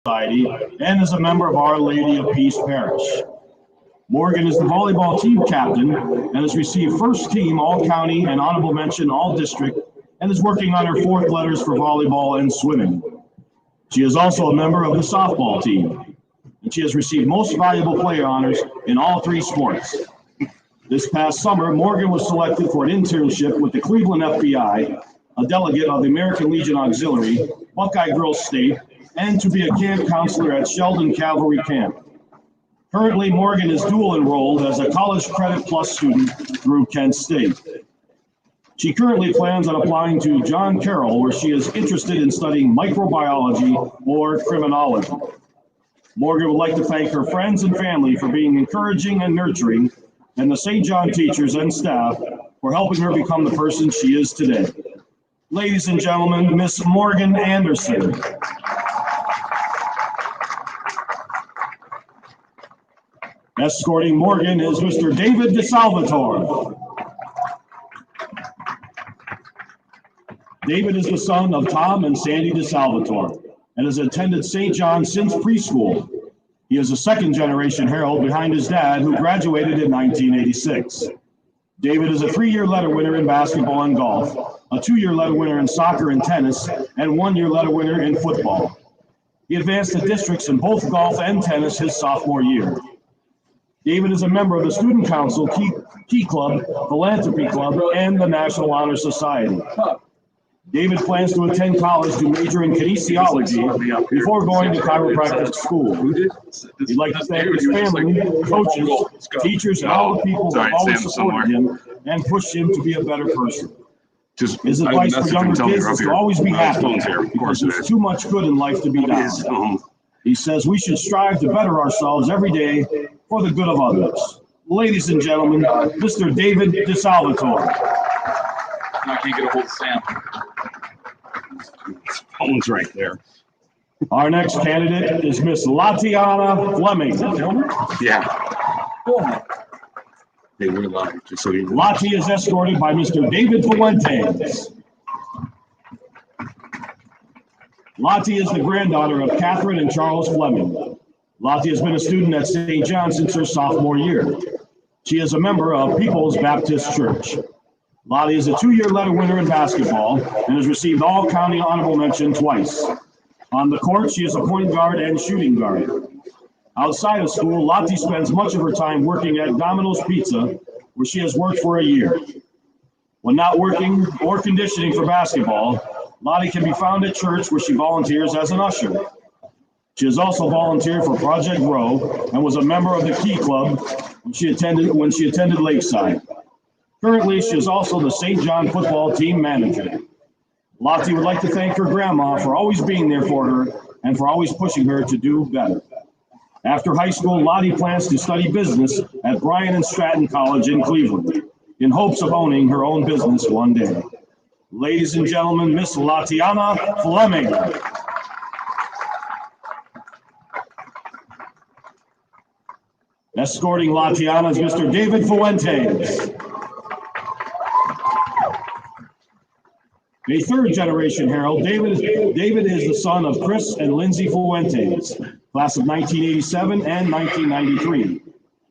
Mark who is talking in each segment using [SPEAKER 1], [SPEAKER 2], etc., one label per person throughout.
[SPEAKER 1] Society and is a member of Our Lady of Peace Parish. Morgan is the volleyball team captain and has received first team All-County and honorable mention All-District and is working on her fourth letters for volleyball and swimming. She is also a member of the softball team, and she has received most valuable player honors in all three sports. This past summer, Morgan was selected for an internship with the Cleveland FBI, a delegate of the American Legion Auxiliary, Buckeye Girls State, and to be a camp counselor at Sheldon Cavalry Camp. Currently, Morgan is dual enrolled as a College Credit Plus student through Kent State. She currently plans on applying to John Carroll, where she is interested in studying microbiology or criminology. Morgan would like to thank her friends and family for being encouraging and nurturing, and the St. John teachers and staff for helping her become the person she is today. Ladies and gentlemen, Miss Morgan Anderson. Escorting Morgan is Mr. David DeSalvatore. David is the son of Tom and Sandy DeSalvatore and has attended St. John since preschool. He is a second-generation Herald behind his dad, who graduated in 1986. David is a 3-year letter winner in basketball and golf, a 2-year letter winner in soccer and tennis, and 1-year letter winner in football. He advanced to districts in both golf and tennis his sophomore year. David is a member of the Student Council, Key Club, Philanthropy Club, and the National Honor Society. David plans to attend college to major in kinesiology before going to chiropractic school. He'd like to thank his family, coaches, teachers, and all the people who have always supported him and pushed him to be a better person. His advice for younger kids is to always be happy, because there's too much good in life to be down. He says we should strive to better ourselves every day for the good of others. Ladies and gentlemen, Mr. David DeSalvatore.
[SPEAKER 2] I can't get a hold of Sam.
[SPEAKER 3] His phone's right there.
[SPEAKER 1] Our next candidate is Miss Latiana Fleming.
[SPEAKER 3] Yeah. They were live, just so you know.
[SPEAKER 1] Lati is escorted by Mr. David Fuentes. Lati is the granddaughter of Catherine and Charles Fleming. Lati has been a student at St. John since her sophomore year. She is a member of People's Baptist Church. Lottie is a 2-year letter winner in basketball and has received all-county honorable mention twice. On the court, she is a point guard and shooting guard. Outside of school, Lottie spends much of her time working at Domino's Pizza, where she has worked for a year. When not working or conditioning for basketball, Lottie can be found at church, where she volunteers as an usher. She has also volunteered for Project Grow and was a member of the Key Club when she attended Lakeside. Currently, she is also the St. Johnm Football team manager. Lottie would like to thank her grandma for always being there for her and for always pushing her to do better. After high school, Lottie plans to study business at Bryan and Stratton College in Cleveland, in hopes of owning her own business one day. Ladies and gentlemen, Miss Latiana Fleming. Escorting Latiana is Mr. David Fuentes. A third-generation Herald, David is the son of Chris and Lindsay Fuentes, class of 1987 and 1993,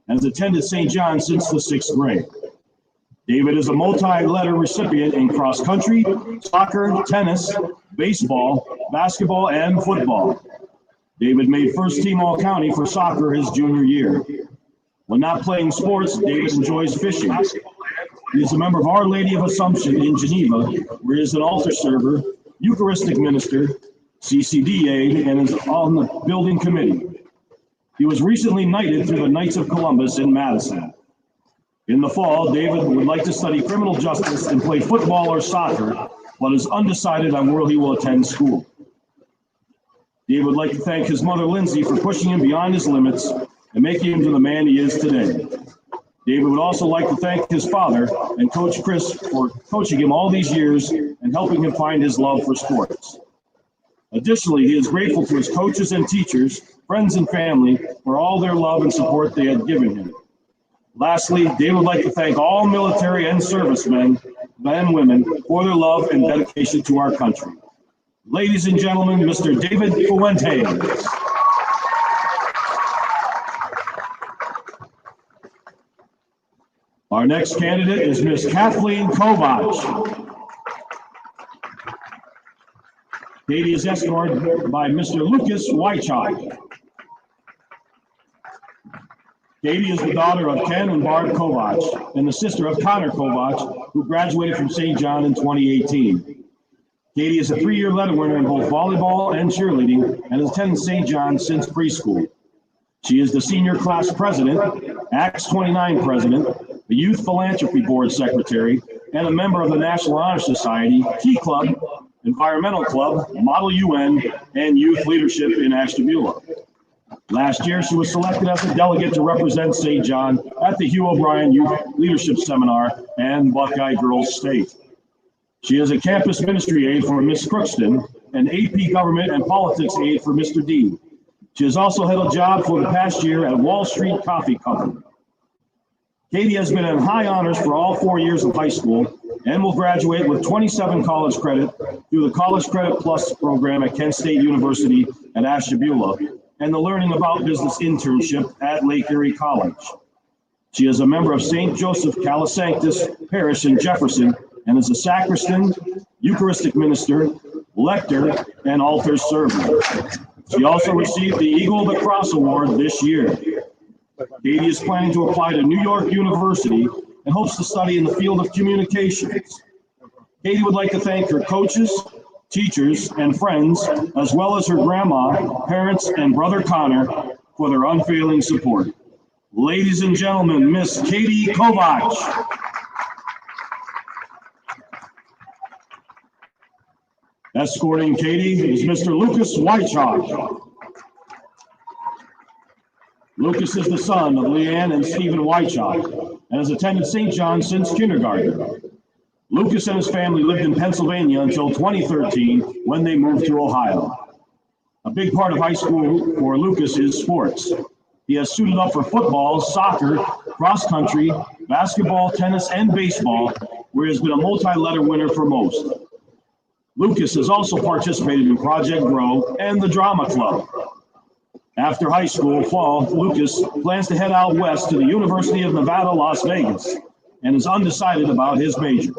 [SPEAKER 1] and has attended St. John since the 6th grade. David is a multi-letter recipient in cross-country, soccer, tennis, baseball, basketball, and football. David made first-team All-County for soccer his junior year. When not playing sports, David enjoys fishing. He is a member of Our Lady of Assumption in Geneva, where he is an altar server, Eucharistic minister, CCDA, and is on the building committee. He was recently knighted through the Knights of Columbus in Madison. In the fall, David would like to study criminal justice and play football or soccer, but is undecided on where he will attend school. David would like to thank his mother, Lindsay, for pushing him beyond his limits and making him to the man he is today. David would also like to thank his father and Coach Chris for coaching him all these years and helping him find his love for sports. Additionally, he is grateful to his coaches and teachers, friends and family for all their love and support they had given him. Lastly, David would like to thank all military and servicemen, men and women, for their love and dedication to our country. Ladies and gentlemen, Mr. David Fuentes. Our next candidate is Miss Kathleen Kovach. Katie is escorted by Mr. Lucas Wychak. Katie is the daughter of Ken and Barb Kovach and the sister of Connor Kovach, who graduated from St. John in 2018. Katie is a 3-year letter winner in both volleyball and cheerleading and has attended St. John since preschool. She is the senior class president, Acts 29 president, the Youth Philanthropy Board secretary, and a member of the National Honor Society, Key Club, Environmental Club, Model UN, and Youth Leadership in Ashtabula. Last year, she was selected as a delegate to represent St. John at the Hugh O'Brien Youth Leadership Seminar and Buckeye Girls State. She is a campus ministry aide for Miss Crookston and AP Government and Politics aide for Mr. Dean. She has also held a job for the past year at Wall Street Coffee Company. Katie has been in high honors for all 4 years of high school and will graduate with 27 college credit through the College Credit Plus program at Kent State University at Ashtabula and the Learning About Business internship at Lake Erie College. She is a member of St. Joseph Calisanctus Parish in Jefferson and is a sacristan, Eucharistic minister, lector, and altar server. She also received the Eagle of the Cross Award this year. Katie is planning to apply to New York University and hopes to study in the field of communications. Katie would like to thank her coaches, teachers, and friends, as well as her grandma, parents, and brother Connor for their unfailing support. Ladies and gentlemen, Miss Katie Kovach. Escorting Katie is Mr. Lucas Wychak. Lucas is the son of Leanne and Stephen Wychak and has attended St. John since kindergarten. Lucas and his family lived in Pennsylvania until 2013 when they moved to Ohio. A big part of high school for Lucas is sports. He has suited up for football, soccer, cross country, basketball, tennis, and baseball, where he has been a multi-letter winner for most. Lucas has also participated in Project Grow and the Drama Club. After high school fall, Lucas plans to head out west to the University of Nevada, Las Vegas, and is undecided about his major.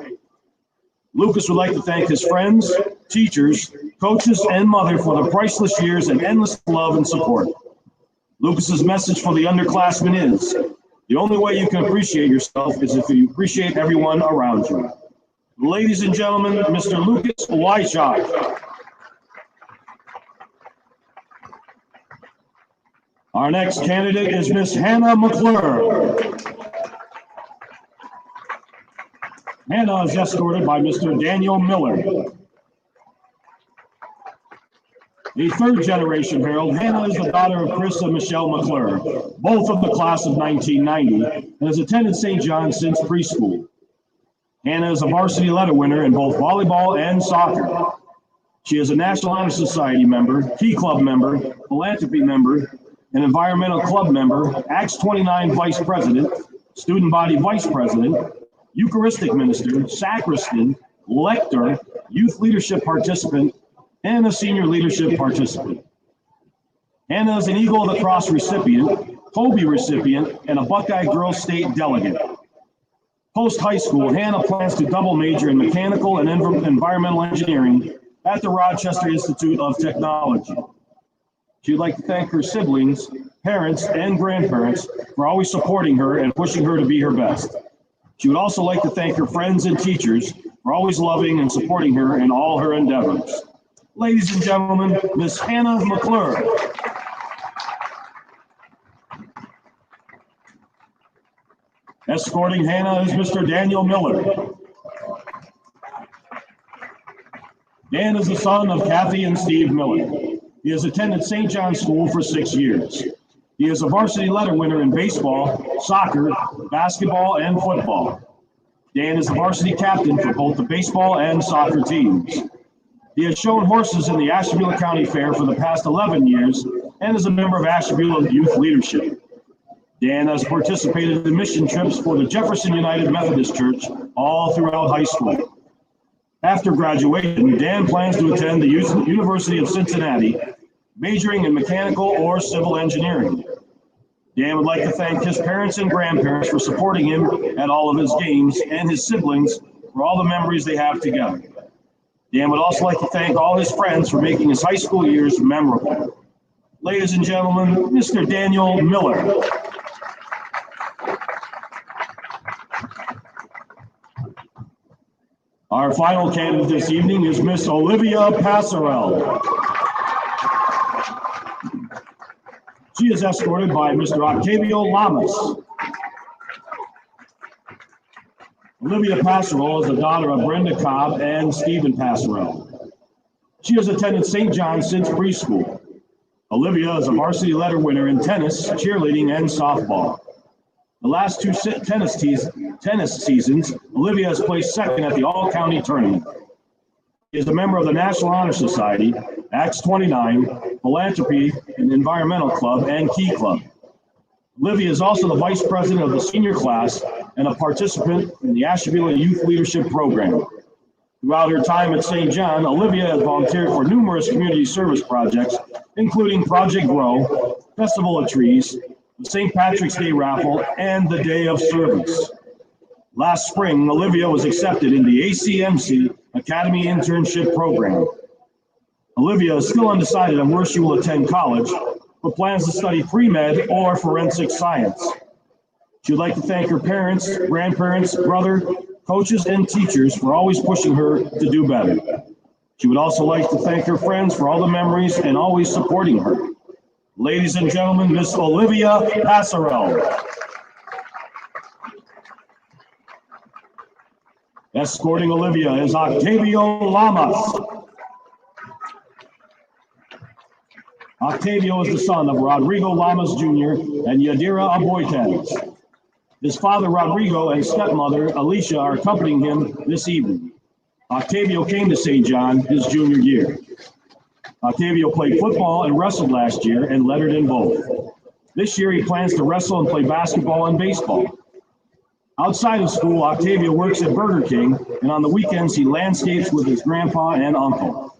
[SPEAKER 1] Lucas would like to thank his friends, teachers, coaches, and mother for the priceless years and endless love and support. Lucas's message for the underclassmen is, the only way you can appreciate yourself is if you appreciate everyone around you. Ladies and gentlemen, Mr. Lucas Wychak. Our next candidate is Miss Hannah McClure. Hannah is escorted by Mr. Daniel Miller. A third-generation Herald, Hannah is the daughter of Chris and Michelle McClure, both of the class of 1990, and has attended St. John since preschool. Hannah is a varsity letter winner in both volleyball and soccer. She is a National Honor Society member, Key Club member, Philanthropy member, an Environmental Club member, Acts 29 Vice President, Student Body Vice President, Eucharistic Minister, Sacristan, Lector, Youth Leadership Participant, and a Senior Leadership Participant. Hannah is an Eagle of the Cross recipient, Kobe recipient, and a Buckeye Girls State delegate. Post-high school, Hannah plans to double major in mechanical and environmental engineering at the Rochester Institute of Technology. She'd like to thank her siblings, parents, and grandparents for always supporting her and pushing her to be her best. She would also like to thank her friends and teachers for always loving and supporting her in all her endeavors. Ladies and gentlemen, Miss Hannah McClure. Escorting Hannah is Mr. Daniel Miller. Dan is the son of Kathy and Steve Miller. He has attended St. John's School for 6 years. He is a varsity letter winner in baseball, soccer, basketball, and football. Dan is the varsity captain for both the baseball and soccer teams. He has shown horses in the Ashtabula County Fair for the past 11 years and is a member of Ashtabula Youth Leadership. Dan has participated in mission trips for the Jefferson United Methodist Church all throughout high school. After graduation, Dan plans to attend the University of Cincinnati, majoring in mechanical or civil engineering. Dan would like to thank his parents and grandparents for supporting him at all of his games and his siblings for all the memories they have together. Dan would also like to thank all his friends for making his high school years memorable. Ladies and gentlemen, Mr. Daniel Miller. Our final candidate this evening is Miss Olivia Passarell. She is escorted by Mr. Octavio Lamas. Olivia Passarell is the daughter of Brenda Cobb and Stephen Passarell. She has attended St. John since preschool. Olivia is a varsity letter winner in tennis, cheerleading, and softball. The last two tennis seasons, Olivia has placed second at the All-County Tournament. She is a member of the National Honor Society, Acts 29, Philanthropy and Environmental Club, and Key Club. Olivia is also the vice president of the senior class and a participant in the Ashtabula Youth Leadership Program. Throughout her time at St. John, Olivia has volunteered for numerous community service projects, including Project Grow, Festival of Trees, the St. Patrick's Day Raffle, and the Day of Service. Last spring, Olivia was accepted in the ACMC Academy Internship Program. Olivia is still undecided on where she will attend college, but plans to study pre-med or forensic science. She would like to thank her parents, grandparents, brother, coaches, and teachers for always pushing her to do better. She would also like to thank her friends for all the memories and always supporting her. Ladies and gentlemen, Miss Olivia Passarell. Escorting Olivia is Octavio Lamas. Octavio is the son of Rodrigo Lamas Jr. and Yadira Aboitez. His father, Rodrigo, and stepmother, Alicia, are accompanying him this evening. Octavio came to St. John his junior year. Octavio played football and wrestled last year and lettered in both. This year, he plans to wrestle and play basketball and baseball. Outside of school, Octavio works at Burger King, and on the weekends, he landscapes with his grandpa and uncle.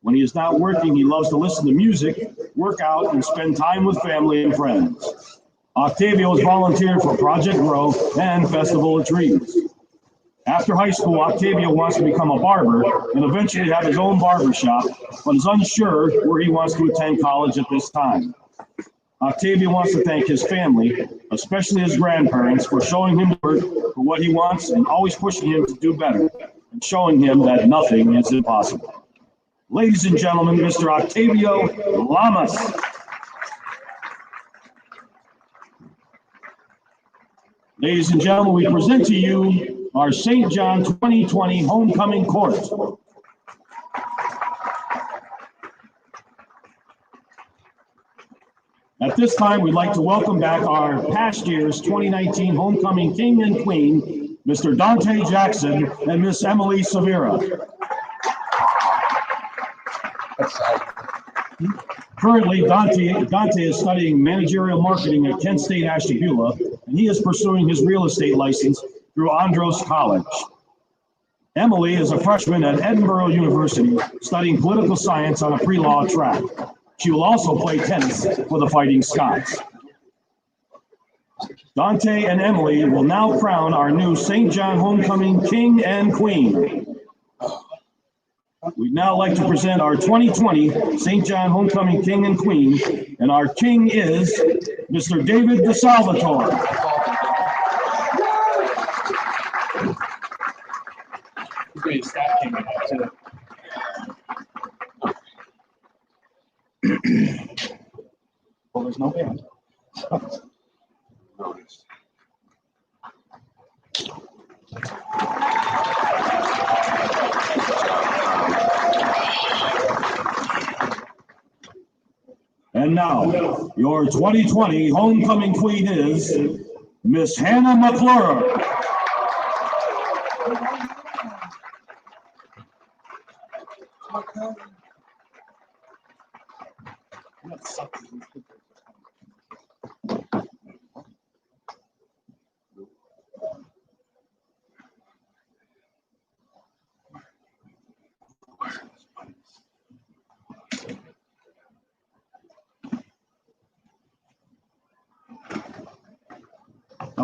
[SPEAKER 1] When he is not working, he loves to listen to music, work out, and spend time with family and friends. Octavio has volunteered for Project Grow and Festival of Trees. After high school, Octavio wants to become a barber and eventually have his own barber shop, but is unsure where he wants to attend college at this time. Octavio wants to thank his family, especially his grandparents, for showing him the work for what he wants and always pushing him to do better and showing him that nothing is impossible. Ladies and gentlemen, Mr. Octavio Lamas. Ladies and gentlemen, we present to you our St. John 2020 Homecoming Court. At this time, we'd like to welcome back our past year's 2019 Homecoming King and Queen, Mr. Dante Jackson and Miss Emily Severa. Currently, Dante is studying managerial marketing at Kent State Ashtabula, and he is pursuing his real estate license through Andros College. Emily is a freshman at Edinburgh University, studying political science on a pre-law track. She will also play tennis for the Fighting Scots. Dante and Emily will now crown our new St. John Homecoming King and Queen. We'd now like to present our 2020 St. John Homecoming King and Queen, and our king is Mr. David DeSalvatore.
[SPEAKER 2] Great staff king too.
[SPEAKER 1] Well, there's no band. And now, your 2020 Homecoming Queen is Miss Hannah McClure.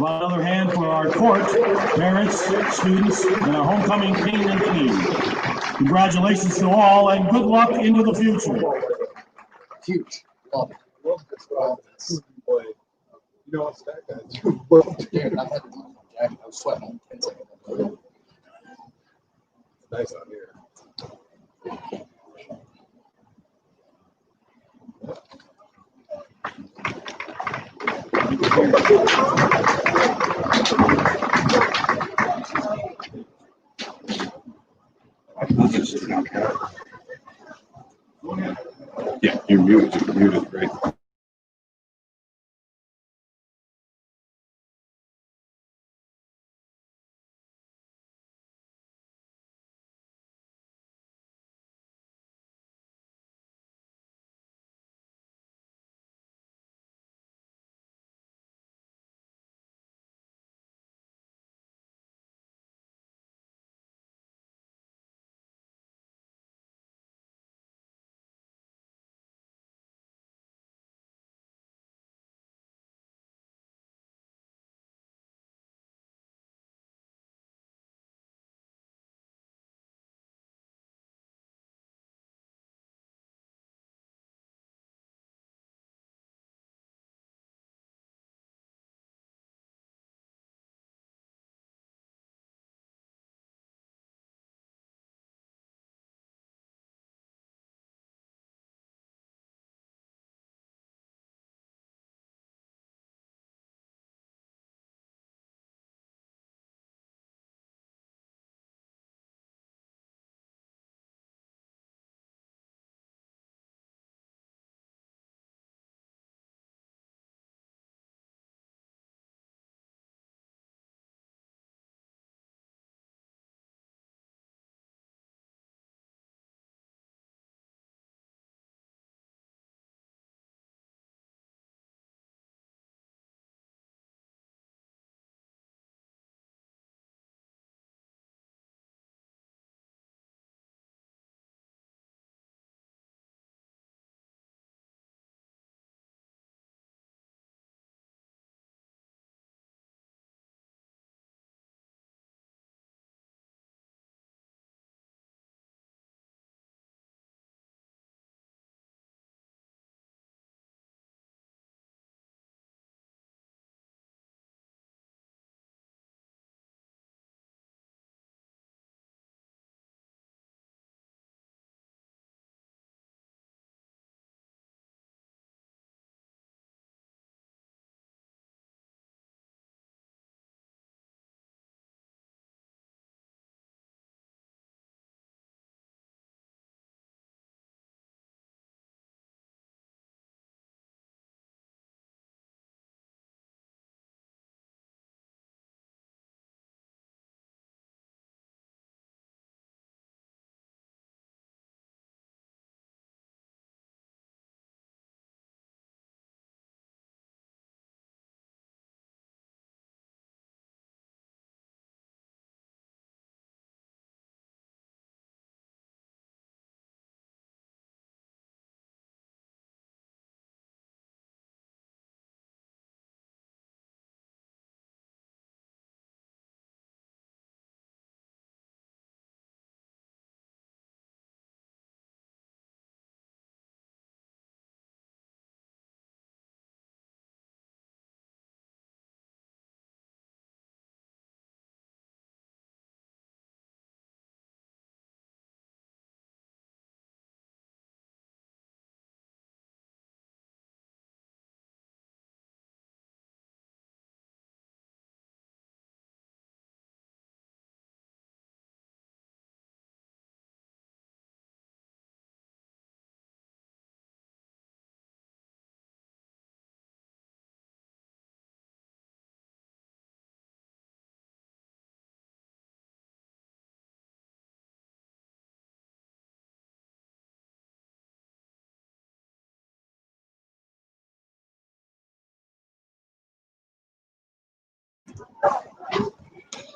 [SPEAKER 1] How about another hand for our court, parents, students, and our homecoming king and queen. Congratulations to all and good luck into the future.
[SPEAKER 4] Huge. Love it. Love this.
[SPEAKER 2] Boy, you know what's that guy?
[SPEAKER 4] Dude, I had to do my jacket. I was sweating 10 seconds.
[SPEAKER 2] Nice out here.
[SPEAKER 3] Yeah, you're muted. You're muted, right?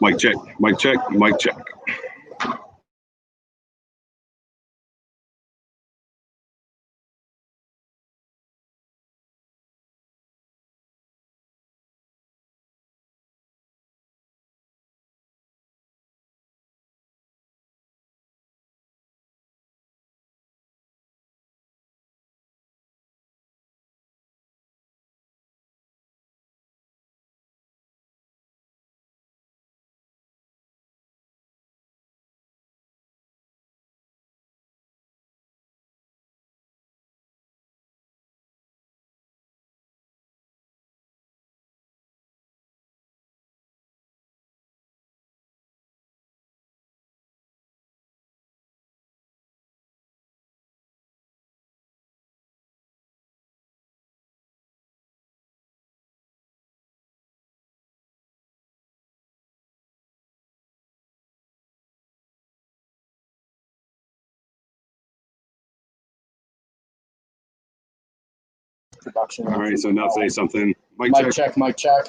[SPEAKER 3] Mic check, mic check, mic check.
[SPEAKER 4] production.
[SPEAKER 3] All right, so now say something. Mic
[SPEAKER 4] Mic
[SPEAKER 3] check.
[SPEAKER 4] check, mic check.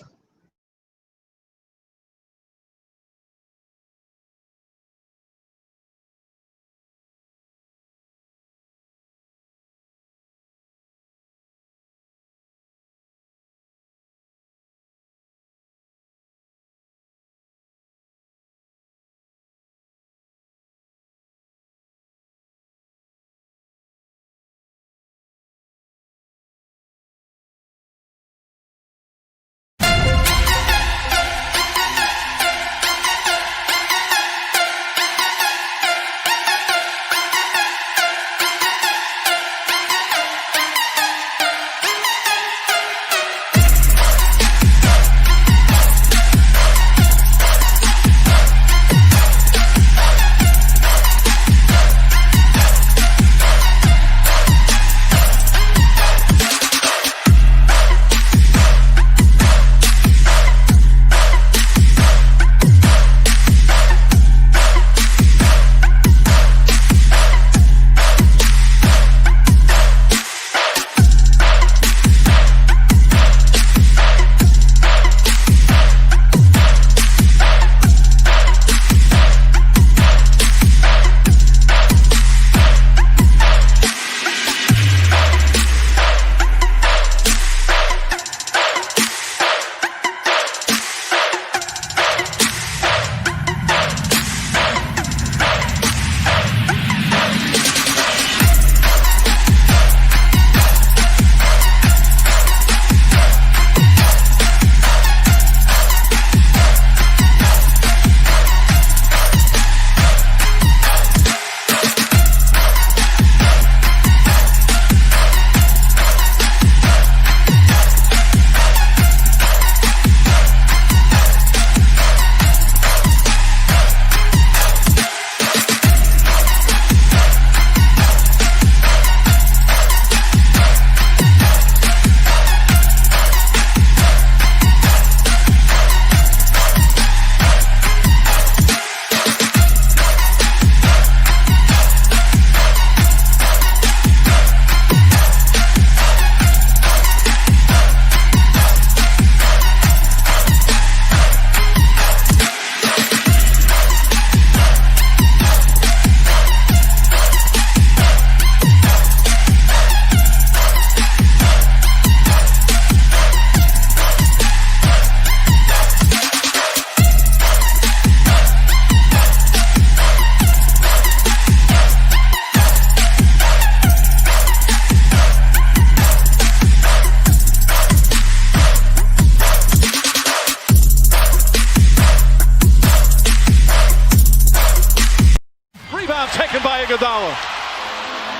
[SPEAKER 5] Iguodala.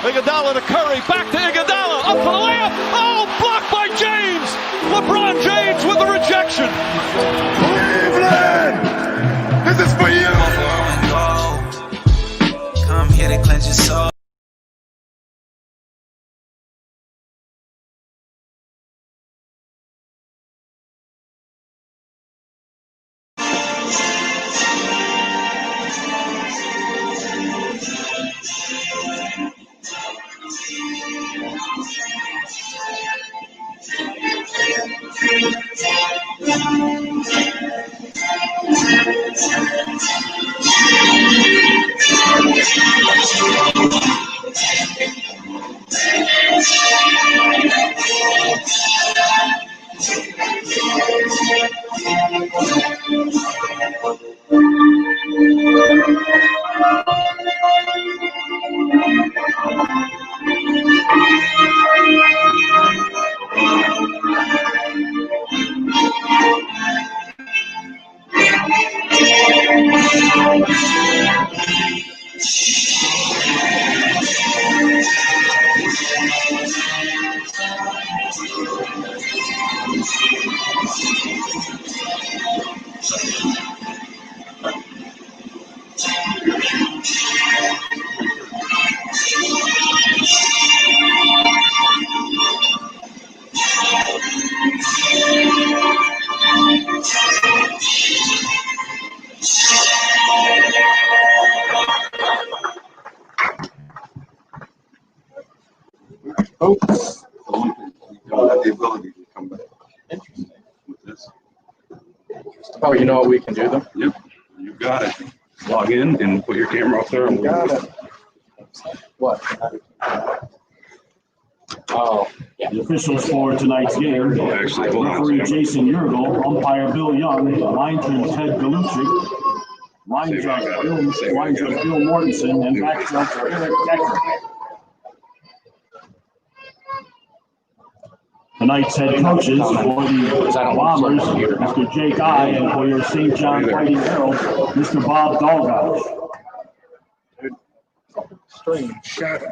[SPEAKER 5] Iguodala to Curry, back to Iguodala, up for the layup. Oh, blocked by James. LeBron James with the rejection.
[SPEAKER 2] Cleveland, this is for you.
[SPEAKER 6] Come here to cleanse your soul.
[SPEAKER 3] the ability to come back.
[SPEAKER 4] Interesting.
[SPEAKER 3] With this.
[SPEAKER 4] Oh, you know what we can do them?
[SPEAKER 3] Yep, you got it. Log in and put your camera up there. And
[SPEAKER 4] Got it. What? Oh, yeah.
[SPEAKER 1] The officials for tonight's game:
[SPEAKER 3] Actually, hold on.
[SPEAKER 1] referee Jason Yergel, umpire Bill Young, linesman Ted Galucci, line judge Bill Mortensen, and back judge Eric Decker. Tonight's head coaches for the Bombers, Mr. Jake I, and for your St. John Fighting Herald, Mr. Bob Dalgauch.
[SPEAKER 4] Strange shadow.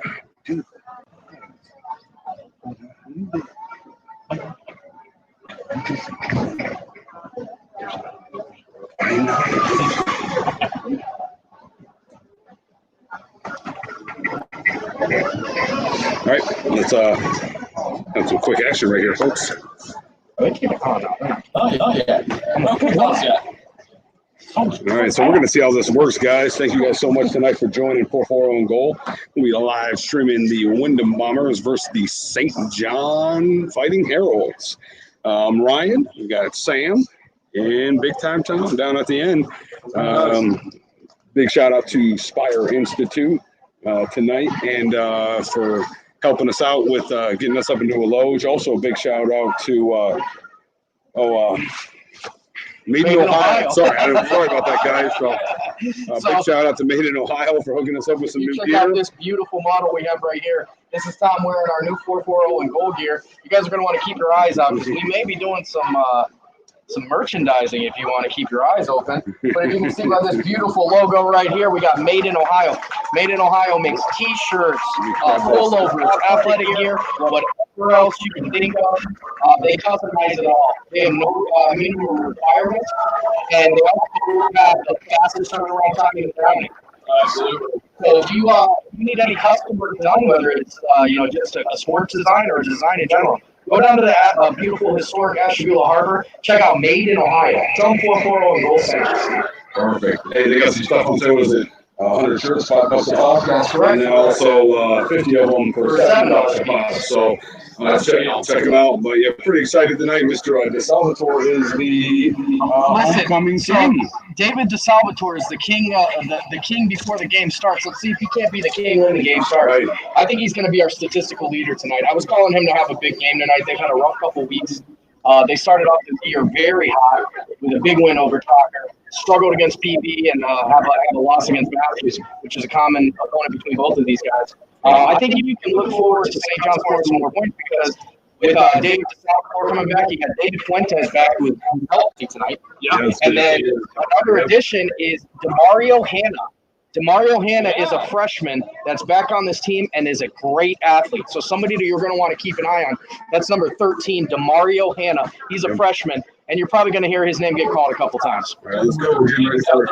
[SPEAKER 3] All right, let's have some quick action right here, folks.
[SPEAKER 4] Oh, yeah.
[SPEAKER 3] All right, so we're going to see how this works, guys. Thank you guys so much tonight for joining 440 on Goal. We'll be live streaming the Wyndham Bombers versus the St. John Fighting Heralds. Ryan, we got Sam, and Big Time Tom down at the end. Big shout out to Spire Institute tonight and for helping us out with getting us up into a loge. Also, a big shout out to Made in Ohio. Sorry about that, guys. So, big shout out to Made in Ohio for hooking us up with some new
[SPEAKER 4] Check
[SPEAKER 3] gear.
[SPEAKER 4] out this beautiful model we have right here. This is Tom wearing our new 440 and gold gear. You guys are going to want to keep your eyes out because we may be doing some merchandising if you want to keep your eyes open. But if you can see by this beautiful logo right here, we got Made in Ohio. Made in Ohio makes T-shirts, pullovers, athletic gear, whatever else you can think of. They customize it all. They have no minimum requirements, and they also have the fastest turnaround time in the county. Absolutely. So if you need any custom work done, whether it's just a sports design or a design in general, go down to the beautiful historic Ashtabula Harbor. Check out Made in Ohio. Johnm 440 and Gold Center.
[SPEAKER 3] Perfect. Hey, they got some stuff on sale. Was it 100 shirts, $5 a pop?
[SPEAKER 4] That's correct.
[SPEAKER 3] And then also 50 of them for $7 a pop. So check them out. But yeah, pretty excited tonight. Mr. DeSalvatore is the homecoming king.
[SPEAKER 4] David DeSalvatore is the king. The king before the game starts. Let's see if he can't be the king when the game starts.
[SPEAKER 3] Right.
[SPEAKER 4] I think he's going to be our statistical leader tonight. I was calling him to have a big game tonight. They've had a rough couple weeks. They started off this year very hot with a big win over Tucker. Struggled against PB and have a loss against Matthews, which is a common opponent between both of these guys. I think you can look forward to St. John's scoring some more points because with David DeSalvatore coming back, you got David Fuentes back who's healthy tonight.
[SPEAKER 3] Yeah.
[SPEAKER 4] And then another addition is Demario Hanna. Demario Hanna is a freshman that's back on this team and is a great athlete. So somebody that you're going to want to keep an eye on. That's number 13, Demario Hanna. He's a freshman, and you're probably going to hear his name get called a couple times.
[SPEAKER 3] All right, let's go. We're getting ready for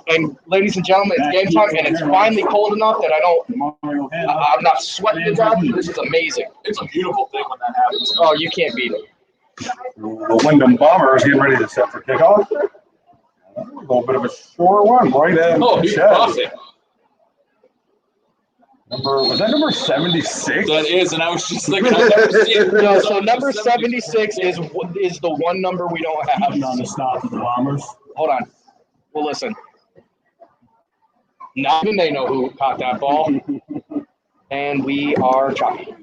[SPEAKER 4] And ladies and gentlemen, it's game time, and it's finally cold enough that I'm not sweating to death. This is amazing.
[SPEAKER 7] It's a beautiful thing when that happens.
[SPEAKER 4] Oh, you can't beat it.
[SPEAKER 3] The Wyndham Bombers getting ready to set for kickoff. A little bit of a short one, right at
[SPEAKER 7] He's buffing.
[SPEAKER 3] Was that number 76?
[SPEAKER 7] That is, and I was just thinking, I've never seen it.
[SPEAKER 4] No, so number 76 is the one number we don't have.
[SPEAKER 1] On the stop of the Bombers.
[SPEAKER 4] Hold on. Well, listen. Not even they know who caught that ball. And we are choppy.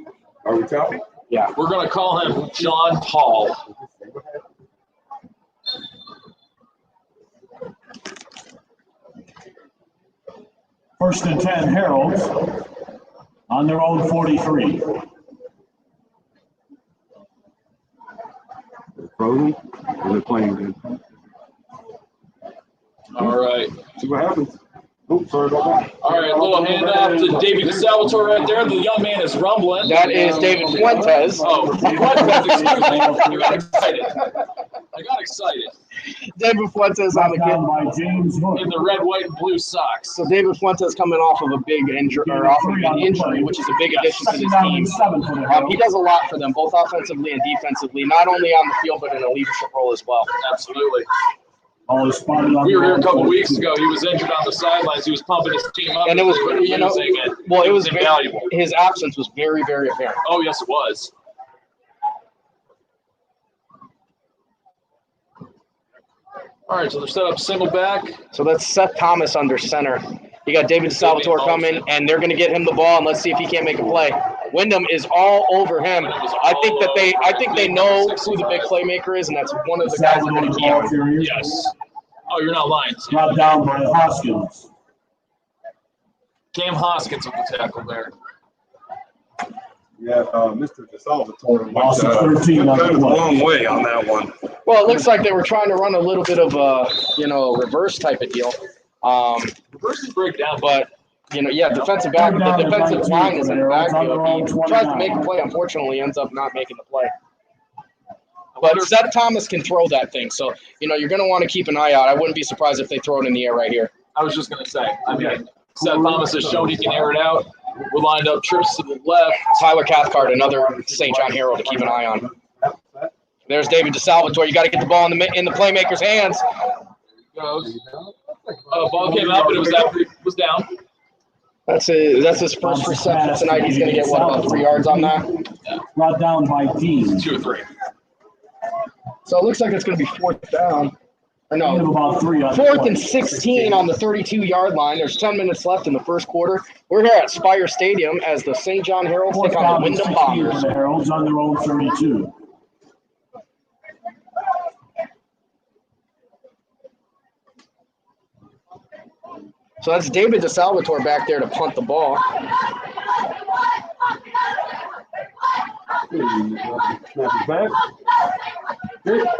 [SPEAKER 3] Are we choppy?
[SPEAKER 4] Yeah.
[SPEAKER 7] We're going to call him John Paul.
[SPEAKER 1] First and 10, Heralds on their own 43.
[SPEAKER 3] Frozen? Or they're playing good?
[SPEAKER 7] All right.
[SPEAKER 3] See what happens. Oops, sorry about that.
[SPEAKER 7] All right, a little handoff to David DeSalvatore right there. The young man is rumbling.
[SPEAKER 4] That is David Fuentes.
[SPEAKER 7] Oh, Fuentes, excuse me. I got excited.
[SPEAKER 4] David Fuentes on the
[SPEAKER 1] Down by
[SPEAKER 4] kid.
[SPEAKER 1] James Hood.
[SPEAKER 7] In the red, white, and blue socks.
[SPEAKER 4] So David Fuentes coming off of a big injury, or off of an injury, which is a big addition to this team. He does a lot for them, both offensively and defensively, not only on the field, but in a leadership role as well.
[SPEAKER 7] Absolutely.
[SPEAKER 1] Ball is spotted on
[SPEAKER 7] We
[SPEAKER 1] the
[SPEAKER 7] were here a
[SPEAKER 1] wrong
[SPEAKER 7] couple
[SPEAKER 1] 42.
[SPEAKER 7] weeks ago. He was injured on the sidelines. He was pumping his team up.
[SPEAKER 4] And it was,
[SPEAKER 7] They were
[SPEAKER 4] you know,
[SPEAKER 7] losing it.
[SPEAKER 4] well, it was
[SPEAKER 7] invaluable.
[SPEAKER 4] His absence was very, very apparent.
[SPEAKER 7] Oh, yes, it was. All right, so they're set up single back.
[SPEAKER 4] So that's Seth Thomas under center. You got David DeSalvatore coming, and they're going to get him the ball, and let's see if he can't make a play. Wyndham is all over him. I think they know who the big playmaker is, and that's one of the guys they're going to keep on.
[SPEAKER 7] Yes. Oh, you're not lying.
[SPEAKER 1] Brought down by Hoskins.
[SPEAKER 7] Cam Hoskins with the tackle there.
[SPEAKER 2] Yeah, Mr. DeSalvatore
[SPEAKER 1] Loss of 13 on the
[SPEAKER 2] kind of a
[SPEAKER 1] play.
[SPEAKER 2] long way on that one.
[SPEAKER 4] Well, it looks like they were trying to run a little bit of a, reverse type of deal.
[SPEAKER 7] Reverse breakdown.
[SPEAKER 4] But, defensive back, the defensive line is in the backfield. He tries to make a play, unfortunately, ends up not making the play. But Seth Thomas can throw that thing, so, you're going to want to keep an eye out. I wouldn't be surprised if they throw it in the air right here.
[SPEAKER 7] I was just going to say, Seth Thomas has shown he can air it out. We're lined up trips to the left.
[SPEAKER 4] Tyler Cathcart, another St. John hero to keep an eye on. There's David DeSalvatore. You got to get the ball in the playmaker's hands.
[SPEAKER 7] Goes. Ball came up, but it was down.
[SPEAKER 4] That's his first reception tonight. He's going to get, about 3 yards on that?
[SPEAKER 1] Brought down by Dean.
[SPEAKER 7] 2 or 3.
[SPEAKER 4] So it looks like it's going to be fourth down. Or
[SPEAKER 1] We have
[SPEAKER 4] no,
[SPEAKER 1] about 3 on the
[SPEAKER 4] fourth
[SPEAKER 1] play.
[SPEAKER 4] and 16 on the 32-yard line. There's 10 minutes left in the first quarter. We're here at Spire Stadium as the St. John Heralds
[SPEAKER 1] Fourth
[SPEAKER 4] take on
[SPEAKER 1] down
[SPEAKER 4] the
[SPEAKER 1] and
[SPEAKER 4] Wyndham
[SPEAKER 1] 16 for
[SPEAKER 4] Bombers.
[SPEAKER 1] the Heralds on their own 32.
[SPEAKER 4] So that's David DeSalvatore back there to punt the ball.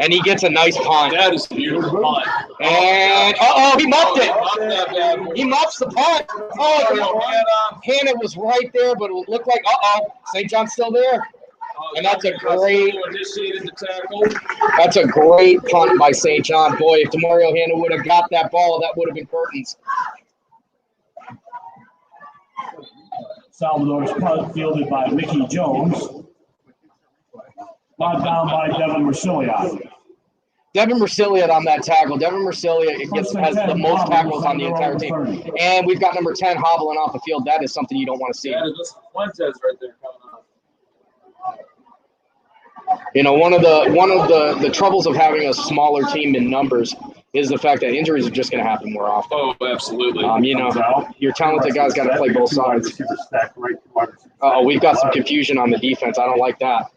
[SPEAKER 4] And he gets a nice punt.
[SPEAKER 7] That is a beautiful punt.
[SPEAKER 4] And, he muffed it.
[SPEAKER 7] Not that bad.
[SPEAKER 4] He muffs the punt. Hannah was right there, but it looked like, St. John's still there. And that's a great punt by St. John. Boy, if Demario Hannah would have got that ball, that would have been curtains.
[SPEAKER 1] Salvador's punt fielded by Mickey Jones. Brought down by Devin Mercilliot.
[SPEAKER 4] Devin Mercilliot on that tackle. Devin Mercilliot has the most tackles on the entire team. And we've got number 10 hobbling off the field. That is something you don't want to see.
[SPEAKER 7] That is Fuentes right there coming up.
[SPEAKER 4] One of the troubles of having a smaller team in numbers is the fact that injuries are just going to happen more often.
[SPEAKER 7] Oh, absolutely.
[SPEAKER 4] Your talented guys got to play both sides. We've got some confusion on the defense. I don't like that.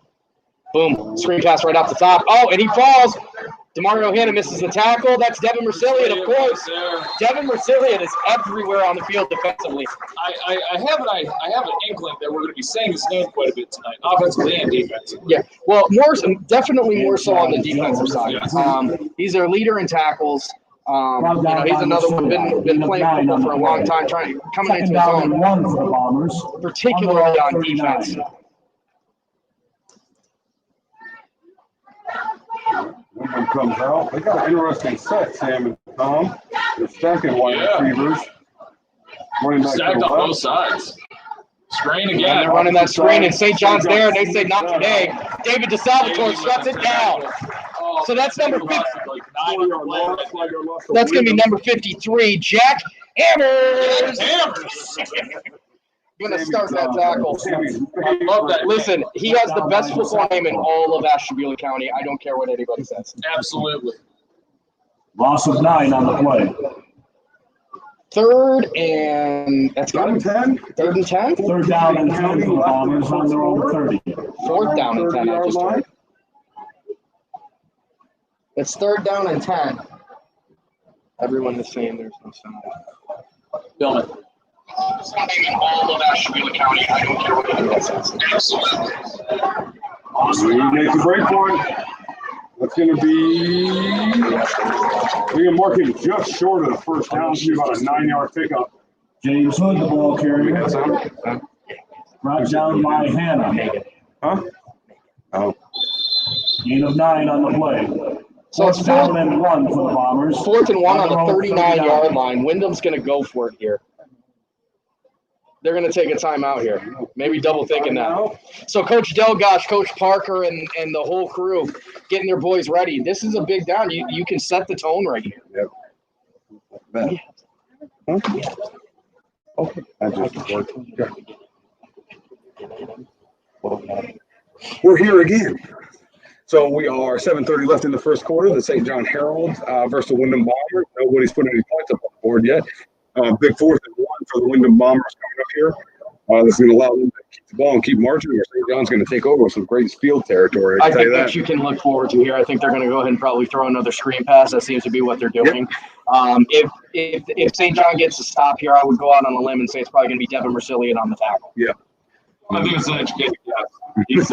[SPEAKER 4] Boom. Screen pass right off the top. Oh, and he falls. Demario Hannah misses the tackle. That's Devin Mercilliot, of course. Devin Mercilliot is everywhere on the field defensively.
[SPEAKER 7] I have an inkling that we're going to be saying his name quite a bit tonight, offensively and defensively.
[SPEAKER 4] Yeah, well, definitely more so on the defensive side. He's their leader in tackles. He's another one been playing football for a long time, coming into his own,
[SPEAKER 1] One for the Bombers.
[SPEAKER 4] particularly on defense.
[SPEAKER 2] Wyndham comes out. They got an interesting set, Sam and Tom. The second wide receivers. Running back to
[SPEAKER 7] Stacked
[SPEAKER 2] the
[SPEAKER 7] on both
[SPEAKER 2] left.
[SPEAKER 7] sides. Screen
[SPEAKER 4] And
[SPEAKER 7] again.
[SPEAKER 4] they're running that screen, and St. John's there, and they say, not today. David DeSalvatore shuts it down. So that's number 50. That's going to be number 53, Jack Hammers. Going to start that tackle.
[SPEAKER 7] I love that.
[SPEAKER 4] Listen, he has the best football name in all of Ashtabula County. I don't care what anybody says.
[SPEAKER 7] Absolutely.
[SPEAKER 1] Loss of 9 on the play.
[SPEAKER 4] Third and that's got
[SPEAKER 2] Third
[SPEAKER 4] Third and 10.
[SPEAKER 1] Third down and 10 for the Bombers on their own 30.
[SPEAKER 4] Fourth down and 10. I just heard. It's third down and 10. Everyone is saying there's no sound.
[SPEAKER 7] Billman.
[SPEAKER 4] Something in all of Ashtabula County. I don't care what anybody says.
[SPEAKER 2] He makes a break for it. That's going to be Liam Markin just short of the first down. It's going to be about a 9-yard pickup.
[SPEAKER 1] James Hood, the ball carrier. Brought down by Hannah.
[SPEAKER 2] Huh? Oh.
[SPEAKER 1] Gain of 9 on the play.
[SPEAKER 4] So it's
[SPEAKER 1] Fourth down and 1 for the Bombers.
[SPEAKER 4] Fourth and 1 on the
[SPEAKER 1] their own
[SPEAKER 4] 39-yard line. Wyndham's going to go for it here. they're going to take a timeout here. Maybe double thinking that. So Coach Delgosh, Coach Parker, and the whole crew getting their boys ready. This is a big down. You can set the tone right here.
[SPEAKER 3] Yep. Okay. We're here again. So we are 7:30 left in the first quarter. The St. John Herald versus the Wyndham Bombers. Nobody's put any points up on the board yet. Big 4th and 1 for the Wyndham Bombers coming up here. This is going to allow them to keep the ball and keep marching, or St. John's going to take over some great field territory.
[SPEAKER 4] I think that you can look forward to here. I think they're going to go ahead and probably throw another screen pass. That seems to be what they're doing. Yep. If St. John gets a stop here, I would go out on a limb and say it's probably going to be Devin Mercillian on the tackle.
[SPEAKER 3] Yeah.
[SPEAKER 7] I think it's an educated guess. He's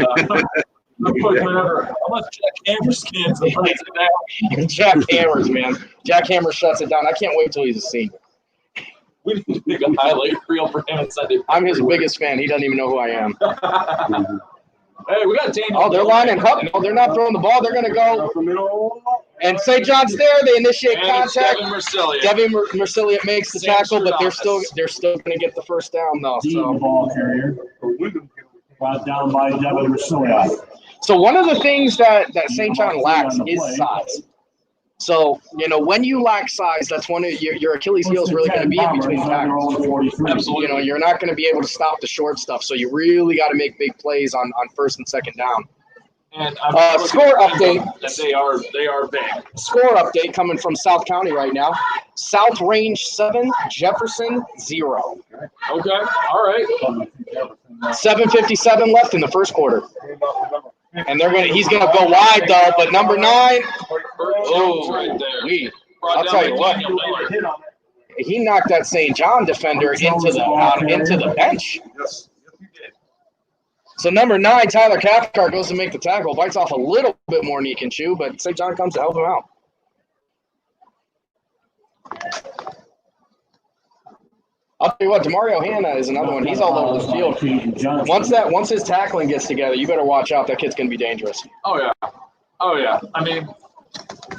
[SPEAKER 7] unless Jack Hammers can.
[SPEAKER 4] Jack Hammers, man. Jack Hammers shuts it down. I can't wait till he's a senior.
[SPEAKER 7] We need to make a highlight reel for him and send it.
[SPEAKER 4] I'm his biggest fan. He doesn't even know who I am.
[SPEAKER 7] Hey, we got Daniel.
[SPEAKER 4] Oh, they're lining up. No, they're not throwing the ball. They're going to go. And St. John's there. They initiate contact. Devin Mercillian makes the tackle, but they're still going to get the first down, though.
[SPEAKER 1] The ball carrier. Brought down by Devin Mercillian.
[SPEAKER 4] So one of the things that St. John lacks is size. So, when you lack size, that's one of your Achilles heel is really going to be in between tackles. Absolutely. You're not going to be able to stop the short stuff. So you really got to make big plays on first and second down.
[SPEAKER 7] And
[SPEAKER 4] score update.
[SPEAKER 7] They are big.
[SPEAKER 4] Score update coming from South County right now. South Range 7, Jefferson 0.
[SPEAKER 7] Okay. All right.
[SPEAKER 4] 7:57 left in the first quarter. And he's gonna go wide though, but number 9. Oh,
[SPEAKER 7] right there.
[SPEAKER 4] I'll tell you what. He knocked that St. John defender into the bench.
[SPEAKER 2] Yes, he did.
[SPEAKER 4] So number 9, Tyler Cathcart goes to make the tackle, bites off a little bit more than he can chew, but St. John comes to help him out. I'll tell you what, DeMario Hanna is another one. He's all over the field. Once his tackling gets together, you better watch out. That kid's going to be dangerous.
[SPEAKER 7] Oh, yeah. I mean,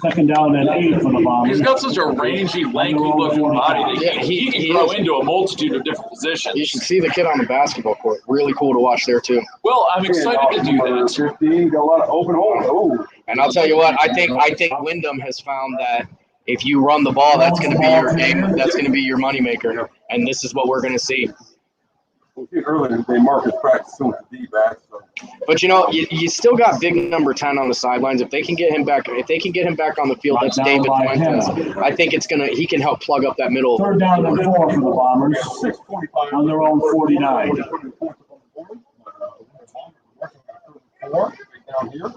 [SPEAKER 1] second down and 8 for the Bombers.
[SPEAKER 7] He's got such a rangy, lanky-looking body that he can grow into a multitude of different positions.
[SPEAKER 4] You should see the kid on the basketball court. Really cool to watch there, too.
[SPEAKER 7] Well, I'm excited to do that.
[SPEAKER 2] 15, got a lot of open holes. Oh.
[SPEAKER 4] And I'll tell you what, I think Wyndham has found that if you run the ball, that's going to be your game. That's going to be your moneymaker. And this is what we're going to see.
[SPEAKER 2] Earlier they Marcus practicing with the D-back. So.
[SPEAKER 4] But you still got big number 10 on the sidelines. If they can get him back, on the field, that's David Fuentes. I think he can help plug up that middle.
[SPEAKER 1] Third down and 4 for the Bombers on their own 49.
[SPEAKER 2] Down here.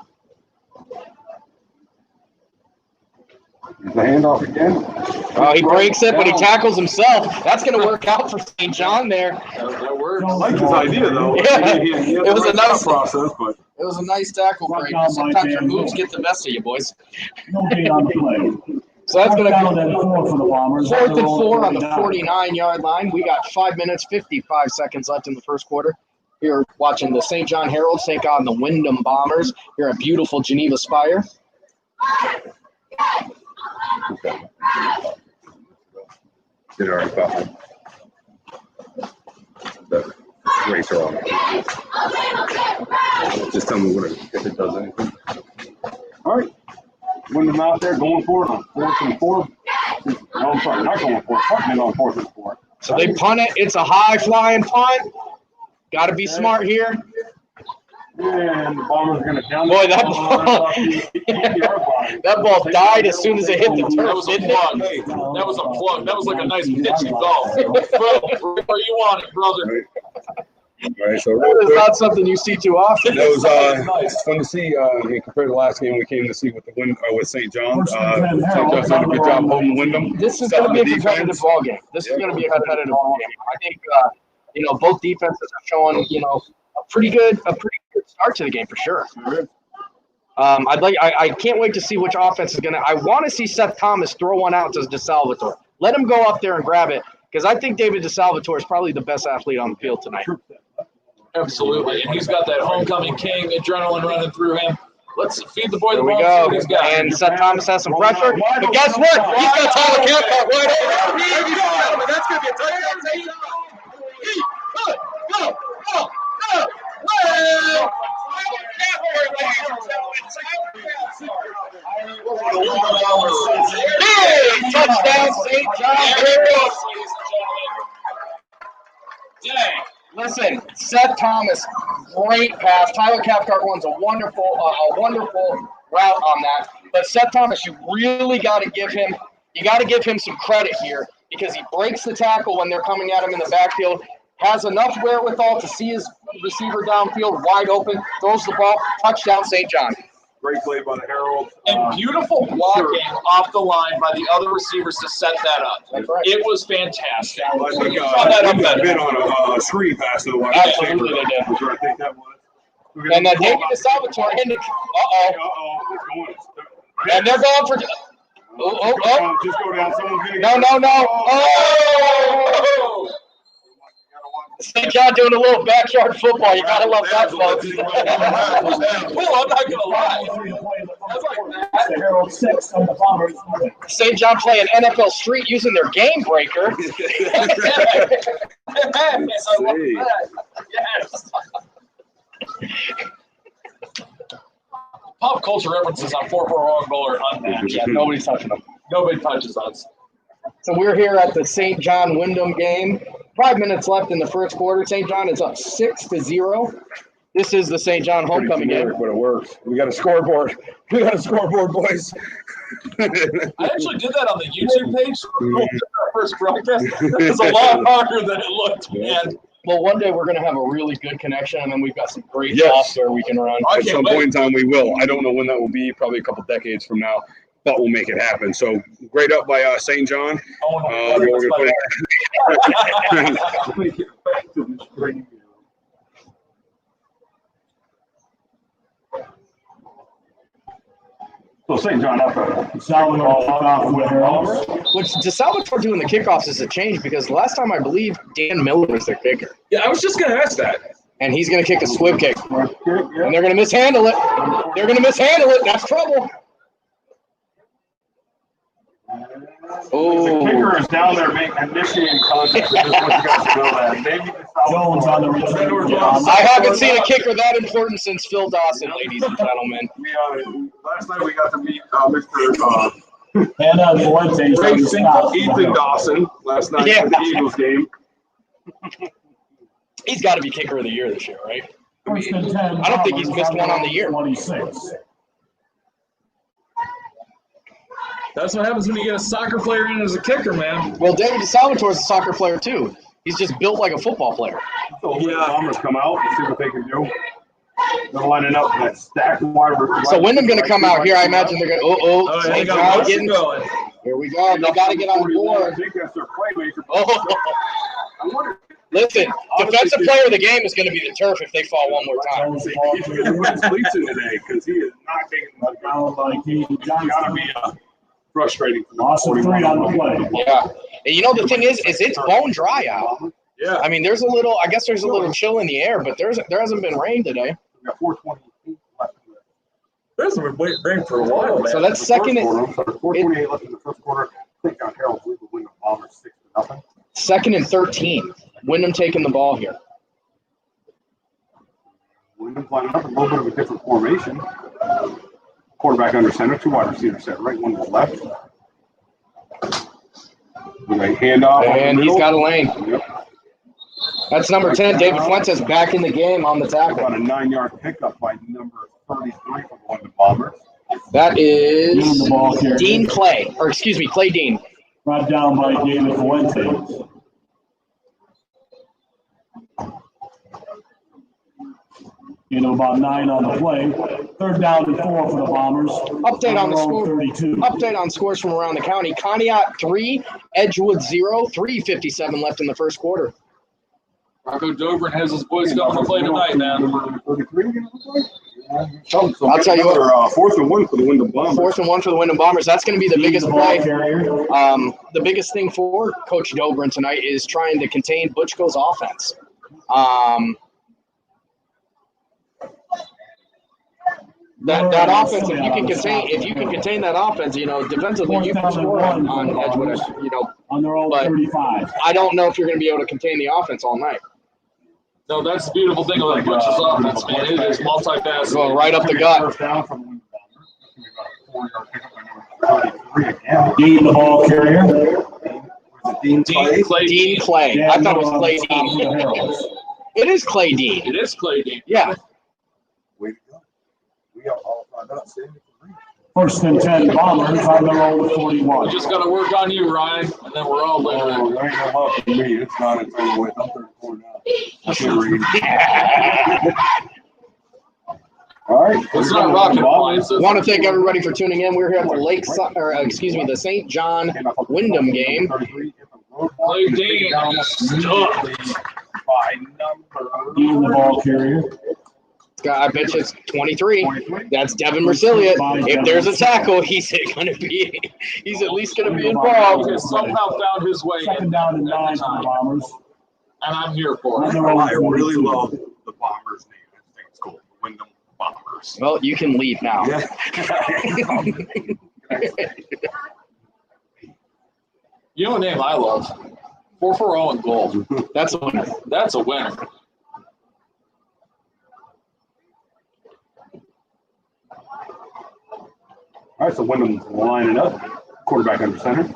[SPEAKER 2] The handoff again.
[SPEAKER 4] Oh, he breaks it, but he tackles himself. That's going to work out for St. John there.
[SPEAKER 7] That works.
[SPEAKER 2] I like his idea, though.
[SPEAKER 4] Yeah.
[SPEAKER 2] It was a nice process, but
[SPEAKER 4] it was a nice tackle break. Sometimes your moves get the best of you, boys.
[SPEAKER 1] No gain on the play.
[SPEAKER 4] So that's going to
[SPEAKER 1] be 4 for the Bombers.
[SPEAKER 4] 4th and 4 on the 49-yard line. We got 5 minutes, 55 seconds left in the first quarter. Here watching the St. John Herald take on the Wyndham Bombers here at beautiful Geneva Spire.
[SPEAKER 3] Okay. Did already got the racer on. Just tell me if it does anything.
[SPEAKER 2] all right. Wyndham out there going for it on 4th and 4. No, I'm sorry, not going for it. Punting it on 4th and 4.
[SPEAKER 4] So they punt it. It's a high-flying punt. Got to be smart here.
[SPEAKER 2] And the Bombers are going to down.
[SPEAKER 4] Boy, that ball died as soon as it hit the turf.
[SPEAKER 7] That was a plug. That was a plug. That was like a nice pitchy golf. Where you want it, brother.
[SPEAKER 3] All right, so
[SPEAKER 4] That is not something you see too often.
[SPEAKER 3] that was it's fun to see. Compared to the last game we came to see with St. John's. St. John's did a good job holding Wyndham.
[SPEAKER 4] This is going to be a competitive ball game. This is going to be a competitive ball game. I think both defenses are showing a pretty good start to the game for sure. I can't wait to see which offense is gonna. I want to see Seth Thomas throw one out to DeSalvatore. Let him go up there and grab it because I think David DeSalvatore is probably the best athlete on the field tonight.
[SPEAKER 7] Absolutely, and he's got that homecoming king adrenaline running through him. Let's feed the boy the
[SPEAKER 4] There we
[SPEAKER 7] ball.
[SPEAKER 4] go.
[SPEAKER 7] See what he's got.
[SPEAKER 4] And Seth Thomas has some pressure, but guess what? He's got Tyler Cathcart wide open. That's gonna be a touchdown. Go! Go! Go! Well, hey, touchdown, St. John. There it goes.
[SPEAKER 7] Dang.
[SPEAKER 4] Listen, Seth Thomas, great pass. Tyler Cathcart runs a wonderful route on that. But Seth Thomas, you really got to give him. You got to give him some credit here because he breaks the tackle when they're coming at him in the backfield. Has enough wherewithal to see his receiver downfield wide open. Throws the ball. Touchdown, St. John.
[SPEAKER 2] Great play by the Herald.
[SPEAKER 7] And beautiful blocking off the line by the other receivers to set that up.
[SPEAKER 4] That's right.
[SPEAKER 7] It was fantastic.
[SPEAKER 2] I think
[SPEAKER 7] You brought that up better.
[SPEAKER 2] bit on a screen pass to the wide
[SPEAKER 4] Absolutely, they did.
[SPEAKER 2] That's where I think that was.
[SPEAKER 4] And then David Salvatore into.
[SPEAKER 2] Uh-oh. It's going.
[SPEAKER 4] And they're going for. Oh.
[SPEAKER 2] Just go down. Someone's gonna
[SPEAKER 4] No. Oh! St. John doing a little backyard football. You gotta love that, folks.
[SPEAKER 7] Well, I'm not gonna lie. That's like
[SPEAKER 1] The Herald 6 on the Bombers.
[SPEAKER 4] St. John playing NFL Street using their game breaker.
[SPEAKER 7] Yes. Pop culture references on 4-4 goal are unmatched.
[SPEAKER 4] Yeah, nobody's touching them.
[SPEAKER 7] Nobody touches us.
[SPEAKER 4] So we're here at the St. John Wyndham game. 5 minutes left in the first quarter. St. John is up 6-0. This is the St. John homecoming game.
[SPEAKER 3] But it works. We got a scoreboard. We got a scoreboard, boys.
[SPEAKER 7] I actually did that on the YouTube page. Our first broadcast. It's a lot harder than it looked, man.
[SPEAKER 4] Well, one day we're going to have a really good connection, and then we've got some great
[SPEAKER 3] Yes.
[SPEAKER 4] software we can run.
[SPEAKER 3] At some point in time, we will. I don't know when that will be. Probably a couple decades from now, but we'll make it happen. So great up by St. John.
[SPEAKER 7] Oh, no.
[SPEAKER 3] We're gonna play.
[SPEAKER 2] So St. John up there.
[SPEAKER 1] Salvador off with Herald.
[SPEAKER 4] Which DeSalvatore doing the kickoffs is a change because the last time I believe Dan Miller was their kicker.
[SPEAKER 7] Yeah, I was just going to ask that.
[SPEAKER 4] And he's going to kick a squib kick. And they're going to mishandle it. They're going to mishandle it. That's trouble.
[SPEAKER 2] The kicker is down there initiating contact. I just want you guys to know that. Maybe
[SPEAKER 1] Jones on the return.
[SPEAKER 4] I haven't seen a kicker that important since Phil Dawson, ladies and gentlemen.
[SPEAKER 2] Last night we got to meet Mr.
[SPEAKER 1] And Fuentes.
[SPEAKER 2] Ethan Dawson last night
[SPEAKER 4] Yeah.
[SPEAKER 2] at the Eagles game.
[SPEAKER 4] He's got to be kicker of the year this year, right?
[SPEAKER 1] First and 10.
[SPEAKER 4] I don't think he's missed one on the year.
[SPEAKER 1] 26.
[SPEAKER 7] That's what happens when you get a soccer player in as a kicker, man.
[SPEAKER 4] Well, David DeSalvatore is a soccer player, too. He's just built like a football player.
[SPEAKER 2] So the Bombers come out and see what they can do. They're lining up that stack of wide receivers.
[SPEAKER 4] So Wyndham going to come out here. I imagine they're going to,
[SPEAKER 7] They
[SPEAKER 4] St.
[SPEAKER 7] got
[SPEAKER 4] John
[SPEAKER 7] motion
[SPEAKER 4] getting,
[SPEAKER 7] going.
[SPEAKER 4] here we go. They got to get on
[SPEAKER 2] I
[SPEAKER 4] board.
[SPEAKER 2] think that's their playmaker.
[SPEAKER 4] Oh,
[SPEAKER 2] I wonder
[SPEAKER 4] listen, defensive player of the game is going to be the turf if they fall one more time.
[SPEAKER 2] if he wins Gleason today because he is not taking the
[SPEAKER 1] Down by Keith Johnson.
[SPEAKER 2] Gotta be frustrating.
[SPEAKER 1] Loss of 3 on the play.
[SPEAKER 4] Yeah. And you know, the thing is it's bone dry out.
[SPEAKER 7] Yeah.
[SPEAKER 4] I mean, there's a little chill in the air, but there hasn't been rain today.
[SPEAKER 2] We got 4:28 left in the
[SPEAKER 7] There's been rain for a while, man.
[SPEAKER 4] So that's second and
[SPEAKER 2] 4:28 left in the first quarter. I think Herald will win the Bombers 6-0.
[SPEAKER 4] second and 13. Wyndham taking the ball here.
[SPEAKER 2] Wyndham's lining up a little bit of a different formation. Quarterback under center, 2 wide receivers set right, 1 to the left. With a handoff.
[SPEAKER 4] And he's got a lane.
[SPEAKER 2] Yep.
[SPEAKER 4] That's number 10, David Fuentes, back in the game on the tackle.
[SPEAKER 2] About a 9-yard pickup by number 33 for the London Bombers.
[SPEAKER 4] That
[SPEAKER 1] Getting
[SPEAKER 4] is
[SPEAKER 1] the ball carrier.
[SPEAKER 4] Dean Clay, or excuse me, Clay Dean.
[SPEAKER 1] Brought down by David Fuentes. About 9 on the play. 3rd down and 4 for the Bombers.
[SPEAKER 4] Update on the score.
[SPEAKER 1] 32.
[SPEAKER 4] Update on scores from around the county. Conneaut 3, Edgewood 0, 3:57 left in the first quarter.
[SPEAKER 7] Rocco Dobrin has his boys going to play tonight, man.
[SPEAKER 2] Number 33 again,
[SPEAKER 4] I'll tell you what.
[SPEAKER 2] 4th and 1 for the Wyndham Bombers.
[SPEAKER 4] 4th and 1 for the Wyndham Bombers. That's going to be the biggest
[SPEAKER 1] The ball
[SPEAKER 4] play.
[SPEAKER 1] carrier.
[SPEAKER 4] The biggest thing for Coach Dobrin tonight is trying to contain Butchko's offense. That offense, if you can contain that offense, defensively you can score on Edgewood,
[SPEAKER 1] On their own
[SPEAKER 4] but
[SPEAKER 1] 35.
[SPEAKER 4] I don't know if you're going to be able to contain the offense all night.
[SPEAKER 7] No, that's the beautiful thing about the Butch's offense, man. It is multifaceted.
[SPEAKER 4] Going right up the gut.
[SPEAKER 2] First down from the Wyndham Bombers. It's gonna be about a 4-yard pickup by number 33 again.
[SPEAKER 1] Dean, the ball carrier.
[SPEAKER 7] Dean Clay.
[SPEAKER 4] Dean Clay. I thought it was Clay Dean.
[SPEAKER 1] The Heralds.
[SPEAKER 4] It is Clay Dean.
[SPEAKER 7] It is Clay Dean.
[SPEAKER 4] Yeah.
[SPEAKER 2] Way to go. We got all five out.
[SPEAKER 1] First and 10 Bombers on their own 41.
[SPEAKER 7] We just got to work on you, Ryan, and then we're all
[SPEAKER 2] Oh,
[SPEAKER 7] living.
[SPEAKER 2] there ain't no help for me. It's not in front of the way. I'm 34 now. I can't read. All right.
[SPEAKER 7] It's not rocket science.
[SPEAKER 4] I want to thank everybody for tuning in. We're here at the the St. John Wyndham game.
[SPEAKER 7] Clay Dean stuck.
[SPEAKER 2] By number.
[SPEAKER 1] Dean, the ball carrier.
[SPEAKER 4] I bet you it's 23. That's Devin Mercilia. If there's a tackle, he's at least going to be
[SPEAKER 7] He
[SPEAKER 4] involved.
[SPEAKER 7] has somehow found his way
[SPEAKER 1] Second
[SPEAKER 7] in
[SPEAKER 1] down and
[SPEAKER 7] every
[SPEAKER 1] 9 for the
[SPEAKER 7] time,
[SPEAKER 1] Bombers.
[SPEAKER 7] and I'm here for
[SPEAKER 1] On
[SPEAKER 7] it.
[SPEAKER 1] their own
[SPEAKER 2] I really
[SPEAKER 1] 42.
[SPEAKER 2] love the Bombers name. I think it's cool. The Wyndham Bombers.
[SPEAKER 4] Well, you can leave now.
[SPEAKER 2] Yeah.
[SPEAKER 7] You know a name I love? 4-4-0 and gold.
[SPEAKER 4] That's a winner.
[SPEAKER 7] That's a winner.
[SPEAKER 2] All right, so Wyndham's lining up. Quarterback under center.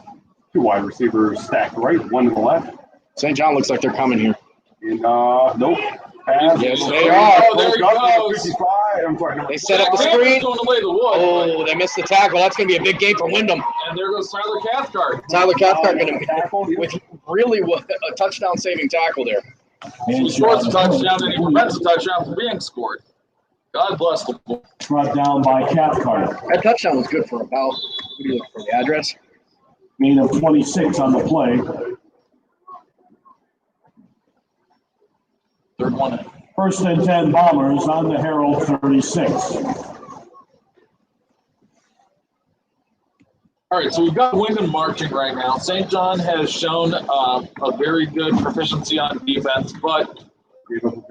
[SPEAKER 2] Two wide receivers stacked right, one to the left.
[SPEAKER 4] St. John looks like they're coming here.
[SPEAKER 2] And nope. Pass.
[SPEAKER 4] Yes, they are.
[SPEAKER 7] Oh, there he goes.
[SPEAKER 2] 55. I'm sorry.
[SPEAKER 4] They set up the
[SPEAKER 7] Taylor's
[SPEAKER 4] screen.
[SPEAKER 7] going away the wood.
[SPEAKER 4] Oh, they missed the tackle. That's going to be a big game for Wyndham.
[SPEAKER 7] And there goes Tyler Cathcart.
[SPEAKER 4] Tyler Cathcart going to with really a touchdown-saving tackle there.
[SPEAKER 7] He scores a touchdown and he prevents a touchdown from being scored. God bless the boy.
[SPEAKER 1] Brought down by Cathcart.
[SPEAKER 4] That touchdown was good for about, what do you look for, the address?
[SPEAKER 1] Gain of 26 on the play.
[SPEAKER 7] Third one in.
[SPEAKER 1] First and 10 Bombers on the Herald 36.
[SPEAKER 7] All right, so we've got Wyndham marching right now. St. John has shown a very good proficiency on defense, but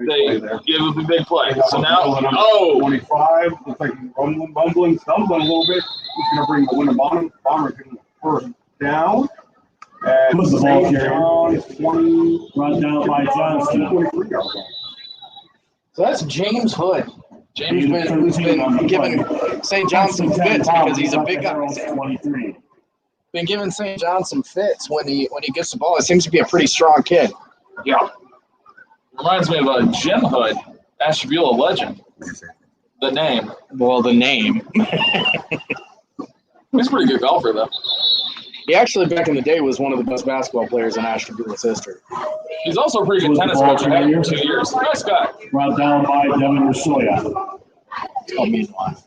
[SPEAKER 7] they give up a big play. So now,
[SPEAKER 2] 25. Looks like he's bumbling, stumbling a little bit. He's going to bring the Wyndham Bombers in the first down. And
[SPEAKER 1] Who's the ball carrier?
[SPEAKER 2] John's 20.
[SPEAKER 1] Brought down by Johnston.
[SPEAKER 2] 23 yards.
[SPEAKER 4] So that's James Hood. James
[SPEAKER 1] Gain of
[SPEAKER 4] who's
[SPEAKER 1] 13 on
[SPEAKER 4] been
[SPEAKER 1] the
[SPEAKER 4] giving
[SPEAKER 1] play.
[SPEAKER 4] St. John some
[SPEAKER 1] First and 10
[SPEAKER 4] fits because
[SPEAKER 1] Bombers
[SPEAKER 4] he's a
[SPEAKER 1] on
[SPEAKER 4] big
[SPEAKER 1] the
[SPEAKER 4] guy.
[SPEAKER 1] Herald 23.
[SPEAKER 4] Been giving St. John some fits when he gets the ball. It seems to be a pretty strong kid.
[SPEAKER 7] yeah. Reminds me of Jim Hood, Ashtabula legend. The name.
[SPEAKER 4] Well, the name.
[SPEAKER 7] He's a pretty good golfer, though.
[SPEAKER 4] He actually, back in the day, was one of the best basketball players in Ashtabula's history.
[SPEAKER 7] He's also a pretty good tennis coach. I had him for 2 years. Nice guy.
[SPEAKER 1] Brought down by Devin Rosoya.
[SPEAKER 4] It's called Meanwhile.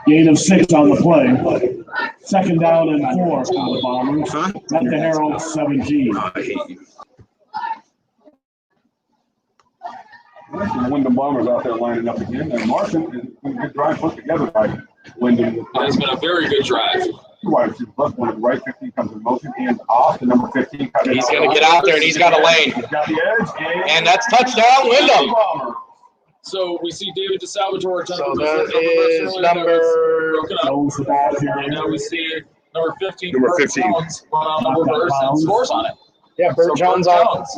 [SPEAKER 1] Gain of 6 on the play. Second down and 4 for the Bombers. At the Herald 17.
[SPEAKER 2] The Wyndham Bombers out there lining up again. And Martin is a good drive put together by Wyndham.
[SPEAKER 7] It has been a very good drive.
[SPEAKER 2] Two wide receivers left, one to the right. 15 comes in motion, hands off. The number 15 comes in.
[SPEAKER 4] He's going to get out there, and he's got a lane.
[SPEAKER 2] He's got the edge.
[SPEAKER 4] And that's touchdown, Wyndham.
[SPEAKER 2] Bomber.
[SPEAKER 7] So we see David DeSalvatore.
[SPEAKER 4] So that is number.
[SPEAKER 7] Broken up.
[SPEAKER 1] Those the ball
[SPEAKER 7] And
[SPEAKER 1] carrier.
[SPEAKER 7] now we see number 15.
[SPEAKER 3] Number
[SPEAKER 7] Burt
[SPEAKER 3] 15.
[SPEAKER 7] Jones run on the reverse and scores on it.
[SPEAKER 4] Yeah, Burt
[SPEAKER 7] So
[SPEAKER 4] Jones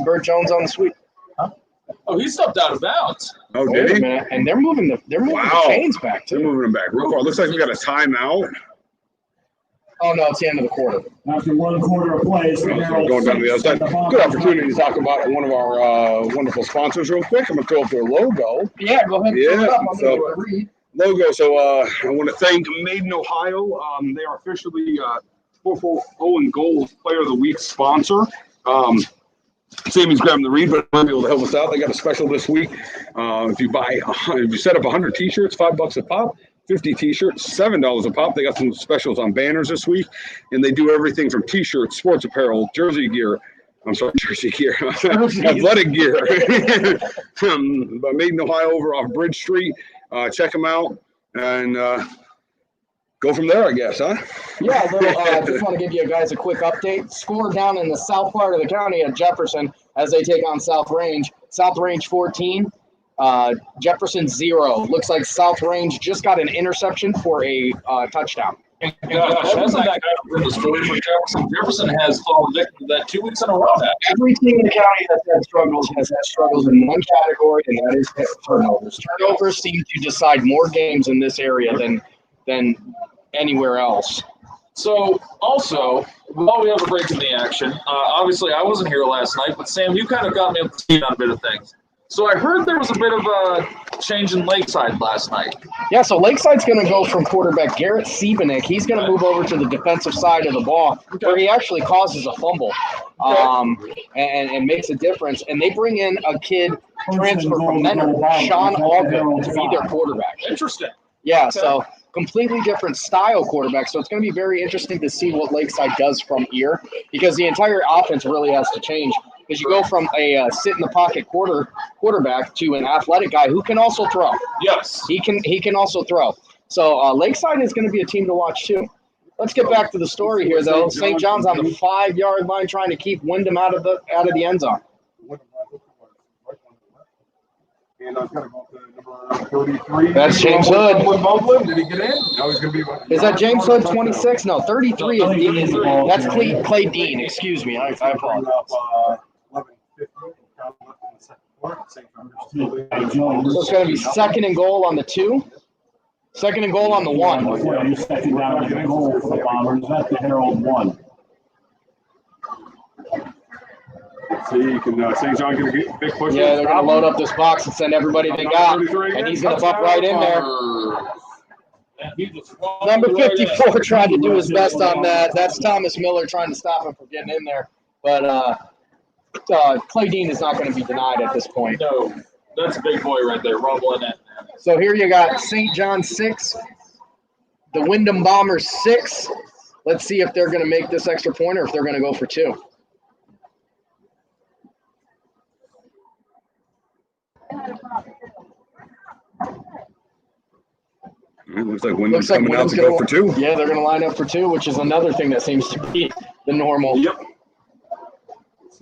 [SPEAKER 7] Burt
[SPEAKER 4] on the sweep.
[SPEAKER 7] Oh, he stepped out of bounds.
[SPEAKER 3] Oh,
[SPEAKER 4] Wait
[SPEAKER 3] did
[SPEAKER 4] a
[SPEAKER 3] he?
[SPEAKER 4] minute, and they're moving the
[SPEAKER 3] Wow.
[SPEAKER 4] chains back
[SPEAKER 3] They're
[SPEAKER 4] too.
[SPEAKER 3] moving him back real far. Looks like we got a timeout.
[SPEAKER 4] Oh no, it's the end of the quarter.
[SPEAKER 1] After 1 quarter of play, it's the Herald
[SPEAKER 3] Going down to the other
[SPEAKER 1] 6
[SPEAKER 3] side.
[SPEAKER 1] and the Bombers
[SPEAKER 3] Good opportunity to talk about one of our wonderful sponsors real quick. I'm going to throw up their logo.
[SPEAKER 4] Yeah, go ahead.
[SPEAKER 3] Yeah,
[SPEAKER 4] Throw it up. I'm
[SPEAKER 3] so-
[SPEAKER 4] gonna read.
[SPEAKER 3] Logo. So I want to thank Made in Ohio. They are officially 440 and Gold Player of the Week sponsor. Sammy's grabbing the read, but might be able to help us out. They got a special this week. If you set up 100 T-shirts, $5 a pop. 50 T-shirts, $7 a pop. They got some specials on banners this week, and they do everything from T-shirts, sports apparel, jersey gear. Athletic gear. But Made in Ohio over off Bridge Street. Check them out and go from there, I guess, huh?
[SPEAKER 4] Yeah, just want to give you guys a quick update. Score down in the south part of the county at Jefferson as they take on South Range. South Range 14, Jefferson 0. Looks like South Range just got an interception for a touchdown.
[SPEAKER 7] Gosh, hasn't that been the story for Jefferson? Jefferson has fallen victim to that 2 weeks in a row now.
[SPEAKER 4] Every team in the county has had struggles in one category, and that is turnovers. Turnovers seem to decide more games in this area than anywhere else.
[SPEAKER 7] So, also, while we have a break in the action, obviously I wasn't here last night, but Sam, you kind of got me up to speed on a bit of things. So I heard there was a bit of a change in Lakeside last night.
[SPEAKER 4] Yeah, so Lakeside's going to go from quarterback Garrett Siebenek. He's going to move over to the defensive side of the ball, where he actually causes a fumble and makes a difference. And they bring in a kid transfer from Menor, Sean Alvin, to be their quarterback.
[SPEAKER 7] Interesting.
[SPEAKER 4] Yeah, so completely different style quarterback. So it's going to be very interesting to see what Lakeside does from here, because the entire offense really has to change. Because you go from a sit-in-the-pocket quarterback to an athletic guy who can also throw.
[SPEAKER 7] Yes.
[SPEAKER 4] He can also throw. So Lakeside is going to be a team to watch too. Let's get back to the story here, though. St. John's on the 5-yard line trying to keep Wyndham out of the end zone.
[SPEAKER 2] And I've got to go up to number 33.
[SPEAKER 4] That's James Hood.
[SPEAKER 2] Did he get in? No, he's going to be.
[SPEAKER 4] Is that James Hood, 26? No, 33 is that's Clay Dean. Excuse me. I apologize.
[SPEAKER 2] 11:50.
[SPEAKER 4] So it's going to be second and goal on the 2. Second and goal on the 1.
[SPEAKER 1] Yeah, you're second down to the goal for the Bombers. That's the Herald 1.
[SPEAKER 2] See, you can St. John get a big push.
[SPEAKER 4] Yeah, they're going to load up this box and send everybody they got. And he's going to bump right in there. Number 54 tried to do his best on that. That's Thomas Miller trying to stop him from getting in there. But Clay Dean is not going to be denied at this point.
[SPEAKER 7] No, that's a big boy right there, rumbling in.
[SPEAKER 4] So here you got St. John 6, the Wyndham Bombers 6. Let's see if they're going to make this extra point or if they're going to go for 2.
[SPEAKER 3] It looks like Wyndham's coming out to go for 2.
[SPEAKER 4] Yeah, they're going to line up for 2, which is another thing that seems to be the normal.
[SPEAKER 2] Yep.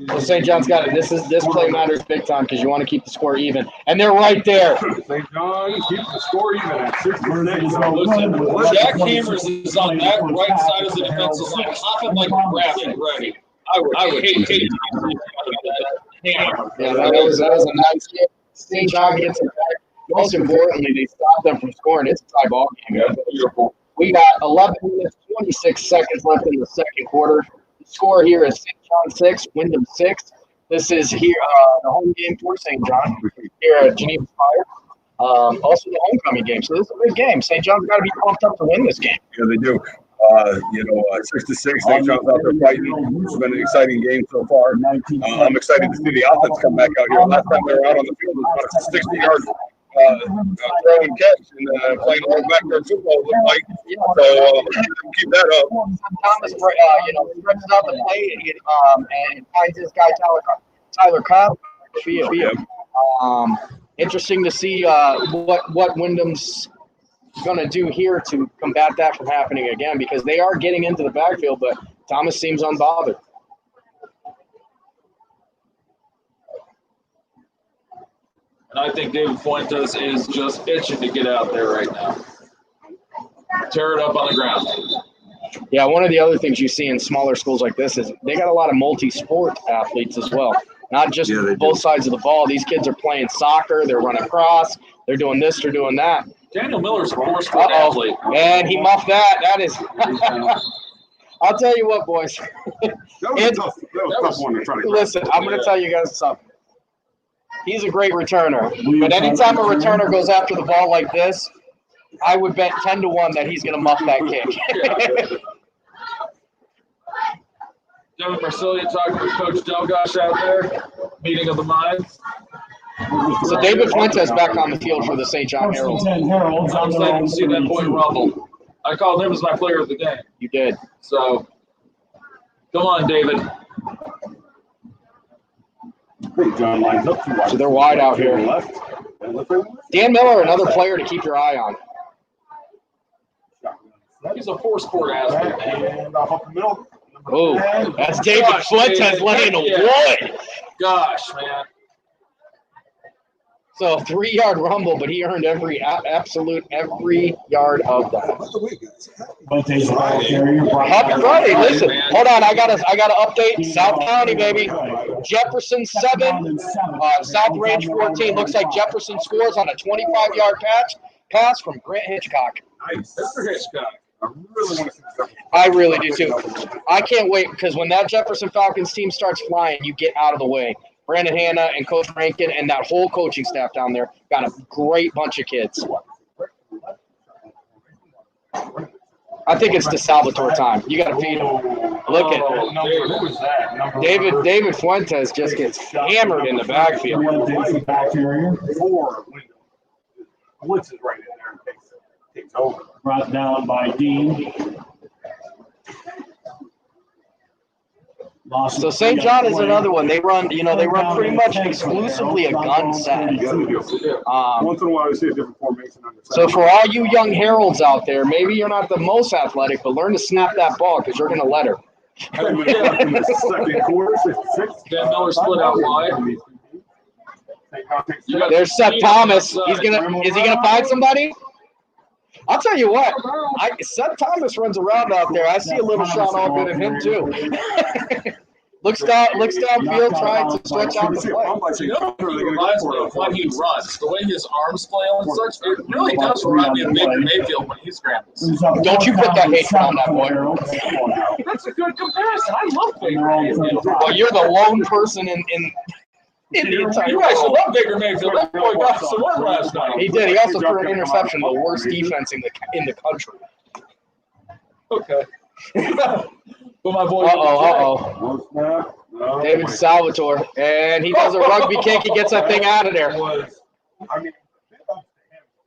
[SPEAKER 4] So St. John's got it. This play matters big time because you want to keep the score even. And they're right there.
[SPEAKER 2] St. John keeps the score even at 6.
[SPEAKER 7] Listen, Jack Hammers is on that right side of the defensive line, hopping like a rabbit ready. I would hate that. Hammer.
[SPEAKER 4] Yeah, that was a nice game. St. John gets it back. Most importantly, they stopped them from scoring. It's a tie ball game.
[SPEAKER 7] Beautiful.
[SPEAKER 4] We got 11 minutes, 26 seconds left in the second quarter. The score here is St. John 6, Wyndham 6. This is here the home game for St. John here at Geneva Fire. Also the homecoming game. So this is a big game. St. John's got to be pumped up to win this game.
[SPEAKER 3] Yeah, they do. 6-6. St. John's out there fighting. It's been an exciting game so far. I'm excited to see the offense come back out here. Last time they were out on the field, it was about a 60-yard throw and catch and playing old backyard football looked like. So keep that up.
[SPEAKER 4] Thomas, stretches out the play and finds this guy Tyler Cobb. Interesting to see what Wyndham's going to do here to combat that from happening again, because they are getting into the backfield, but Thomas seems unbothered.
[SPEAKER 7] And I think David Fuentes is just itching to get out there right now. Tear it up on the ground.
[SPEAKER 4] Yeah, one of the other things you see in smaller schools like this is they got a lot of multi-sport athletes as well. Not just both sides of the ball. These kids are playing soccer. They're running cross. They're doing this. They're doing that.
[SPEAKER 7] Daniel Miller's a four-sport athlete.
[SPEAKER 4] And he muffed that. That is – I'll tell you what, boys.
[SPEAKER 2] That was a tough one to try to
[SPEAKER 4] listen, I'm going to tell you guys something. He's a great returner. But anytime a returner goes after the ball like this, I would bet 10-1 that he's going to muff that kick.
[SPEAKER 7] Devin Marsilia talking with Coach Delgosh out there. Meeting of the minds.
[SPEAKER 4] So David Fuentes back on the field for the St. John Herald.
[SPEAKER 7] I'm excited to see that boy rumble. I called him as my player of the game.
[SPEAKER 4] You did.
[SPEAKER 7] So, come on, David.
[SPEAKER 2] John lines up too wide.
[SPEAKER 4] So they're wide out here. Dan Miller, another player to keep your eye on.
[SPEAKER 7] He's a four-sport athlete.
[SPEAKER 2] And off up the middle.
[SPEAKER 4] Oh, that's David Fuentes laying a wood.
[SPEAKER 7] Gosh, man.
[SPEAKER 4] So 3-yard rumble, but he earned every yard of that.
[SPEAKER 1] Fuente's the ball carrier.
[SPEAKER 4] Happy Friday! Listen, hold on. I gotta update. South County, baby. Jefferson 7, South Range 14. Looks like Jefferson scores on a 25-yard pass from Grant Hitchcock.
[SPEAKER 2] Nice. Mr. Hitchcock. I really want to see this.
[SPEAKER 4] I really do too. I can't wait because when that Jefferson Falcons team starts flying, you get out of the way. Brandon Hanna and Coach Rankin and that whole coaching staff down there got a great bunch of kids. I think it's the Salvatore time. You got to feed him. Look at
[SPEAKER 2] Who was that?
[SPEAKER 4] David Fuentes just gets hammered in the backfield.
[SPEAKER 1] Fuente's the ball carrier.
[SPEAKER 2] 4. Blitz is right in there and takes over.
[SPEAKER 1] Brought down by Dean.
[SPEAKER 4] So St. John is another one. They run pretty much exclusively a gun set.
[SPEAKER 2] Once in a while, I see a different formation on the side.
[SPEAKER 4] So for all you young heralds out there, maybe you're not the most athletic, but learn to snap that ball because you're going to let her.
[SPEAKER 2] In the second quarter, 6.
[SPEAKER 7] Dan Miller split out wide.
[SPEAKER 4] There's Seth Thomas. Is he gonna find somebody? I'll tell you what. Seth Thomas runs around out there. I see a little Sean Allgood in him too. looks downfield, trying to stretch out the play.
[SPEAKER 7] You know, he reminds me of when he runs, the way his arms flail and such. It really does remind me of Baker Mayfield when he scrambles.
[SPEAKER 4] Don't you put that hatred on that boy.
[SPEAKER 7] That's a good comparison. I love Baker Mayfield.
[SPEAKER 4] Well, you're the lone person in the entire
[SPEAKER 7] You actually love Baker Mayfield. That boy got some run last night.
[SPEAKER 4] He did. He also threw an interception, the worst defense in the country.
[SPEAKER 7] Okay. But my boy.
[SPEAKER 4] David Salvatore, and he does a rugby kick. He gets that thing out of there.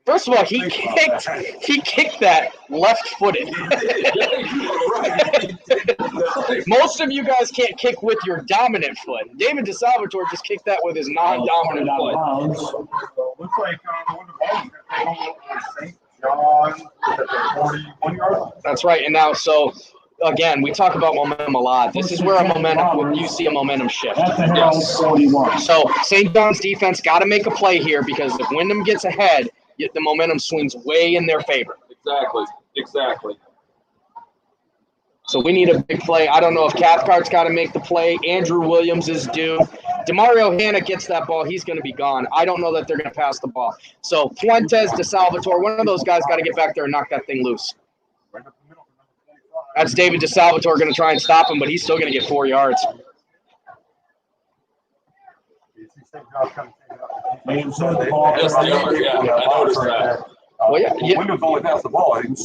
[SPEAKER 4] First of all, he kicked that left-footed. Most of you guys can't kick with your dominant foot. David DeSalvatore just kicked that with his non-dominant foot.
[SPEAKER 2] Looks like one of the balls is going to take over St. John at the 41-yard.
[SPEAKER 4] That's right. And now, so again, we talk about momentum a lot. This is where you see a momentum shift.
[SPEAKER 1] Yes.
[SPEAKER 4] So St. John's defense got to make a play here because if Wyndham gets ahead, the momentum swings way in their favor.
[SPEAKER 7] Exactly.
[SPEAKER 4] So we need a big play. I don't know if Cathcart's got to make the play. Andrew Williams is due. DeMario Hanna gets that ball. He's going to be gone. I don't know that they're going to pass the ball. So Fuentes, DeSalvatore, one of those guys got to get back there and knock that thing loose. That's David DeSalvatore going to try and stop him, but he's still going to get 4 yards.
[SPEAKER 7] Yes, they are. Yeah, I noticed that.
[SPEAKER 4] Well, yeah.
[SPEAKER 2] Wyndham's only passed the ball.
[SPEAKER 4] And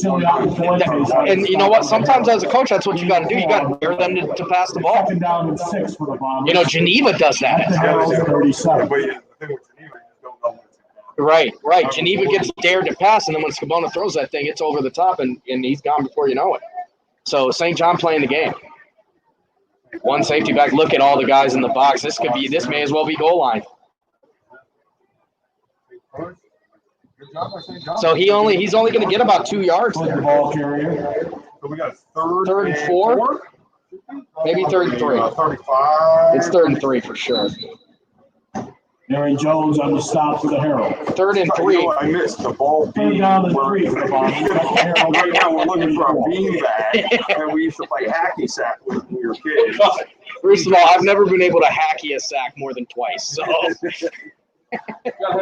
[SPEAKER 4] you know what? Sometimes as a coach, that's what you got to do. You got to dare them to pass the ball.
[SPEAKER 1] Second down and 6 for the Bombers.
[SPEAKER 4] You know, Geneva does that. at times.
[SPEAKER 1] 37.
[SPEAKER 4] Right. Geneva gets dared to pass, and then when Scabona throws that thing, it's over the top, and he's gone before you know it. So St. John playing the game. One safety back. Look at all the guys in the box. This may as well be goal line. So he's only going to get about 2 yards there.
[SPEAKER 1] Ball carrier.
[SPEAKER 2] So we got
[SPEAKER 4] Third and 4? Maybe third and 3.
[SPEAKER 2] 35.
[SPEAKER 4] It's 3rd and 3 for sure.
[SPEAKER 1] Aaron Jones on the stop for the Herald.
[SPEAKER 4] 3rd and 3.
[SPEAKER 2] You know what I missed? The ball
[SPEAKER 1] Third down and 3 for the Bombers.
[SPEAKER 2] Right now we're looking for a beanbag, and we used to play hacky sack when we were kids.
[SPEAKER 4] First of all, I've never been able to hacky a sack more than twice. So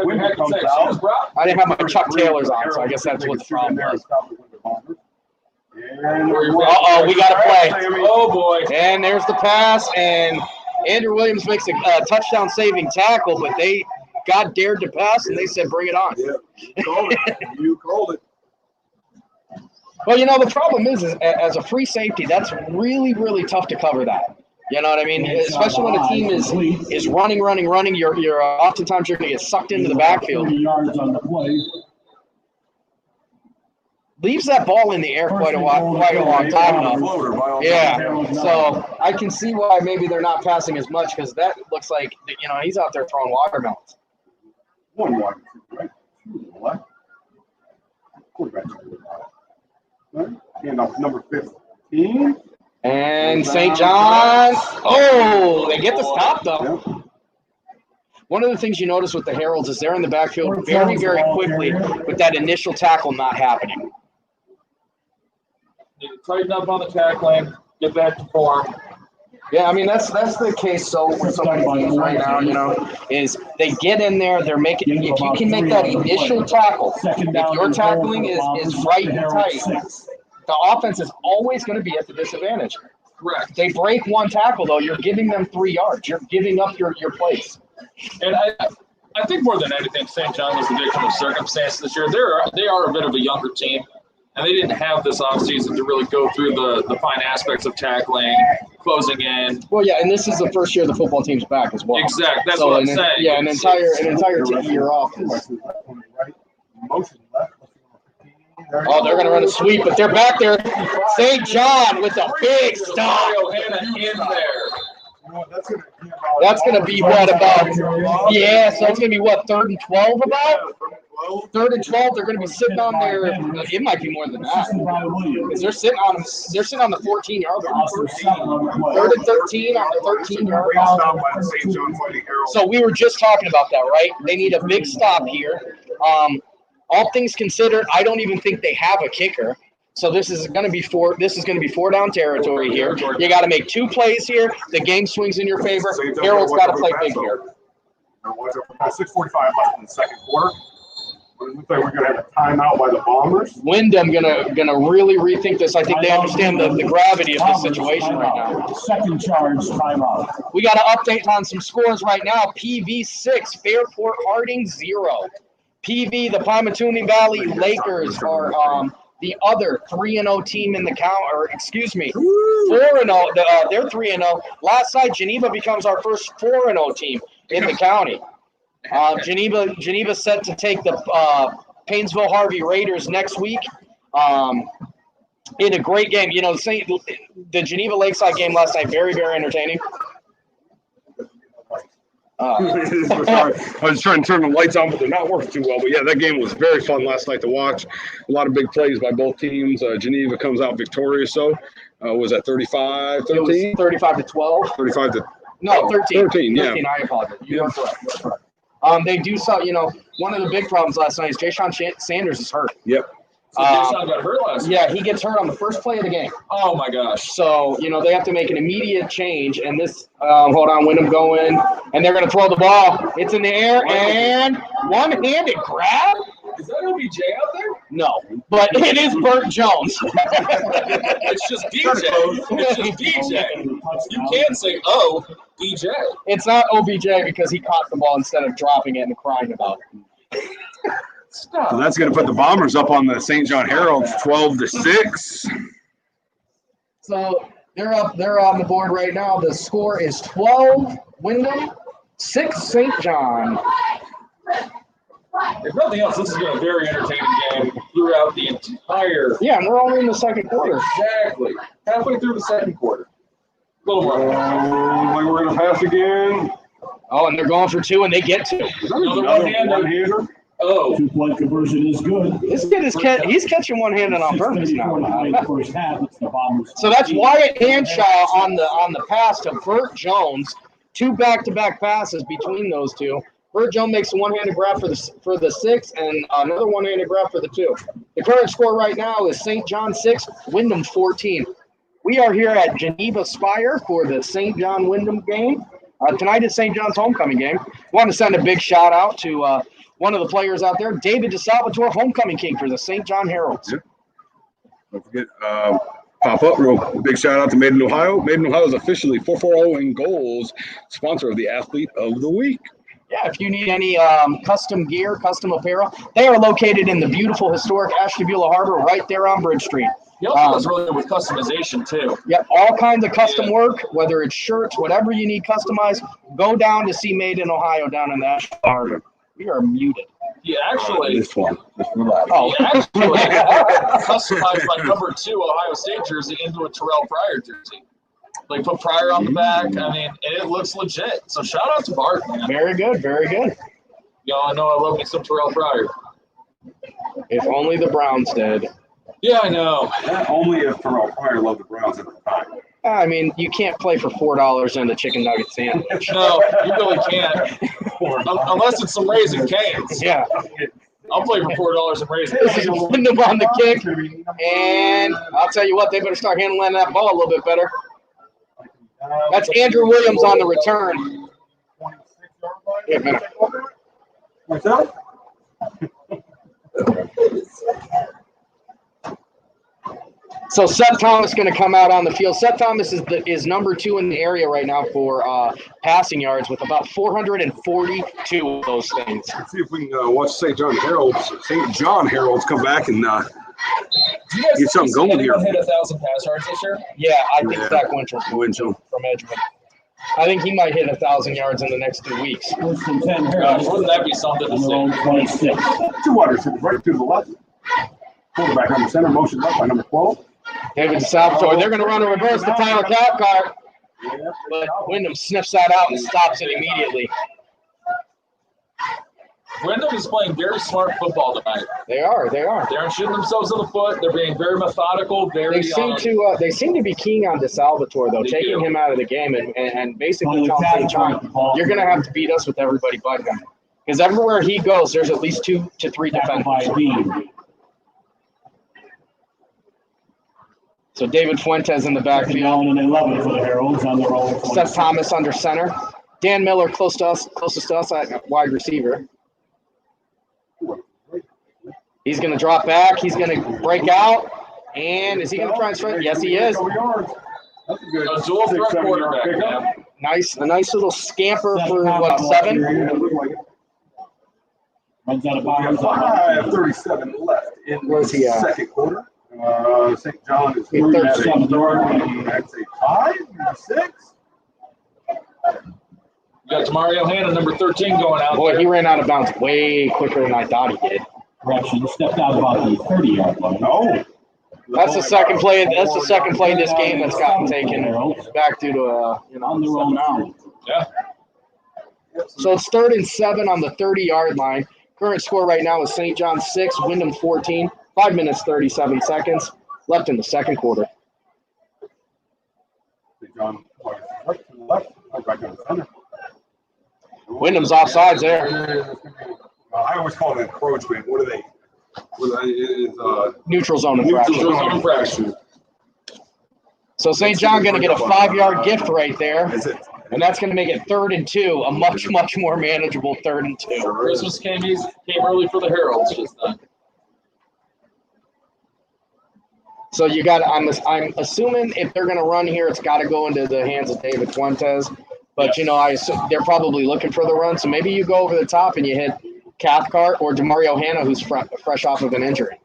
[SPEAKER 2] Wyndham comes out.
[SPEAKER 4] I didn't have my Chuck Taylors on, so I guess that's what the problem was. Uh-oh, we got to play.
[SPEAKER 7] Oh, boy.
[SPEAKER 4] And there's the pass, and Andrew Williams makes a touchdown-saving tackle, but they got dared to pass, and they said, bring it on.
[SPEAKER 2] Yeah, you called it.
[SPEAKER 4] Well, you know, the problem is as a free safety, that's really, really tough to cover that. You know what I mean? Especially when a team is running. You're oftentimes you're going to get sucked into the backfield.
[SPEAKER 1] 30 yards on the play.
[SPEAKER 4] Leaves that ball in the air quite a long time now. Yeah, so I can see why maybe they're not passing as much because that looks like he's out there throwing watermelons.
[SPEAKER 2] 1 wide, right? 2 left. Quarterback. Right? And off number 15.
[SPEAKER 4] And St. John. Oh, they get the stop though. One of the things you notice with the Heralds is they're in the backfield very, very quickly with that initial tackle not happening.
[SPEAKER 7] Need to tighten up on the tackling, get back to form.
[SPEAKER 4] Yeah, I mean that's the case. So with so many teams right now, is they get in there, they're making. If you can make that initial tackle, if your tackling is right and tight, the offense is always going to be at the disadvantage.
[SPEAKER 7] Correct.
[SPEAKER 4] They break one tackle though, you're giving them 3 yards. You're giving up your place.
[SPEAKER 7] And I think more than anything, St. John was the victim of circumstance this year. They are a bit of a younger team, and they didn't have this offseason to really go through the fine aspects of tackling, closing in.
[SPEAKER 4] Well, yeah, and this is the first year the football team's back as well.
[SPEAKER 7] Exactly. That's what I'm saying.
[SPEAKER 4] Yeah, an entire year off. Oh, they're going to run a sweep, but they're back there. St. John with a big stop.
[SPEAKER 7] In there.
[SPEAKER 2] That's
[SPEAKER 4] going to be what about? Yeah, so it's going to be what, 3rd and 12 about? 3rd and 12, they're going to be sitting on their. It might be more than that. Because they're sitting on the 14-yard line. 3rd and 13 on the 13-yard line. So we were just talking about that, right? They need a big stop here. All things considered, I don't even think they have a kicker. So this is going to be 4 down territory here. You got to make 2 plays here. The game swings in your favor. Harold's got to play big here.
[SPEAKER 2] 6:45 left in the second quarter. It looks like we're going to have a timeout by the Bombers.
[SPEAKER 4] Wyndham gonna really rethink this. I think they understand the gravity of this situation right now.
[SPEAKER 1] Second charge, timeout.
[SPEAKER 4] We got to update on some scores right now. PV 6, Fairport Harding 0. PV, the Pymatoonie Valley Lakers are the other 3-0 team in the count, or excuse me, 4-0. They're 3-0. Last night, Geneva becomes our first 4-0 team in the county. Geneva set to take the Painesville Harvey Raiders next week. In a great game, the Geneva Lakeside game last night, very, very entertaining.
[SPEAKER 3] I was trying to turn the lights on, but they're not working too well. But yeah, that game was very fun last night to watch. A lot of big plays by both teams. Geneva comes out victorious. Was that 35-13?
[SPEAKER 4] 35-12.
[SPEAKER 3] 35 to
[SPEAKER 4] no 13.
[SPEAKER 3] 13. Yeah.
[SPEAKER 4] 13, I apologize. You are correct. They do so. One of the big problems last night is Jayshawn Sanders is hurt.
[SPEAKER 3] Yep.
[SPEAKER 7] So Jason got hurt last night.
[SPEAKER 4] Yeah, he gets hurt on the first play of the game.
[SPEAKER 7] Oh my gosh.
[SPEAKER 4] So, they have to make an immediate change. And this, hold on, Wyndham going, and they're going to throw the ball. It's in the air, and one-handed grab.
[SPEAKER 7] Is that OBJ out there?
[SPEAKER 4] No, but it is Burt Jones.
[SPEAKER 7] It's just DJ. You can't say, oh, DJ.
[SPEAKER 4] It's not OBJ because he caught the ball instead of dropping it and crying about it.
[SPEAKER 3] Stop. So that's going to put the Bombers up on the St. John Heralds 12-6.
[SPEAKER 4] So they're up. They're on the board right now. The score is 12 Wyndham, 6 St. John.
[SPEAKER 7] If nothing else, this is a very entertaining game throughout the entire.
[SPEAKER 4] Yeah, and we're only in the second quarter.
[SPEAKER 7] Exactly. Halfway through the second quarter. A little more.
[SPEAKER 2] Like we're going to pass again.
[SPEAKER 4] Oh, and they're going for 2, and they get 2.
[SPEAKER 7] Another one-hander. Oh.
[SPEAKER 1] 2-point conversion is good.
[SPEAKER 4] This kid he's catching one-handed on purpose now.
[SPEAKER 1] First half, it's the Bombers.
[SPEAKER 4] So that's Wyatt Hanshaw on the pass to Burt Jones. 2 back-to-back passes between those two. Burt Jones makes a one-handed grab for the 6 and another one-handed grab for the 2. The current score right now is St. John 6, Wyndham 14. We are here at Geneva Spire for the St. John Wyndham game. Tonight is St. John's homecoming game. I want to send a big shout-out to one of the players out there, David DeSalvatore, homecoming king for the St. John Heralds.
[SPEAKER 3] Yep. Don't forget, pop up real big shout out to Made in Ohio. Made in Ohio is officially 440 in goals, sponsor of the Athlete of the Week.
[SPEAKER 4] Yeah, if you need any custom gear, custom apparel, they are located in the beautiful historic Ashtabula Harbor right there on Bridge Street.
[SPEAKER 7] He also does really good with customization, too.
[SPEAKER 4] Yep, all kinds of custom work, whether it's shirts, whatever you need customized, go down to see Made in Ohio down in the Ashtabula Harbor. We are muted.
[SPEAKER 7] He actually,
[SPEAKER 3] This one.
[SPEAKER 4] Oh,
[SPEAKER 7] he actually customized my number 2 Ohio State jersey into a Terrell Pryor jersey. Like, put Pryor on the back. I mean, and it looks legit. So, shout out to Bart, man.
[SPEAKER 4] very good, very good.
[SPEAKER 7] Y'all know I love me some Terrell Pryor.
[SPEAKER 4] If only the Browns did.
[SPEAKER 7] Yeah, I know.
[SPEAKER 2] Not only if Terrell Pryor loved the Browns at the time.
[SPEAKER 4] I mean, you can't play for $4 in a chicken nugget sandwich.
[SPEAKER 7] No, you really can't. Unless it's some Raising Cane's.
[SPEAKER 4] Yeah.
[SPEAKER 7] I'll play for $4 in Raising
[SPEAKER 4] This
[SPEAKER 7] Cane's.
[SPEAKER 4] is Wyndham on the kick. And I'll tell you what, they better start handling that ball a little bit better. That's Andrew Williams on the return. Yeah, man.
[SPEAKER 2] Myself?
[SPEAKER 4] So Seth Thomas going to come out on the field. Seth Thomas is number 2 in the area right now for passing yards with about 442 of those things.
[SPEAKER 3] Let's see if we can watch St. John Herald's come back and
[SPEAKER 7] Do you guys
[SPEAKER 3] get something
[SPEAKER 7] see
[SPEAKER 3] going
[SPEAKER 7] anyone
[SPEAKER 3] here.
[SPEAKER 7] hit 1,000 pass yards this year?
[SPEAKER 4] Yeah, I think
[SPEAKER 3] Yeah.
[SPEAKER 4] Zach Winchell's
[SPEAKER 3] Winchell.
[SPEAKER 4] from Edgewood. I think he might hit 1,000 yards in the next 2 weeks.
[SPEAKER 1] First and 10
[SPEAKER 7] Gosh,
[SPEAKER 1] Heralds
[SPEAKER 7] wouldn't that be something to
[SPEAKER 1] on their own
[SPEAKER 7] see?
[SPEAKER 1] 26.
[SPEAKER 2] 2 wide receivers, right to the left. Quarterback under center, motion left by number 12.
[SPEAKER 4] David Salvatore, they're going to run a reverse to Tyler Cathcart, but Wyndham sniffs that out and stops it immediately.
[SPEAKER 7] Wyndham is playing very smart football tonight.
[SPEAKER 4] They are.
[SPEAKER 7] They aren't shooting themselves in the foot. They're being very methodical,
[SPEAKER 4] They seem to be keen on DeSalvatore, though,
[SPEAKER 7] They
[SPEAKER 4] taking
[SPEAKER 7] do.
[SPEAKER 4] him out of the game and basically telling St. John, you're going to have to beat us with everybody but him. Because everywhere he goes, there's at least 2 to 3
[SPEAKER 1] Tackled by
[SPEAKER 4] defenders.
[SPEAKER 1] Bean.
[SPEAKER 4] So David Fuentes in the
[SPEAKER 1] Second
[SPEAKER 4] backfield.
[SPEAKER 1] down and 11 for the Heralds on their own 26.
[SPEAKER 4] Seth Thomas under center. Dan Miller closest to us at wide receiver. He's going to drop back. He's going to break out. And is he going to try and strike? Yes, he is.
[SPEAKER 2] That's a good
[SPEAKER 7] A dual threat
[SPEAKER 2] 6-7
[SPEAKER 7] quarterback,
[SPEAKER 2] yard pickup.
[SPEAKER 4] A nice little scamper for, what, 7?
[SPEAKER 2] Yeah, it looked like it.
[SPEAKER 1] Runs out of
[SPEAKER 2] We have
[SPEAKER 1] bounds.
[SPEAKER 2] 5:37 left in
[SPEAKER 4] Where's
[SPEAKER 2] the
[SPEAKER 4] he at?
[SPEAKER 2] second quarter. St. John is
[SPEAKER 4] Okay,
[SPEAKER 2] through at
[SPEAKER 1] 37 yard.
[SPEAKER 2] I'd say 5 or 6.
[SPEAKER 7] You got Demario Hanna, number 13, going out
[SPEAKER 4] Boy,
[SPEAKER 7] there.
[SPEAKER 4] he ran out of bounds way quicker than I thought he did.
[SPEAKER 1] Correction, he stepped out about the 30-yard line.
[SPEAKER 2] No.
[SPEAKER 4] That's the second play. That's the second play in this game that's gotten taken back due to
[SPEAKER 1] On their own now.
[SPEAKER 7] Yeah.
[SPEAKER 4] So it's 3rd and 7 on the 30-yard line. Current score right now is St. John 6, Wyndham 14. 5 minutes 37 seconds left in the second quarter.
[SPEAKER 2] St. John right to the left, back on the center.
[SPEAKER 4] Wyndham's offsides there.
[SPEAKER 2] I always call it encroachment. What are they?
[SPEAKER 4] Neutral zone
[SPEAKER 7] Neutral
[SPEAKER 4] infraction.
[SPEAKER 7] zone infraction.
[SPEAKER 4] So St. John going to get a 5-yard gift right there,
[SPEAKER 2] Is it?
[SPEAKER 4] and that's going to make it 3rd and 2, a much more manageable 3rd and 2.
[SPEAKER 7] Christmas came early for the Heralds just then.
[SPEAKER 4] So you got. I'm assuming if they're going to run here, it's got to go into the hands of David Fuentes. But I assume they're probably looking for the run. So maybe you go over the top and you hit Cathcart or Demario Hanna, who's fresh off of an injury.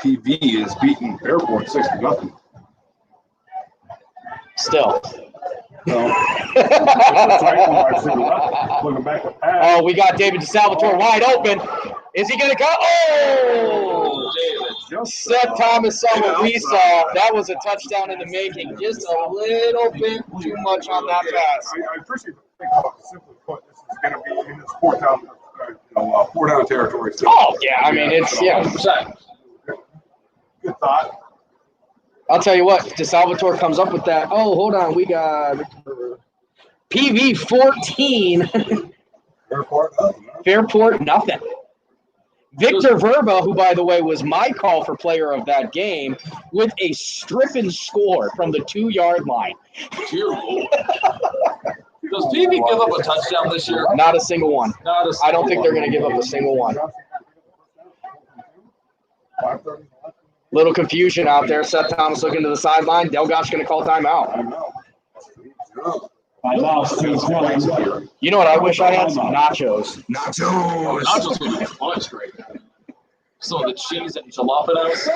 [SPEAKER 3] PV is beating Airport 6-0.
[SPEAKER 4] Still.
[SPEAKER 2] Looking back to pass.
[SPEAKER 4] Oh, we got David DeSalvatore wide open. Is he going to go? Oh! Seth Thomas saw what we saw. That was a touchdown in the making. Just a little bit too much on that pass.
[SPEAKER 2] I appreciate the takeoff. Simply put, this is going to be in this 4-down territory. So,
[SPEAKER 4] Oh, yeah. I mean, it's, yeah.
[SPEAKER 7] 100%.
[SPEAKER 2] Good thought.
[SPEAKER 4] I'll tell you what, DeSalvatore comes up with that. Oh, hold on. We got PV 14. Fairport, nothing. Victor Verba, who, by the way, was my call for player of that game, with a stripping score from the 2-yard line.
[SPEAKER 7] Dear Lord. Does PV give up a touchdown this year?
[SPEAKER 4] Not a single one.
[SPEAKER 7] Not a
[SPEAKER 4] I don't think they're
[SPEAKER 7] single
[SPEAKER 4] going to give up a single one. Little confusion out there. Seth Thomas looking to the sideline. Delgosh going to call timeout.
[SPEAKER 1] 5 outs, St. John's.
[SPEAKER 4] You know what? I wish I had some nachos.
[SPEAKER 7] one. Nachos would be punched right now. Some of the cheese and jalapenos.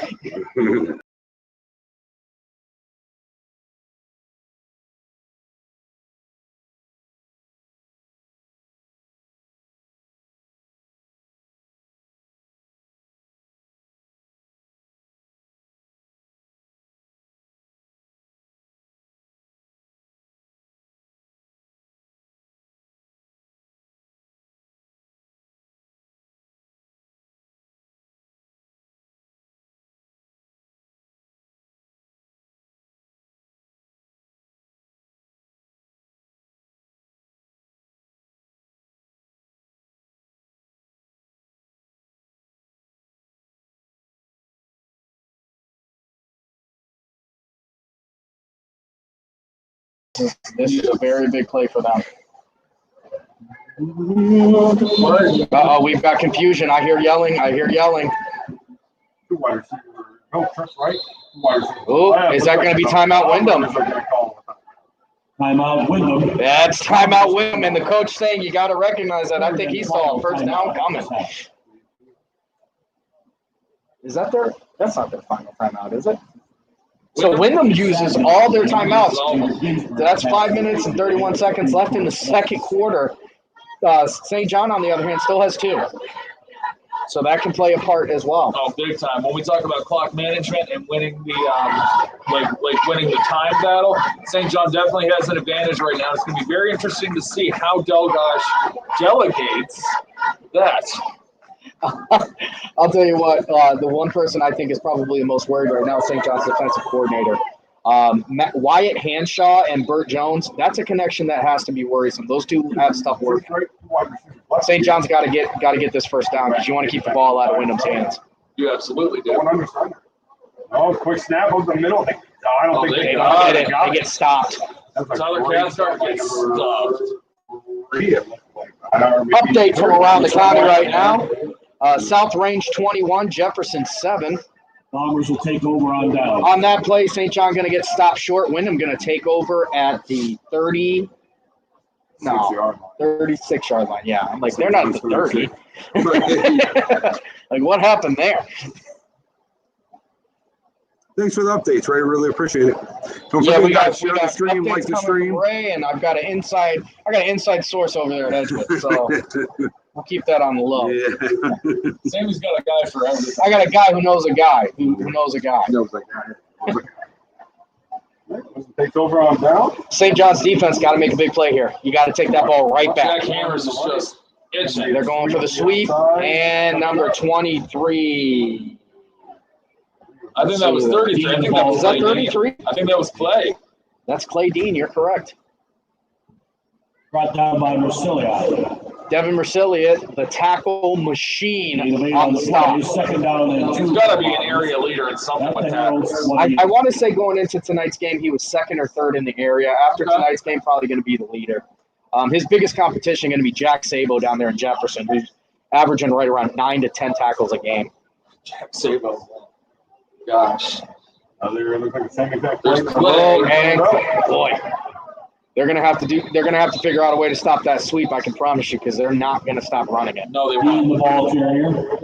[SPEAKER 4] This is a very big play for them. Uh-oh, we've got confusion. I hear yelling.
[SPEAKER 2] Two wide receivers. No, trust right. Two wide receivers.
[SPEAKER 4] Oh, is that going to be timeout Wyndham?
[SPEAKER 1] Timeout Wyndham.
[SPEAKER 4] That's timeout Wyndham, and the coach saying you got to recognize that. I think he saw a first down coming. Is that their? That's not their final timeout, is it? So Wyndham uses all their timeouts. That's 5 minutes and 31 seconds left in the second quarter. St. John, on the other hand, still has 2. So that can play a part as well.
[SPEAKER 7] Oh, big time. When we talk about clock management and winning the winning the time battle, St. John definitely has an advantage right now. It's going to be very interesting to see how Delgosh delegates that.
[SPEAKER 4] I'll tell you what, the one person I think is probably the most worried right now is St. John's defensive coordinator. Wyatt Hanshaw and Burt Jones, that's a connection that has to be worrisome. Those two have stuff working. St. John's got to get this first down because you want to keep the ball out of Wyndham's hands.
[SPEAKER 7] You absolutely do.
[SPEAKER 2] Oh, quick snap over the middle. I don't think
[SPEAKER 4] They don't get it. They get stopped.
[SPEAKER 7] Tyler Canstar gets stopped.
[SPEAKER 4] Update from around the county right now. South Range 21, Jefferson 7.
[SPEAKER 1] Bombers will take over on down.
[SPEAKER 4] On that play, St. John going to get stopped short. Wyndham going to take over at the 36-yard line. Yeah, I'm like, they're not at the 30. Like, what happened there?
[SPEAKER 3] Thanks for the updates, Ray. Really appreciate it. Don't
[SPEAKER 4] Yeah,
[SPEAKER 3] forget,
[SPEAKER 4] we got
[SPEAKER 3] guys, share the stream,
[SPEAKER 4] updates
[SPEAKER 3] like the
[SPEAKER 4] coming
[SPEAKER 3] stream.
[SPEAKER 4] from Ray, and I've got an inside source over there at Edgewood, so we'll keep that on the low.
[SPEAKER 3] Yeah.
[SPEAKER 7] Sammy's got a guy for everything.
[SPEAKER 4] I got a guy who knows a guy who knows a guy.
[SPEAKER 2] Takes over on down.
[SPEAKER 4] St. John's defense got to make a big play here. You got to take that ball right back.
[SPEAKER 7] Jack Hammers is just itching.
[SPEAKER 4] They're going for the sweep, and number 23.
[SPEAKER 7] I think that was 33. I think that was
[SPEAKER 4] Is that
[SPEAKER 7] Clay Dean.
[SPEAKER 4] 33?
[SPEAKER 7] I think that was Clay.
[SPEAKER 4] That's Clay Dean. You're correct.
[SPEAKER 1] Brought down by Marsilia.
[SPEAKER 4] Devin Mercilliot, the tackle machine on the stop.
[SPEAKER 1] Second down and
[SPEAKER 7] He's
[SPEAKER 1] 2.
[SPEAKER 7] got to be an area leader in something with tackles.
[SPEAKER 4] I want to say going into tonight's game, he was second or third in the area. After tonight's game, probably going to be the leader. His biggest competition going to be Jack Sabo down there in Jefferson, who's averaging right around 9 to 10 tackles a game.
[SPEAKER 7] Jack Sabo. Gosh.
[SPEAKER 2] They're looking like the same exact
[SPEAKER 7] There's
[SPEAKER 2] play.
[SPEAKER 4] Oh, and boy, they're gonna have to figure out a way to stop that sweep. I can promise you, because they're not gonna stop running it.
[SPEAKER 7] No, they
[SPEAKER 1] Being
[SPEAKER 7] won't.
[SPEAKER 1] the ball carrier.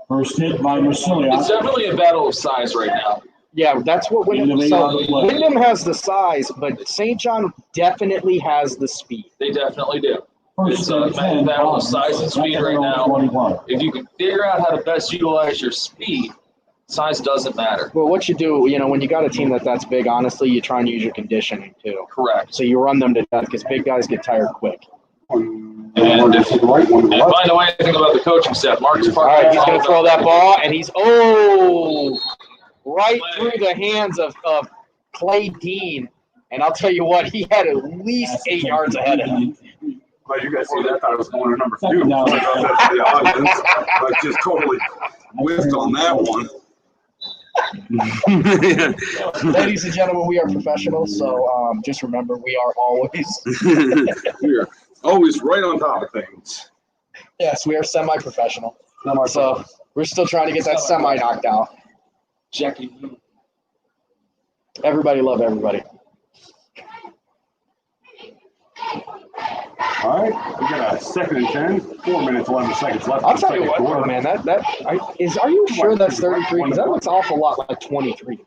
[SPEAKER 1] First hit by Marsilia.
[SPEAKER 7] It's definitely a battle of size right now.
[SPEAKER 4] Yeah, that's what Wyndham. So Wyndham has the size, but St. John definitely has the speed.
[SPEAKER 7] They definitely do.
[SPEAKER 1] First
[SPEAKER 7] It's a
[SPEAKER 1] and 10.
[SPEAKER 7] battle of size and speed right now.
[SPEAKER 1] 21.
[SPEAKER 7] If you can figure out how to best utilize your speed, size doesn't matter.
[SPEAKER 4] Well, what you do, when you got a team that's big, honestly, you try and use your conditioning too.
[SPEAKER 7] Correct.
[SPEAKER 4] So you run them to death because big guys get tired quick.
[SPEAKER 7] And if find out anything about the coaching staff, Mark's
[SPEAKER 4] All right, he's going to throw that ball, and he's right through the hands of Clay Dean. And I'll tell you what, he had at least 8 yards ahead of him.
[SPEAKER 2] But you guys see that, I thought it was going to number 2.
[SPEAKER 1] Second down.
[SPEAKER 3] I just totally whiffed on that one.
[SPEAKER 4] Ladies and gentlemen, we are professionals, so just remember, we are always.
[SPEAKER 3] We're always right on top of things.
[SPEAKER 4] Yes, we are semi-professional. So we're still trying to get that semi knocked out.
[SPEAKER 7] Jackie.
[SPEAKER 4] Everybody love everybody.
[SPEAKER 2] All right, we got a 2nd and 10. 4 minutes, 11 seconds left.
[SPEAKER 4] I'll tell you what, though, man. Are you sure that's 33? Because that looks awful lot like 23.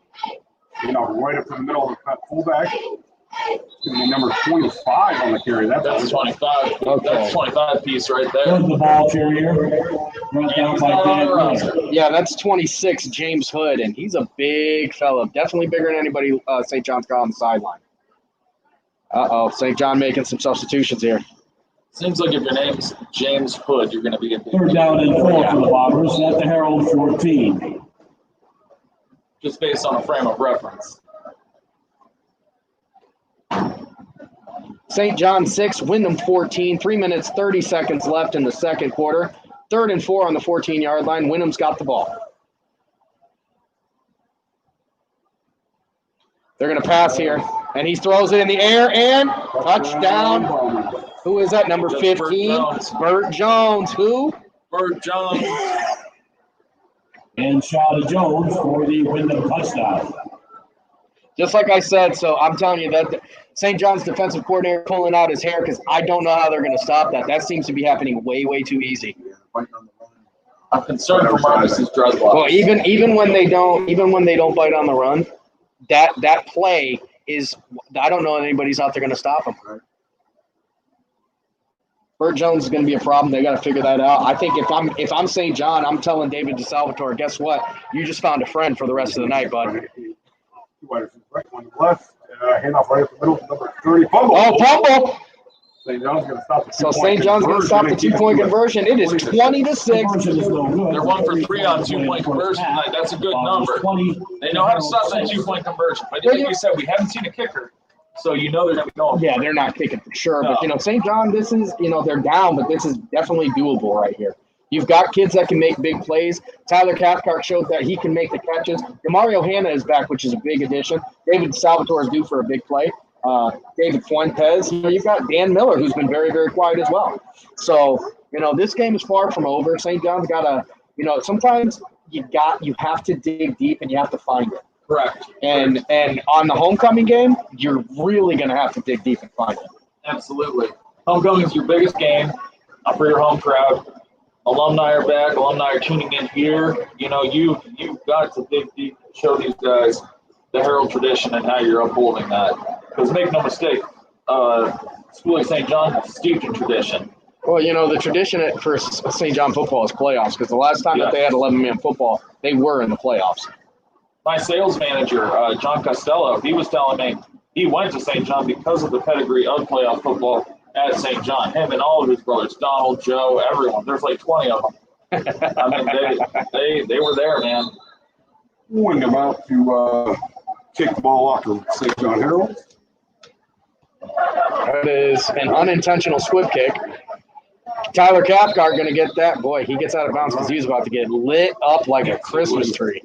[SPEAKER 2] Right up to the middle of that fullback. It's going to be number 25 on the carry.
[SPEAKER 7] That's 25.
[SPEAKER 4] Okay.
[SPEAKER 7] That's 25 piece right there.
[SPEAKER 1] Third the ball carrier. Brought down by Dan Miller.
[SPEAKER 4] Yeah, that's 26, James Hood, and he's a big fella. Definitely bigger than anybody St. John's got on the sideline. Uh-oh, St. John making some substitutions here.
[SPEAKER 7] Seems like if your name's James Hood, you're going to be a big
[SPEAKER 1] Third down and 4 for the Bombers at the Herald 14.
[SPEAKER 7] just based on a frame of reference.
[SPEAKER 4] St. John 6, Wyndham 14, 3 minutes, 30 seconds left in the second quarter. 3rd and 4 on the 14-yard line. Wyndham's got the ball. They're going to pass here. And he throws it in the air and touchdown. Who is that? Number 15? Burt Jones. Who?
[SPEAKER 7] Burt Jones.
[SPEAKER 1] And shot of Jones for the Wyndham touchdown.
[SPEAKER 4] Just like I said, so I'm telling you that St. John's defensive coordinator pulling out his hair because I don't know how they're going to stop that. That seems to be happening way, way too easy.
[SPEAKER 7] I'm concerned for Marcus's drug law.
[SPEAKER 4] Well, even when they don't bite on the run, that play is I don't know if anybody's out there going to stop him. Burt Jones is going to be a problem. They got to figure that out. I think if I'm St. John, I'm telling David DeSalvatore, guess what? You just found a friend for the rest of the night, bud.
[SPEAKER 2] Right, one left. Hand off right up the middle. Number 30. Fumble.
[SPEAKER 4] Oh, fumble!
[SPEAKER 2] St. John's going to stop the 2-point
[SPEAKER 4] So St. John's going to stop the 2-point conversion. It is 20-6.
[SPEAKER 1] Conversion is no good.
[SPEAKER 7] They're 1 for 3 on 2-point conversion tonight. That's a good number. They know how to stop that 2-point conversion. But like you said, we haven't seen a kicker, so you know they're going to be going.
[SPEAKER 4] Yeah, they're not kicking for sure. But, St. John, this is, they're down, but this is definitely doable right here. You've got kids that can make big plays. Tyler Cathcart showed that he can make the catches. Demario Hanna is back, which is a big addition. David Salvatore is due for a big play. David Fuentes. You've got Dan Miller, who's been very, very quiet as well. So, this game is far from over. St. John's got to, sometimes you have to dig deep and you have to find it.
[SPEAKER 7] Correct.
[SPEAKER 4] And on the homecoming game, you're really going to have to dig deep and find it.
[SPEAKER 7] Absolutely. Homecoming is your biggest game for your home crowd. Alumni are back. Alumni are tuning in here. You've got to dig deep and show these guys the Herald tradition and how you're upholding that. Because make no mistake, school like St. John is steeped in tradition.
[SPEAKER 4] Well, the tradition for St. John football is playoffs because the last time that they had 11-man football, they were in the playoffs.
[SPEAKER 7] My sales manager, John Costello, he was telling me he went to St. John because of the pedigree of playoff football at St. John. Him and all of his brothers, Donald, Joe, everyone. There's like 20 of them. I mean, they were there, man.
[SPEAKER 2] Wyndham out to kick the ball off to St. John Herald.
[SPEAKER 4] That is an unintentional squib kick. Tyler Cathcart going to get that. Boy, he gets out of bounds because he was about to get lit up like a Christmas tree.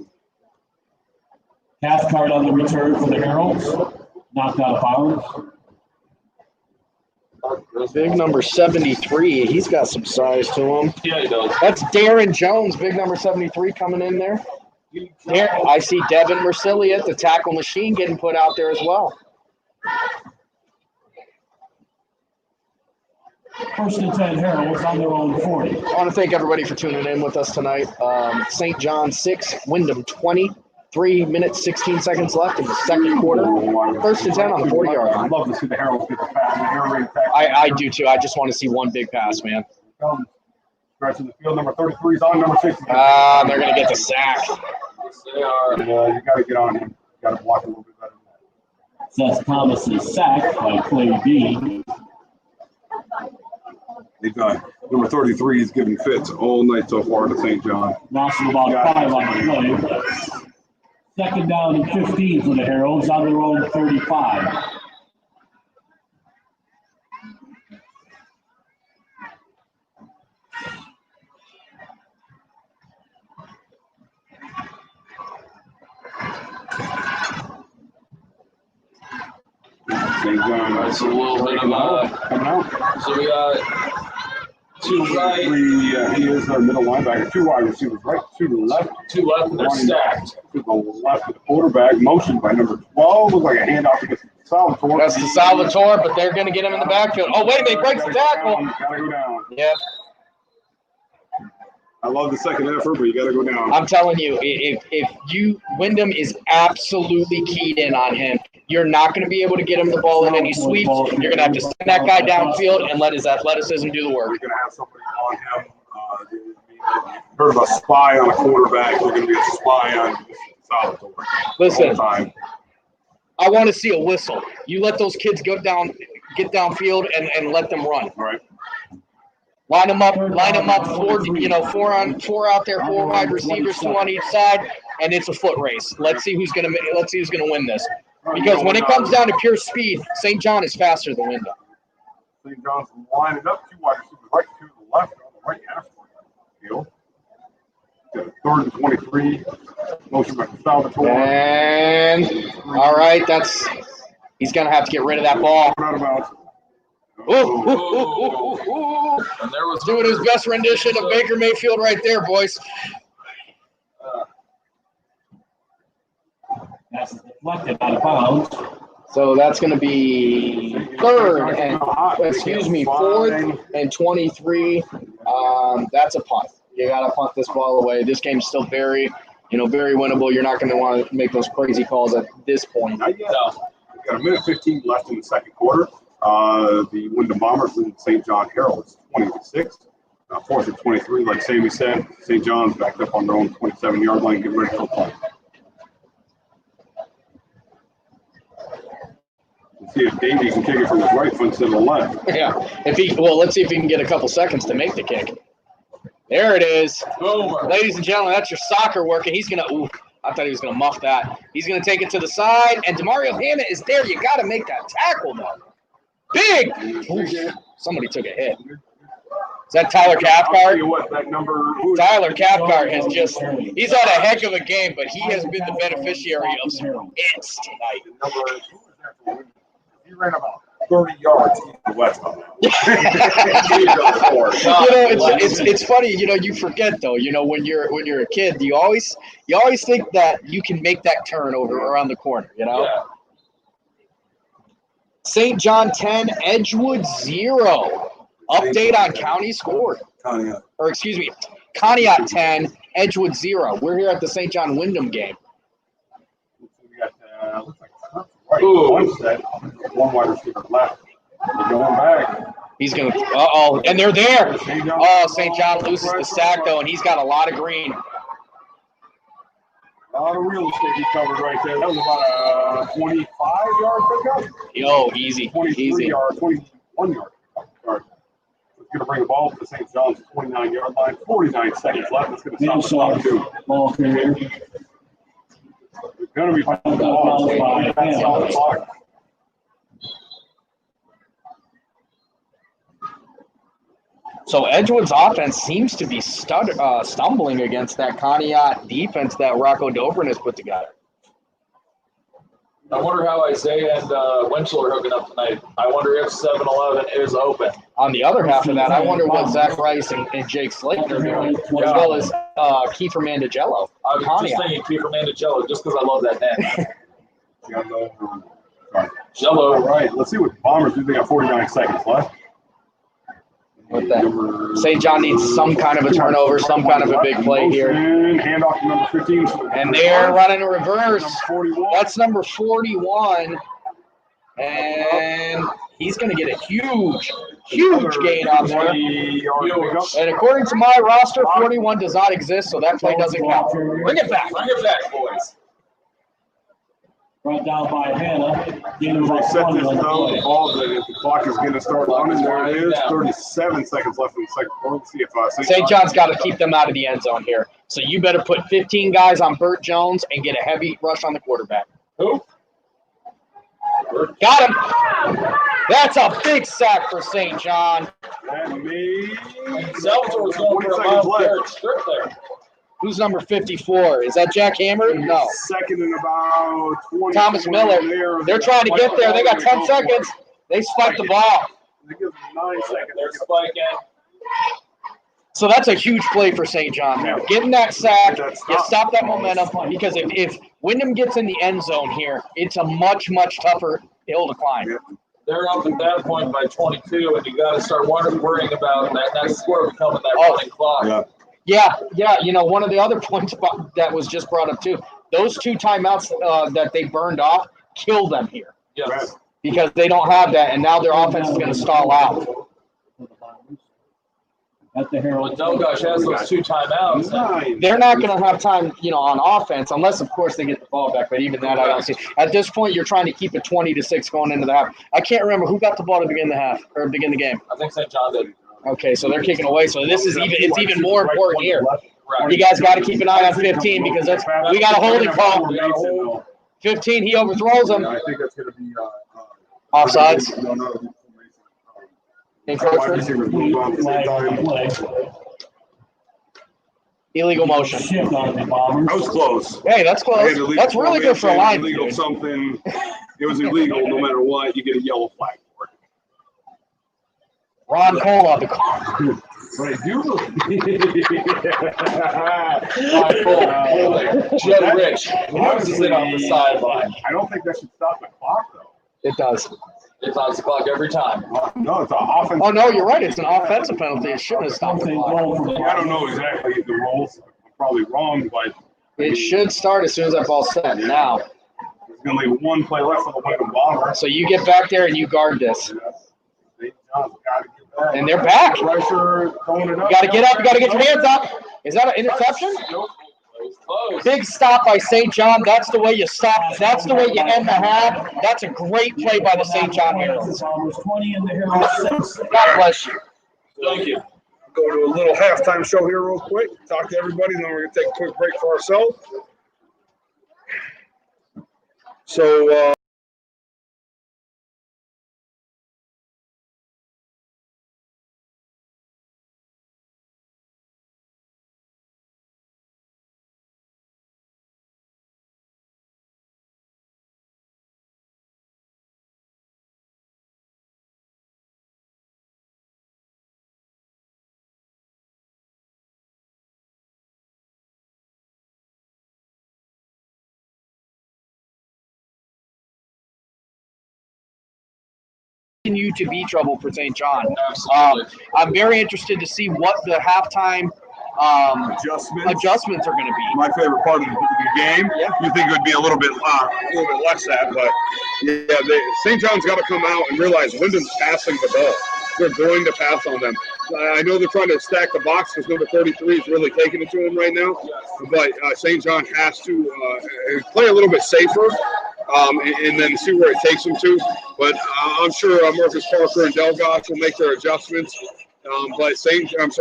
[SPEAKER 1] Cathcart on the return for the Heralds. Knocked out of bounds.
[SPEAKER 4] Big number 73. He's got some size to him.
[SPEAKER 7] Yeah, he does.
[SPEAKER 4] That's Darren Jones, big number 73 coming in there. I see Devin Mercilia, the tackle machine, getting put out there as well.
[SPEAKER 1] First and 10 Heralds on their own 40.
[SPEAKER 4] I want to thank everybody for tuning in with us tonight. St. John 6, Wyndham 20. 3 minutes, 16 seconds left in the second quarter. First and 10 on the 40-yard line.
[SPEAKER 2] I'd love to see the Heralds get the pass.
[SPEAKER 4] I do too. I just want to see one big pass, man.
[SPEAKER 2] Stretching the field, number 33 is on number 60.
[SPEAKER 4] They're going to get the sack.
[SPEAKER 7] Yes, they are.
[SPEAKER 2] You got to get on him. You got to block a little bit better than that.
[SPEAKER 1] Seth Thomas is sacked by Clay B.
[SPEAKER 2] They've got number 33 is giving fits all night so far to St. John.
[SPEAKER 1] Lost about 5 on the play. Second down and 15 for the Heralds on their own 35.
[SPEAKER 2] St. John.
[SPEAKER 7] That's a little bit of
[SPEAKER 2] coming out.
[SPEAKER 7] So we got two right,
[SPEAKER 2] he is our middle linebacker. 2 wide receivers, right, 2 left.
[SPEAKER 7] 2 left, and they're stacked.
[SPEAKER 2] To the left of the quarterback, motion by number 12. Looks like a handoff against Salvatore.
[SPEAKER 4] That's the Salvatore, but they're going to get him in the backfield. Oh, wait a minute, breaks the tackle.
[SPEAKER 2] Gotta go down.
[SPEAKER 4] Yep.
[SPEAKER 2] I love the second effort, but you got to go down.
[SPEAKER 4] I'm telling you, if Wyndham is absolutely keyed in on him, you're not going to be able to get him the ball in any sweeps. You're going to have to send that guy downfield and let his athleticism do the work.
[SPEAKER 2] You're going to have somebody on him. Heard of a spy on a quarterback. You're going to be a spy on Salvatore.
[SPEAKER 4] Listen,
[SPEAKER 2] Time.
[SPEAKER 4] I want to see a whistle. You let those kids get downfield and let them run.
[SPEAKER 2] Right.
[SPEAKER 4] Line them up, 4 out there, 4 wide receivers, 2 on each side, and it's a foot race. Let's see who's gonna win this. Because when it comes down to pure speed, St. John is faster than Wyndham.
[SPEAKER 2] St. John's lining up, 2 wide receivers right to the left on the right half field. Got a 3rd and 23. Motion by Salvatore.
[SPEAKER 4] And all right, he's gonna have to get rid of that ball.
[SPEAKER 2] Not about.
[SPEAKER 7] And there was
[SPEAKER 4] Doing his best rendition of Baker Mayfield right there, boys.
[SPEAKER 1] That's deflected out of bounds.
[SPEAKER 4] So that's going to be fourth and 23. That's a punt. You got to punt this ball away. This game's still very winnable. You're not going to want to make those crazy calls at this point.
[SPEAKER 2] Not yet. We've got a minute 15 left in the second quarter. The Wyndham Bombers and St. John Heralds 20-6. Fourth and 23, like Sammy said. St. John's backed up on their own 27-yard line, getting ready for a punt. Let's see if Davey can kick it from his right foot instead of the left.
[SPEAKER 4] Yeah. Let's see if he can get a couple seconds to make the kick. There it is.
[SPEAKER 7] Boomer.
[SPEAKER 4] Ladies and gentlemen, that's your soccer working. He's going to I thought he was going to muff that. He's going to take it to the side, and DeMario Hanna is there. You got to make that tackle, though. Big! Oof. Somebody took a hit. Is that Tyler
[SPEAKER 2] I'll tell
[SPEAKER 4] Cathcart?
[SPEAKER 2] you what, that number.
[SPEAKER 4] Tyler Cathcart has he's had a heck of a game, but he has been the beneficiary of some hits tonight.
[SPEAKER 2] He ran about 30 yards east to west on that.
[SPEAKER 4] It's funny, you forget though, when you're a kid, you always think that you can make that turn over around the corner,
[SPEAKER 7] Yeah.
[SPEAKER 4] St. John 10, Edgewood 0. Update on county score. Conneaut 10, Edgewood 0. We're here at the St. John Wyndham game.
[SPEAKER 2] We got, looks like right. One set, one wide receiver left. They're going back.
[SPEAKER 4] He's going to – and they're there. St. John loses the sack, though, and he's got a lot of green.
[SPEAKER 2] A lot of real estate he covered right there. That was about a 25-yard pickup.
[SPEAKER 4] Easy.
[SPEAKER 2] 21-yard. Sorry. It's going to bring the ball to the St. John's 29-yard line. 49 seconds left. It's going to stop the clock, too.
[SPEAKER 1] Ball carrier.
[SPEAKER 2] It's going to be the ball. Stop the clock.
[SPEAKER 4] So Edgewood's offense seems to be stumbling against that Conneaut defense that Rocco Dobrin has put together.
[SPEAKER 7] I wonder how Isaiah and Winchell are hooking up tonight. I wonder if 7-Eleven is open.
[SPEAKER 4] On the other half of that, I wonder what Zach Rice and Jake Slater are doing, as well as Kiefer Mandigello.
[SPEAKER 7] I was just thinking Kiefer Mandigello just because I love that name.
[SPEAKER 2] Jello. All right, let's see what Bombers do. They got 49 seconds left.
[SPEAKER 4] St. John needs some kind of a turnover, some kind of a big play here.
[SPEAKER 2] Hand off to number 15.
[SPEAKER 4] And they're running a reverse. That's number 41. And he's going to get a huge gain out there. And according to my roster, 41 does not exist, so that play doesn't count. Bring it back, boys.
[SPEAKER 1] Brought down by Hannah.
[SPEAKER 2] Set this though. The clock is going to start running. There it is. 37 seconds left in the second quarter. Let's see if
[SPEAKER 4] St. John's got to keep them out of the end zone here. So you better put 15 guys on Burt Jones and get a heavy rush on the quarterback.
[SPEAKER 7] Who?
[SPEAKER 4] Got him. That's a big sack for St. John.
[SPEAKER 7] Salvatore was going for a mild strip there.
[SPEAKER 4] Who's number 54? Is that Jack Hammer? No.
[SPEAKER 2] Second and about 20.
[SPEAKER 4] Thomas Miller. They're trying to get there. They got 10 seconds. They spiked the ball.
[SPEAKER 2] They give them 9 seconds.
[SPEAKER 7] They're spiking.
[SPEAKER 4] So that's a huge play for St. John there. Getting that sack, you stop that momentum, because if Wyndham gets in the end zone here, it's a much, much tougher hill to climb.
[SPEAKER 7] They're up at that point by 22, and you got to start worrying about that next score becoming that running clock.
[SPEAKER 4] Yeah. One of the other points that was just brought up too, those 2 timeouts that they burned off kill them here.
[SPEAKER 7] Yes.
[SPEAKER 4] Because they don't have that, and now their offense is going to stall out.
[SPEAKER 1] At the Herald.
[SPEAKER 7] But Delgosh has those 2 timeouts.
[SPEAKER 4] They're not going to have time, on offense, unless, of course, they get the ball back. But even that, I don't see. At this point, you're trying to keep it 20-6 going into the half. I can't remember who got the ball to begin the half or begin the game.
[SPEAKER 7] I think St. John did.
[SPEAKER 4] Okay, so they're kicking away. So it's even more important here.
[SPEAKER 7] Right.
[SPEAKER 4] You guys got to keep an eye on 15 because we got a holding call. 15, he overthrows him.
[SPEAKER 2] I think that's going to be
[SPEAKER 4] offsides.
[SPEAKER 2] No.
[SPEAKER 4] Encroachment. Illegal motion.
[SPEAKER 1] Shift on the Bombers.
[SPEAKER 3] That was close.
[SPEAKER 4] Hey, that's
[SPEAKER 3] I had
[SPEAKER 4] close.
[SPEAKER 3] illegal
[SPEAKER 4] That's really good for a line.
[SPEAKER 3] illegal
[SPEAKER 4] Dude.
[SPEAKER 3] something. It was illegal no matter what. You get a yellow flag for it.
[SPEAKER 4] Ron Cole on the call.
[SPEAKER 3] But I do
[SPEAKER 7] Joe Rich. Who's it on the sideline?
[SPEAKER 2] I don't think that should stop the clock, though.
[SPEAKER 4] It does.
[SPEAKER 7] It stops the clock every time.
[SPEAKER 2] No, it's an offense.
[SPEAKER 4] Oh, no, you're right. It's an offensive penalty. It shouldn't have stopped the
[SPEAKER 1] Something
[SPEAKER 4] clock.
[SPEAKER 1] wrong for
[SPEAKER 2] I don't know exactly the rules. I'm probably wrong, but
[SPEAKER 4] It should start as soon as that ball's set. Now,
[SPEAKER 2] there's going to leave one play left for the Wyndham Bombers.
[SPEAKER 4] so you get back there and you guard this.
[SPEAKER 2] St. John's got to get back.
[SPEAKER 4] And they're back. You
[SPEAKER 2] Pressure throwing it up.
[SPEAKER 4] got to get up. You got to get your hands up. Is that an interception?
[SPEAKER 2] Nope.
[SPEAKER 7] Close.
[SPEAKER 4] Big stop by St. John. That's the way you stop. That's the way you end the half. That's a great play by the St. John Heralds.
[SPEAKER 1] Bombers 20 and the Heralds 6.
[SPEAKER 4] God bless you.
[SPEAKER 7] Thank you.
[SPEAKER 3] go to a little halftime show here real quick, talk to everybody, and then we're going to take a quick break for ourselves. So,
[SPEAKER 4] Continue to be trouble for St. John.
[SPEAKER 7] Absolutely.
[SPEAKER 4] I'm very interested to see what the halftime adjustments are going to be.
[SPEAKER 3] my favorite part of the game.
[SPEAKER 4] Yeah.
[SPEAKER 3] You think it would be a little bit less that, but yeah, St. John's got to come out and realize Wyndham's passing the ball. They're going to pass on them. I know they're trying to stack the box because number 33 is really taking it to them right now, but St. John has to play a little bit safer. And then see where it takes them to. But I'm sure Marcus Parker and Delgosh will make their adjustments. But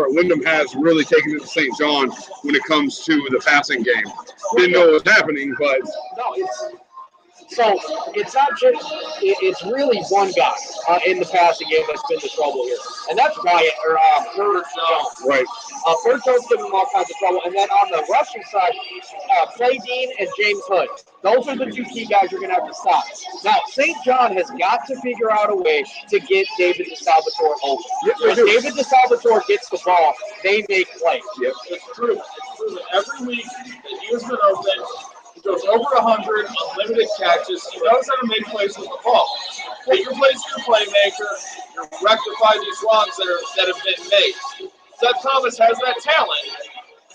[SPEAKER 3] Wyndham has really taken it to St. John when it comes to the passing game. Didn't know what was happening, but
[SPEAKER 4] No, it's not just it's really one guy in the passing game that's been the trouble here, and that's Wyatt or Bert Jones.
[SPEAKER 3] right.
[SPEAKER 4] Bert Jones giving him all kinds of trouble, and then on the rushing side, Clay Dean and James Hood. Those are the two key guys you're going to have to stop. Now, St. John has got to figure out a way to get David DeSalvatore open. When David DeSalvatore gets the ball, they make plays.
[SPEAKER 3] Yep.
[SPEAKER 7] It's true. It's true that every week that he has been open, he goes over 100 unlimited catches. He knows how to make plays with the ball. Take your place to your playmaker. You rectify these wrongs that have been made. Seth Thomas has that talent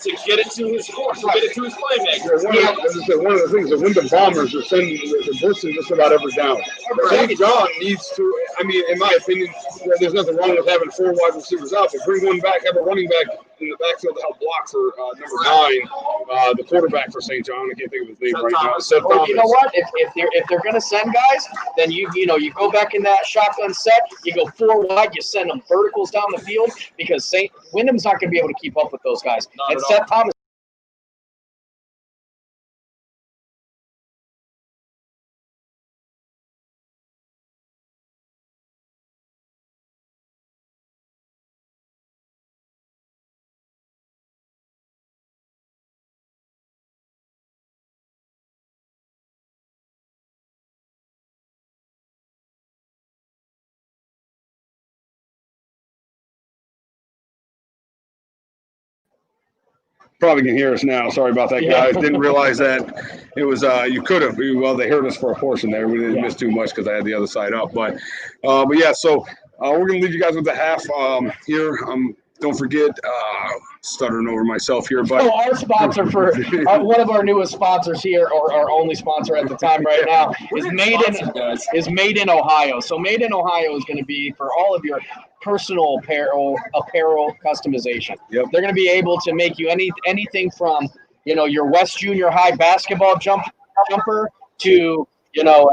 [SPEAKER 7] to get it to his force, to get it to his playmaker.
[SPEAKER 3] One of the things, the Wyndham Bombers are sending the blitzing just about every down. St. John needs to, I mean, in my opinion, there's nothing wrong with having 4 wide receivers out, but bring one back, have a running back in the backfield to help block for number 9, the quarterback for St. John. I can't think of his name right now. Seth
[SPEAKER 4] Or
[SPEAKER 3] Thomas.
[SPEAKER 4] you know what? If they're going to send guys, then you go back in that shotgun set. You go 4 wide. You send them verticals down the field because Wyndham's not going to be able to keep up with those guys.
[SPEAKER 7] Not
[SPEAKER 4] And
[SPEAKER 7] at
[SPEAKER 4] Seth Thomas.
[SPEAKER 3] Probably can hear us now. Sorry about that,
[SPEAKER 4] Yeah.
[SPEAKER 3] guys. Didn't realize that it was. You could have. Well, they heard us for a portion there. We didn't miss too much because I had the other side up. But yeah. So we're gonna leave you guys with the half here. Don't forget, stuttering over myself here, but
[SPEAKER 4] So our sponsor for one of our newest sponsors here, or our only sponsor at the time right now, is Made in Ohio. So Made in Ohio is going to be for all of your personal apparel customization.
[SPEAKER 3] Yep.
[SPEAKER 4] They're going to be able to make you anything from your West Junior High basketball jumper to an Ohio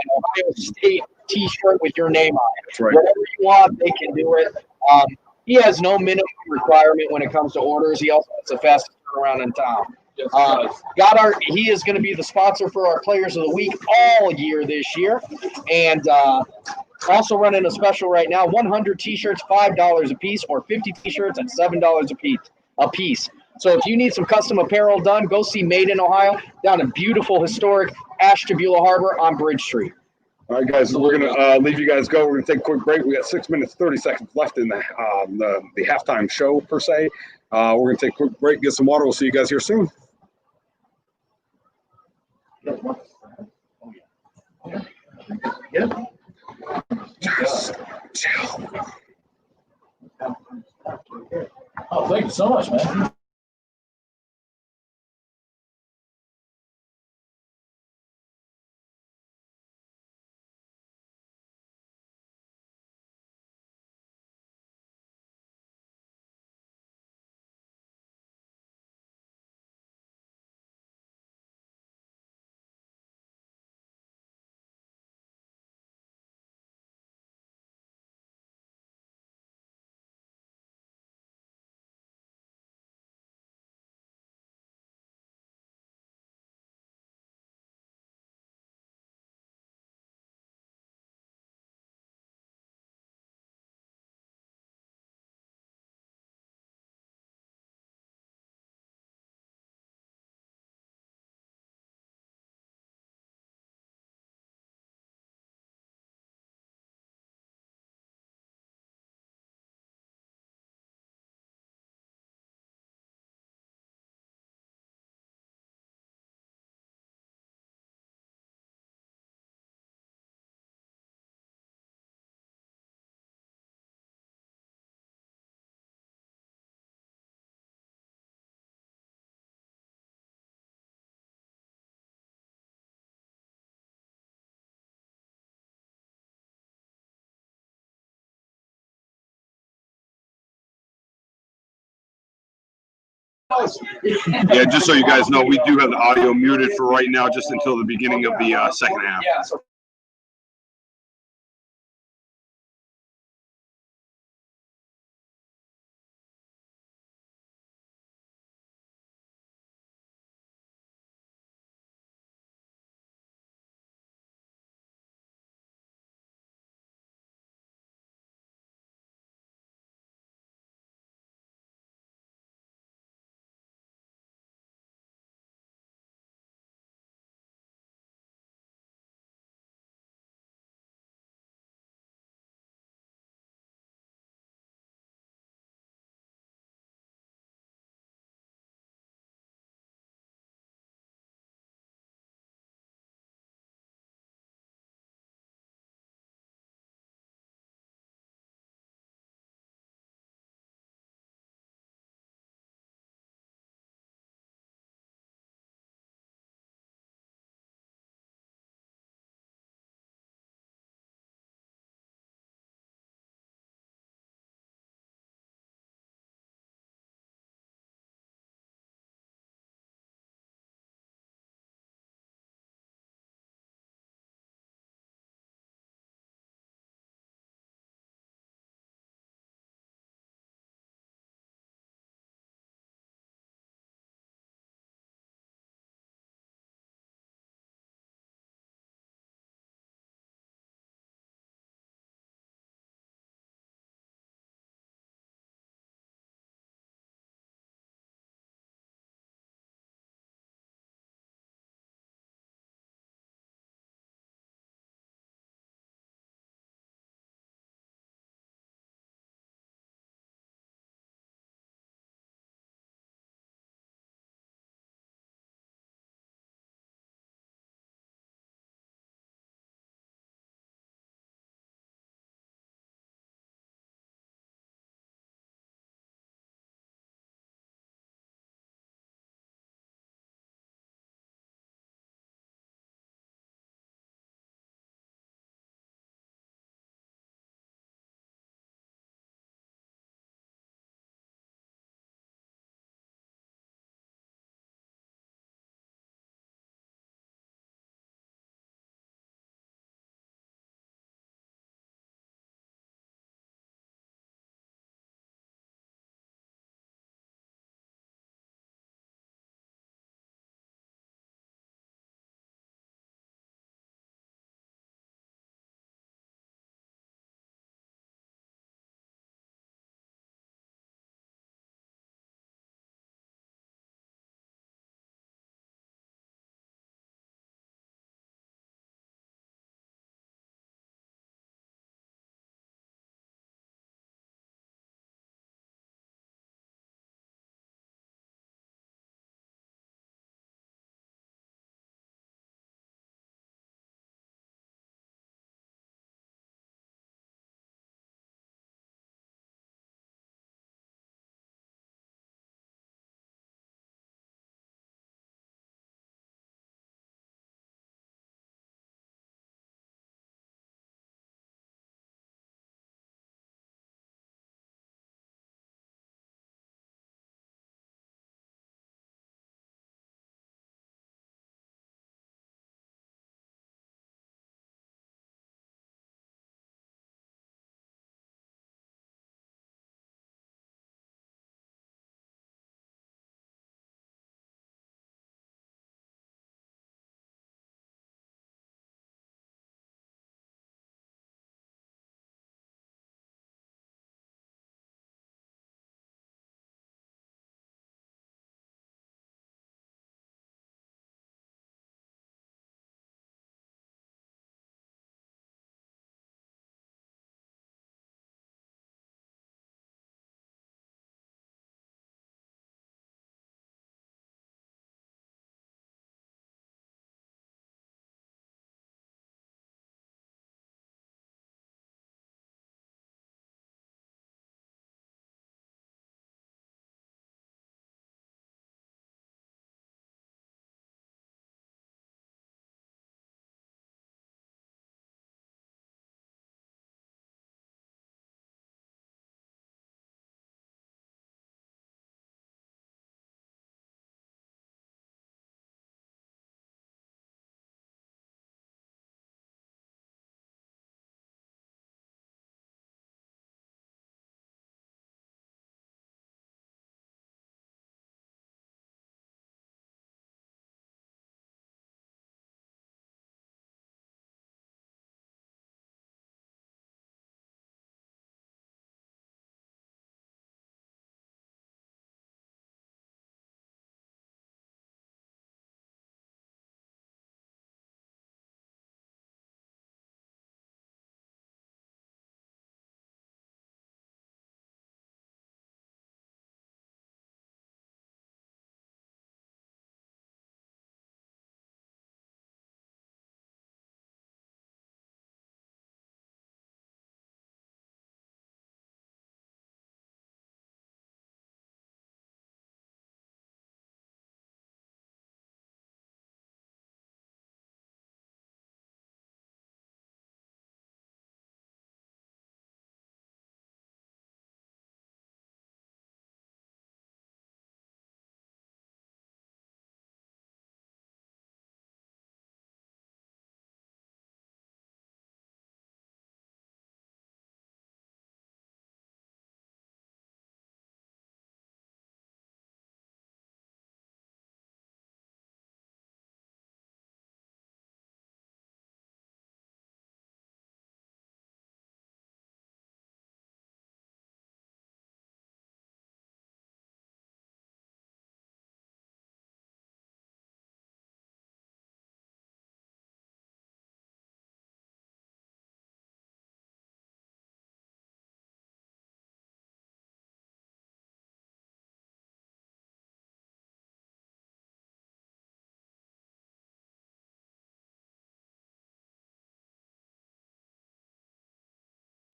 [SPEAKER 4] State T-shirt with your name on it.
[SPEAKER 3] That's right.
[SPEAKER 4] Whatever you want, they can do it. He has no minimum requirement when it comes to orders. He also has the fastest turnaround in town. He is going to be the sponsor for our Players of the Week all year this year, and also running a special right now: 100 T-shirts, $5 a piece, or 50 T-shirts at $7 a piece. So if you need some custom apparel done, go see Made in Ohio down in beautiful, historic Ashtabula Harbor on Bridge Street.
[SPEAKER 3] All right, guys, we're going to leave you guys go. We're going to take a quick break. We got 6 minutes, 30 seconds left in the halftime show, per se. We're going to take a quick break, get some water. We'll see you guys here soon.
[SPEAKER 5] Oh, thank you so much, man.
[SPEAKER 3] Yeah, just so you guys know, we do have the audio muted for right now, just until the beginning of the second half.
[SPEAKER 4] Yeah, so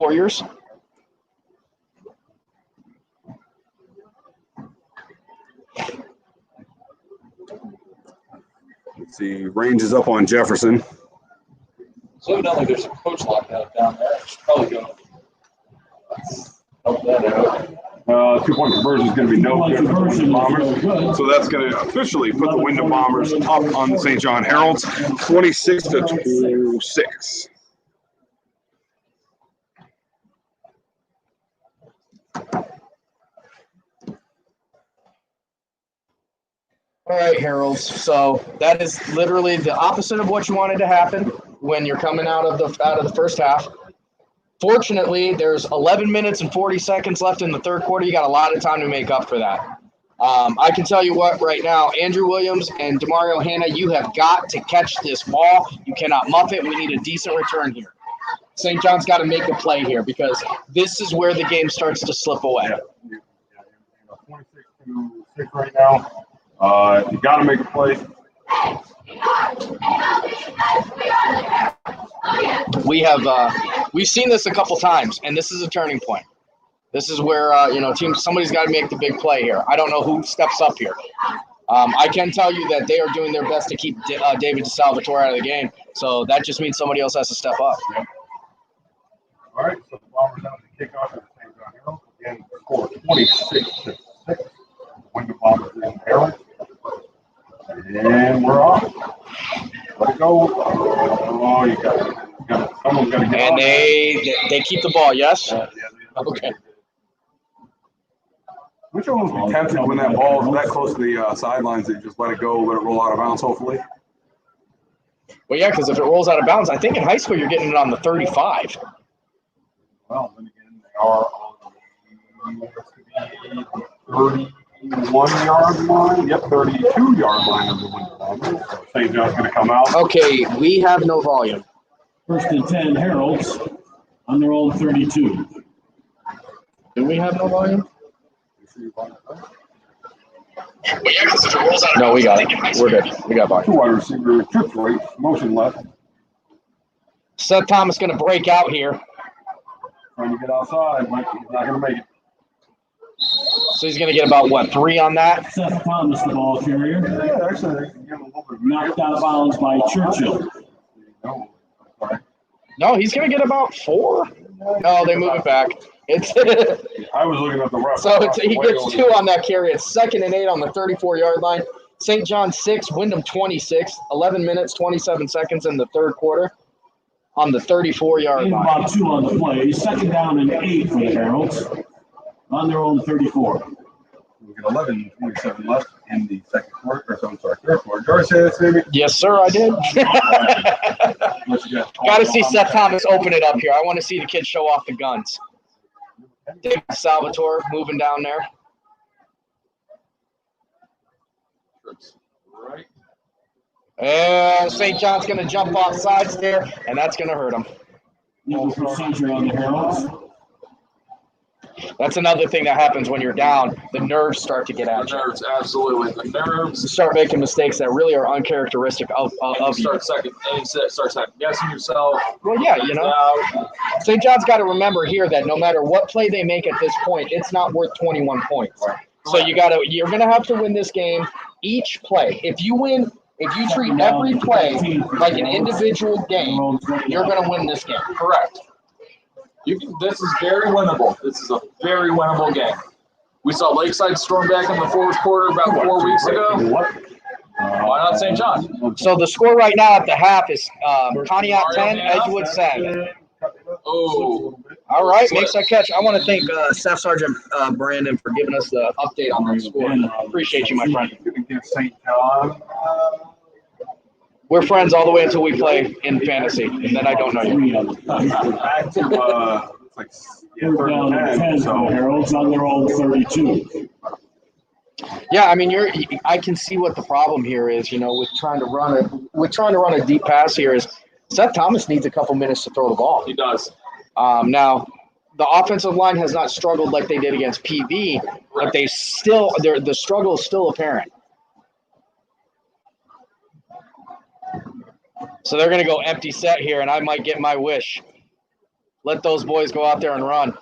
[SPEAKER 4] Warriors.
[SPEAKER 3] Let's see, range is up on Jefferson.
[SPEAKER 7] So evidently there's a coach lockout down there. It's probably going to help that out.
[SPEAKER 3] 2-point conversion is going to be no good for the Wyndham Bombers.
[SPEAKER 1] Good.
[SPEAKER 3] So that's going to officially put the Wyndham Bombers up on the St. John Heralds, 26-26.
[SPEAKER 4] All right, Heralds. So that is literally the opposite of what you wanted to happen when you're coming out of the first half. Fortunately, there's 11 minutes and 40 seconds left in the third quarter. You got a lot of time to make up for that. I can tell you what right now, Andrew Williams and Demario Hanna, you have got to catch this ball. You cannot muff it. We need a decent return here. St. John's got to make a play here because this is where the game starts to slip away.
[SPEAKER 2] 26-6 right now. You got to make a play.
[SPEAKER 4] We've seen this a couple times, and this is a turning point. This is where somebody's got to make the big play here. I don't know who steps up here. I can tell you that they are doing their best to keep David DeSalvatore out of the game, so that just means somebody else has to step up.
[SPEAKER 2] Yep. All right, so the Bombers have to kick off at the St. John Herald. Again, score 26-6. Wyndham Bombers in Herald. And we're off. Let it go. Oh, you got it. Someone's got to get
[SPEAKER 4] And
[SPEAKER 2] on.
[SPEAKER 4] they keep the ball, yes? Okay.
[SPEAKER 3] Which one would be tempted when that ball is that close to the sidelines that you just let it go, let it roll out of bounds, hopefully?
[SPEAKER 4] Well, yeah, because if it rolls out of bounds, I think in high school you're getting it on the 35.
[SPEAKER 2] Well, then again, they are on the 31-yard line. Yep, 32-yard line of the Wyndham Bombers. So St. John's going to come out.
[SPEAKER 4] Okay, we have no volume.
[SPEAKER 1] First and 10 Heralds on their own 32.
[SPEAKER 4] Do we have no volume?
[SPEAKER 2] Two
[SPEAKER 4] No, we got it. We're good. We got volume.
[SPEAKER 2] wide receiver trips right, motion left,
[SPEAKER 4] Seth Thomas going to break out here.
[SPEAKER 2] trying to get outside, but he's not going to make it.
[SPEAKER 4] So he's going to get about, 3 on that?
[SPEAKER 1] Seth Thomas, the ball carrier,
[SPEAKER 2] Yeah, actually, they can give him a little bit.
[SPEAKER 1] knocked out of bounds by Churchill.
[SPEAKER 2] No, sorry.
[SPEAKER 4] No, he's going to get about 4. No, they move it back. It's
[SPEAKER 2] I was looking at the ref.
[SPEAKER 4] So he gets 2 on that carry. It's 2nd and 8 on the 34-yard line. St. John 6, Wyndham 26, 11 minutes, 27 seconds in the third quarter on the 34-yard
[SPEAKER 1] Gain
[SPEAKER 4] line.
[SPEAKER 1] about 2 on the play. Second down and 8 for the Heralds on their own 34.
[SPEAKER 2] We got 11:27 left in the second quarter, or I'm sorry, third quarter. George, say this, maybe?
[SPEAKER 4] Yes, sir, I did.
[SPEAKER 2] What you got?
[SPEAKER 4] Got to see Seth Thomas open it up here. I want to see the kid show off the guns. David Salvatore moving down there.
[SPEAKER 7] Right.
[SPEAKER 4] And St. John's going to jump off sides there, and that's going to hurt him.
[SPEAKER 1] Legal procedure on the Heralds.
[SPEAKER 4] That's another thing that happens when you're down. The nerves start to get
[SPEAKER 7] The
[SPEAKER 4] at you.
[SPEAKER 7] nerves, absolutely. The nerves.
[SPEAKER 4] You start making mistakes that really are uncharacteristic of
[SPEAKER 7] And
[SPEAKER 4] you.
[SPEAKER 7] you start second guessing yourself.
[SPEAKER 4] Well, yeah, you know. St. John's got to remember here that no matter what play they make at this point, it's not worth 21 points. So you're going to have to win this game each play. If you treat every play like an individual game, you're going to win this game.
[SPEAKER 7] Correct. This is very winnable. This is a very winnable game. We saw Lakeside storm back in the fourth quarter about 4 weeks ago. Why not St. John?
[SPEAKER 4] So the score right now at the half is Pontiac 10, Edgewood 7.
[SPEAKER 7] Oh,
[SPEAKER 4] All right, makes that catch. I want to thank Staff Sergeant Brandon for giving us the update on the score. Appreciate you, my friend.
[SPEAKER 2] Going to give St. John.
[SPEAKER 4] We're friends all the way until we play in fantasy, and then I don't know you.
[SPEAKER 2] Back to looks like
[SPEAKER 1] Third down and 10 for the Heralds on their own 32.
[SPEAKER 4] Yeah, I mean, I can see what the problem here is. With trying to run a deep pass here is Seth Thomas needs a couple minutes to throw the ball.
[SPEAKER 7] he does.
[SPEAKER 4] Now, the offensive line has not struggled like they did against PV, but the struggle is still apparent. So they're going to go empty set here, and I might get my wish. Let those boys go out there and run.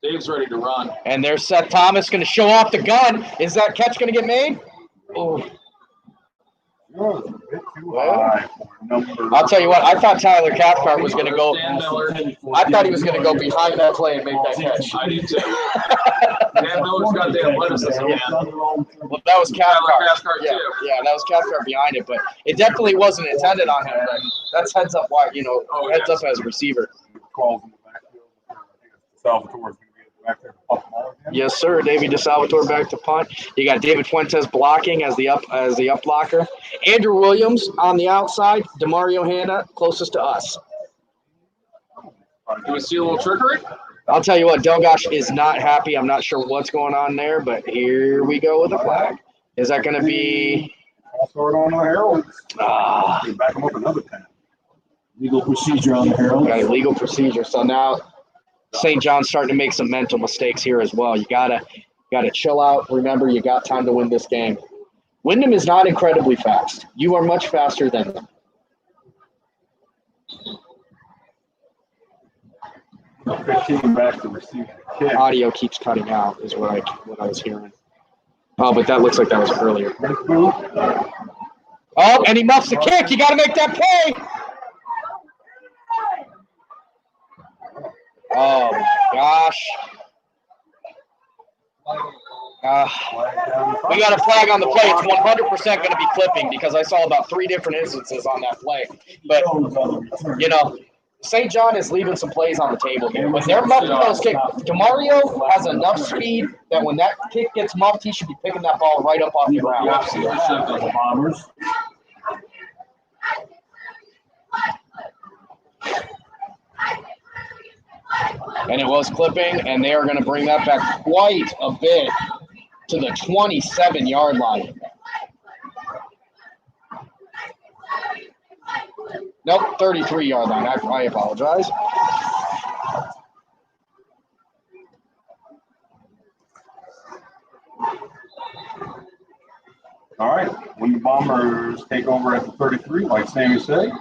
[SPEAKER 7] Dave's ready to run.
[SPEAKER 4] And there's Seth Thomas going to show off the gun. Is that catch going to get made? Oh. I'll tell you what, I thought Tyler Cathcart was going to go. I thought he was going to go behind that play and make that catch.
[SPEAKER 7] I do too. Dan Miller's got the athleticism.
[SPEAKER 4] Yeah. Well, that was Cathcart. Yeah, that was Cathcart behind it, but it definitely wasn't intended on him. That's heads up wide, heads up as a receiver.
[SPEAKER 2] Salvatore's back there to punt the ball again.
[SPEAKER 4] Yes, sir. Davey DeSalvatore back to punt. You got David Fuentes blocking as the up blocker. Andrew Williams on the outside. DeMario Hanna closest to us.
[SPEAKER 7] Do we see a little trickery?
[SPEAKER 4] I'll tell you what, Delgosh is not happy. I'm not sure what's going on there, but here we go with the flag. Is that going to be?
[SPEAKER 2] I'll throw it on the Heralds. Back them up another 10.
[SPEAKER 1] Legal procedure on the Herald.
[SPEAKER 4] Got a legal procedure. So now St. John's starting to make some mental mistakes here as well. You gotta chill out. Remember, you got time to win this game. Wyndham is not incredibly fast. You are much faster than them.
[SPEAKER 2] Back to receive the kick.
[SPEAKER 4] Audio keeps cutting out, is what I was hearing. Oh, but that looks like that was earlier. Oh, and he muffs the kick. You got to make that play. Oh, my gosh. We got a flag on the play. It's 100% going to be clipping because I saw about 3 different instances on that play. But, St. John is leaving some plays on the table here. When they're muffing those kicks, DeMario has enough speed that when that kick gets muffed, he should be picking that ball right up off the ground.
[SPEAKER 1] The Bombers.
[SPEAKER 4] And it was clipping, and they are going to bring that back quite a bit to the 27-yard line. Nope, 33-yard line. I apologize.
[SPEAKER 2] All right. When the Bombers take over at the 33, like Sammy said.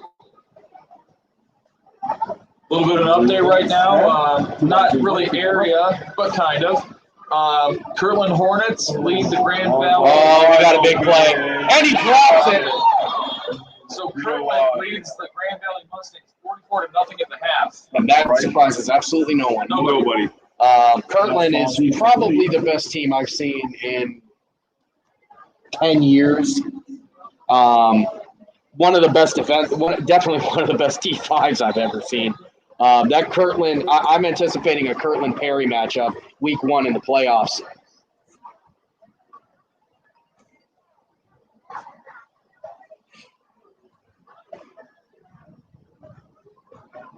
[SPEAKER 7] A little bit of an update right now. Not really area, but kind of. Kirtland Hornets lead the Grand Valley.
[SPEAKER 4] Oh, we got a big play. And he drops it.
[SPEAKER 7] So Kirtland leads the Grand Valley Mustangs 44-0 at the half.
[SPEAKER 4] And that surprises absolutely no one.
[SPEAKER 2] Nobody.
[SPEAKER 4] Kirtland is probably the best team I've seen in 10 years. One of the best definitely one of the best T5s I've ever seen. That Kirtland, I'm anticipating a Kirtland-Perry matchup week 1 in the playoffs.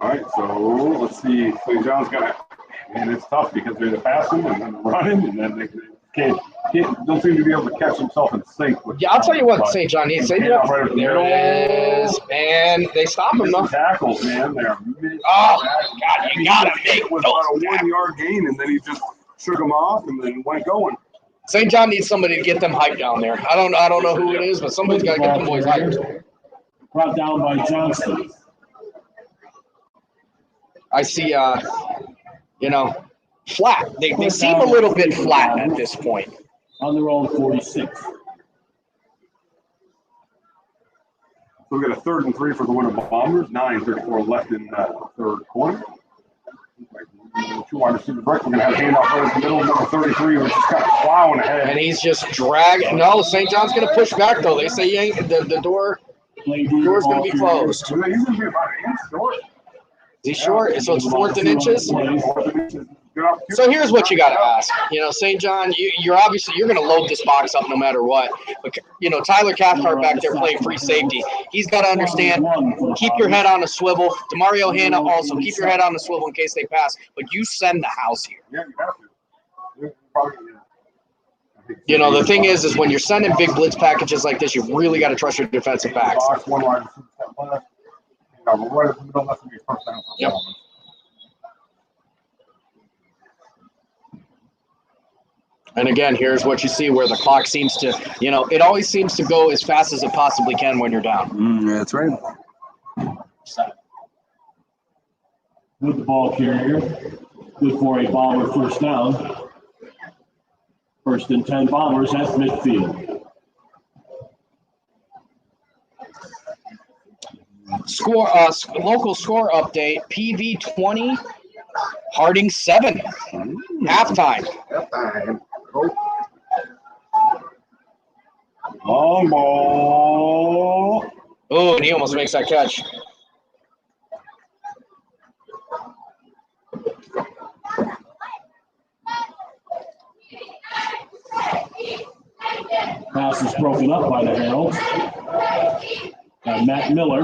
[SPEAKER 2] All right, so let's see. St. John's got – and it's tough because they're passing and then running, and then they don't seem to be able to catch themselves in sync.
[SPEAKER 4] Yeah, I'll tell you what St. John needs. There it is. And they stop him, though.
[SPEAKER 2] Tackles, man. They're
[SPEAKER 4] oh, God, you got to make
[SPEAKER 2] it was about a 1-yard gain, and then he just shook them off and then went going.
[SPEAKER 4] St. John needs somebody to get them hyped down there. I don't know who it is, but somebody's got to get them boys hyped.
[SPEAKER 1] Brought down by Johnston.
[SPEAKER 4] I see, flat. They seem a little bit flat at this point.
[SPEAKER 1] On their own 46.
[SPEAKER 2] So we got a 3rd and 3 for the Winter Bombers. 9:34 left in the third quarter. 2 wide receivers right. We're going to have a handoff right in the middle. Number 33, which is kind of plowing ahead.
[SPEAKER 4] And he's just dragging. No, St. John's going to push back, though. They say the door's going to be closed.
[SPEAKER 2] He's going to be about an inch short.
[SPEAKER 4] Is he short? So it's 4th and inches? So here's what you got to ask. St. John, you're going to load this box up no matter what. But, Tyler Cathcart back there playing free safety. He's got to understand, keep your head on a swivel. DeMario Hanna also, keep your head on a swivel in case they pass. But you send the house here.
[SPEAKER 2] Yeah, you have to.
[SPEAKER 4] The thing is when you're sending big blitz packages like this, you really got to trust your defensive backs.
[SPEAKER 2] Box, 1 wide receiver left. Right up the middle, that's going to be first down.
[SPEAKER 4] Yep. And again, here's what you see where the clock seems to, it always seems to go as fast as it possibly can when you're down.
[SPEAKER 3] That's right.
[SPEAKER 1] with the ball carrier. Good for a Bomber first down. 1st and 10 Bombers at midfield.
[SPEAKER 4] Score, local score update, PV 20, Harding 7. Halftime.
[SPEAKER 2] Long ball.
[SPEAKER 4] Oh, and he almost makes that catch.
[SPEAKER 1] Pass is broken up by the Heralds. Matt Miller.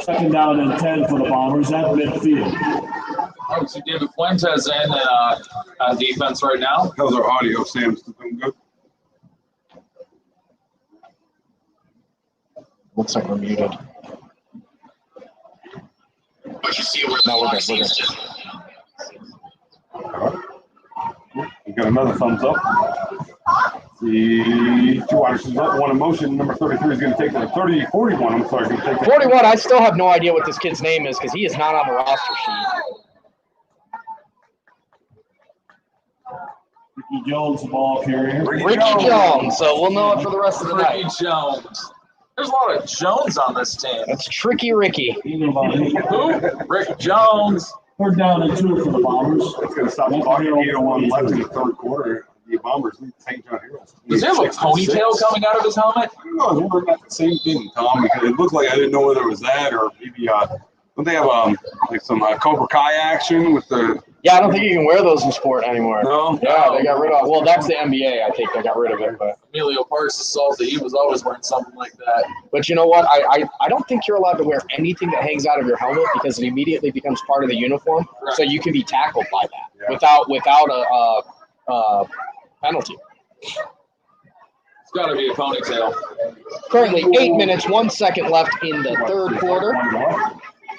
[SPEAKER 1] 2nd down and 10 for the Bombers at midfield.
[SPEAKER 7] Obviously, David Fuentes in on defense right now.
[SPEAKER 2] How's our audio, Sam? Still doing good?
[SPEAKER 4] Looks like we're muted. No, we're good.
[SPEAKER 2] We got another thumbs up. The 2 wide receivers up, 1 in motion. Number 33 is going to take the 41. I'm sorry, going to take the
[SPEAKER 4] 41, I still have no idea what this kid's name is because he is not on the roster sheet.
[SPEAKER 1] Ricky Jones, the ball carrier.
[SPEAKER 4] Ricky Jones, so we'll know it for the rest of the
[SPEAKER 7] Ricky
[SPEAKER 4] night.
[SPEAKER 7] Jones. There's a lot of Jones on this team.
[SPEAKER 4] That's Tricky Ricky.
[SPEAKER 7] Who? Rick Jones.
[SPEAKER 1] 3rd down and 2 for the Bombers.
[SPEAKER 2] It's going to stop the clock at 8:01 left in the 3rd quarter. The Bombers lead St. John Heralds.
[SPEAKER 7] Does he have a ponytail coming out of his helmet?
[SPEAKER 2] I don't know. I wonder if that's the same thing, Tom, because it looked like I didn't know whether it was that or maybe don't they have like some Cobra Kai action with the?
[SPEAKER 4] Yeah, I don't think you can wear those in sport anymore.
[SPEAKER 2] No.
[SPEAKER 4] Yeah, they got rid of. Well, that's the NBA. I think they got rid of it.
[SPEAKER 7] Emilio Parks is salty. He was always wearing something like that.
[SPEAKER 4] But you know what? I don't think you're allowed to wear anything that hangs out of your helmet because it immediately becomes part of the uniform.
[SPEAKER 7] Right.
[SPEAKER 4] So you can be tackled by that
[SPEAKER 2] Yeah.
[SPEAKER 4] without a penalty.
[SPEAKER 7] It's got to be a ponytail.
[SPEAKER 4] Currently 8 minutes, 1 second left in the 3rd quarter.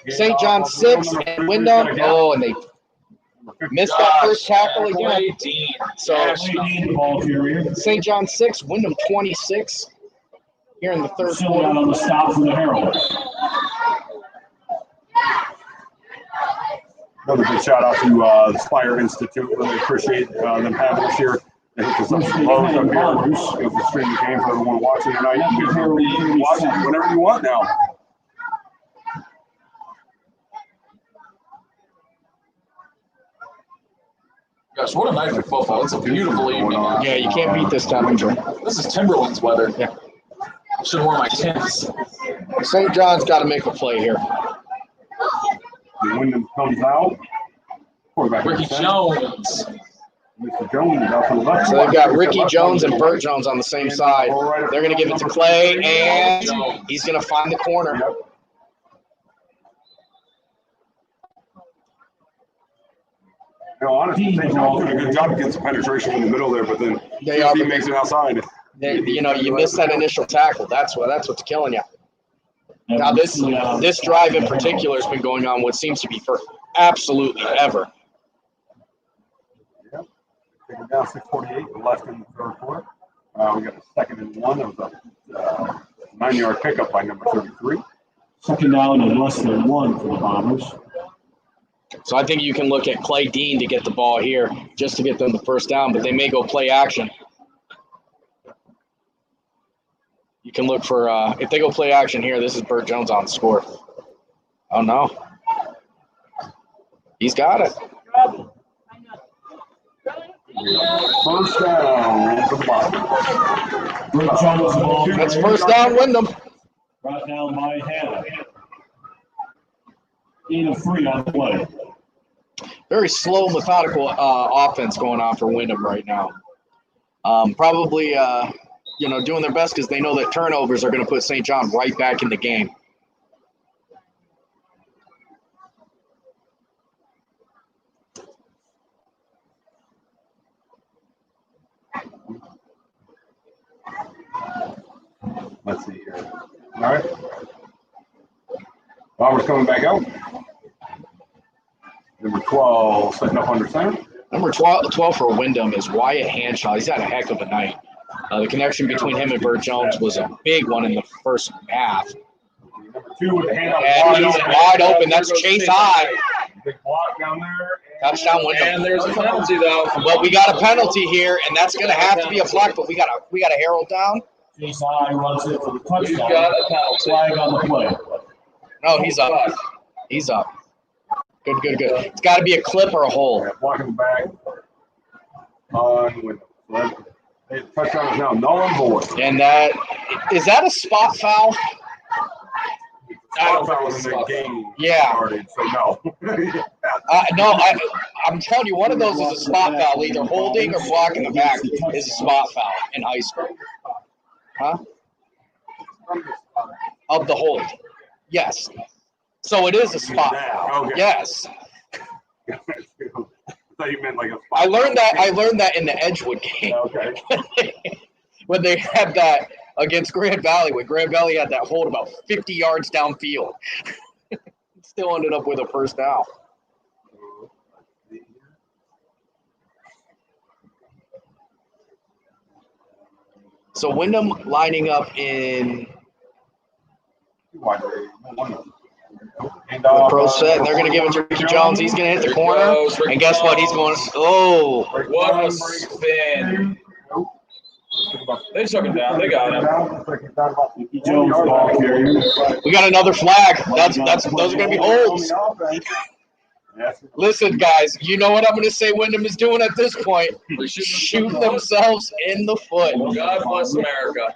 [SPEAKER 4] St. John 6 and Wyndham. Oh, and they missed that first tackle again.
[SPEAKER 7] Clay Dean.
[SPEAKER 4] So
[SPEAKER 1] The ball carrier.
[SPEAKER 4] St. John 6, Wyndham 26 here in the 3rd
[SPEAKER 1] Still out
[SPEAKER 4] quarter.
[SPEAKER 1] on the stop for the Heralds.
[SPEAKER 2] Another big shout out to the Spire Institute. Really appreciate them having us here. They hooked us up some loads up here. It was a streaming game for everyone watching tonight. You can watch it whenever you want now.
[SPEAKER 7] Gosh, what a night for football. It's a beautiful evening out.
[SPEAKER 4] Yeah, you can't beat this temperature.
[SPEAKER 7] This is Timberlands weather.
[SPEAKER 4] Yeah.
[SPEAKER 7] I should have worn my Timbs.
[SPEAKER 4] St. John's got to make a play here.
[SPEAKER 2] The Wyndham comes out. Quarterback
[SPEAKER 7] Ricky
[SPEAKER 2] center.
[SPEAKER 7] Jones.
[SPEAKER 2] Mr. Jones is out to the left.
[SPEAKER 4] So they've got Ricky Jones and Burt Jones on the same side. They're going to give it to Clay, and he's going to find the corner.
[SPEAKER 2] No, honestly, St. John's doing a good job against the penetration in the middle there, but then
[SPEAKER 4] They are.
[SPEAKER 2] he makes it outside.
[SPEAKER 4] You missed that initial tackle. That's what's killing you. Now this drive in particular has been going on what seems to be for absolutely ever.
[SPEAKER 2] Yep. Taking down 6:48 left in the 3rd quarter. We got a 2nd and 1. That was a 9-yard pickup by number 33.
[SPEAKER 1] 2nd down and less than 1 for the Bombers.
[SPEAKER 4] So I think you can look at Clay Dean to get the ball here just to get them the first down, but they may go play action. You can look for if they go play action here, this is Burt Jones on the score. Oh, no. He's got it.
[SPEAKER 2] First down for the Bombers.
[SPEAKER 1] Burt Jones, the ball carrier.
[SPEAKER 4] That's first down, Wyndham.
[SPEAKER 1] Brought down by Hannah. Gain of 3 on the play.
[SPEAKER 4] Very slow, methodical offense going on for Wyndham right now. Probably, doing their best because they know that turnovers are going to put St. John right back in the game.
[SPEAKER 2] Let's see here. All right. Bombers coming back out. Number 12 setting up under center.
[SPEAKER 4] Number 12 for Wyndham is Wyatt Hanshaw. He's had a heck of a night. The connection between him and Burt Jones was a big one in the first half.
[SPEAKER 2] Number Number 2 with the hand up.
[SPEAKER 4] And he's wide open. That's Chase High.
[SPEAKER 2] Big block down there.
[SPEAKER 4] Touchdown Wyndham.
[SPEAKER 7] And there's a penalty, though.
[SPEAKER 4] But we got a penalty here, and that's going to have to be a flag. But we got a Harold down.
[SPEAKER 1] Chase High runs it for the
[SPEAKER 7] We've
[SPEAKER 1] touchdown.
[SPEAKER 7] got a penalty.
[SPEAKER 1] Flag on the play.
[SPEAKER 4] No, he's up. He's up. Good. It's got to be a clip or a hole.
[SPEAKER 2] Yeah, blocking the back. On Wyndham. Touchdown is now null and void.
[SPEAKER 4] And is that a spot foul?
[SPEAKER 7] I don't
[SPEAKER 2] That
[SPEAKER 7] think
[SPEAKER 2] was
[SPEAKER 7] it's
[SPEAKER 2] in the
[SPEAKER 7] spot.
[SPEAKER 2] game.
[SPEAKER 4] Yeah.
[SPEAKER 2] Started, so no.
[SPEAKER 4] No, I'm telling you, one of those is a spot foul. Either holding or blocking the back is a spot foul in high school. Huh? Of the hold. Yes. So it is a spot foul.
[SPEAKER 2] Okay.
[SPEAKER 4] Yes.
[SPEAKER 2] I thought you meant like a spot.
[SPEAKER 4] I learned that in the Edgewood game.
[SPEAKER 2] Okay.
[SPEAKER 4] When they had that against Grand Valley, when Grand Valley had that hold about 50 yards downfield. Still ended up with a first down. So Wyndham lining up in the pro set, and they're going to give it to Ricky Jones. He's going to hit the corner, and guess what? He's going, oh.
[SPEAKER 7] What a spin. They took him down. They got him.
[SPEAKER 1] Ricky Jones, ball carrier.
[SPEAKER 4] We got another flag. Those are going to be holds. Listen, guys, you know what I'm going to say Wyndham is doing at this point? Shooting themselves in the foot.
[SPEAKER 7] God bless America.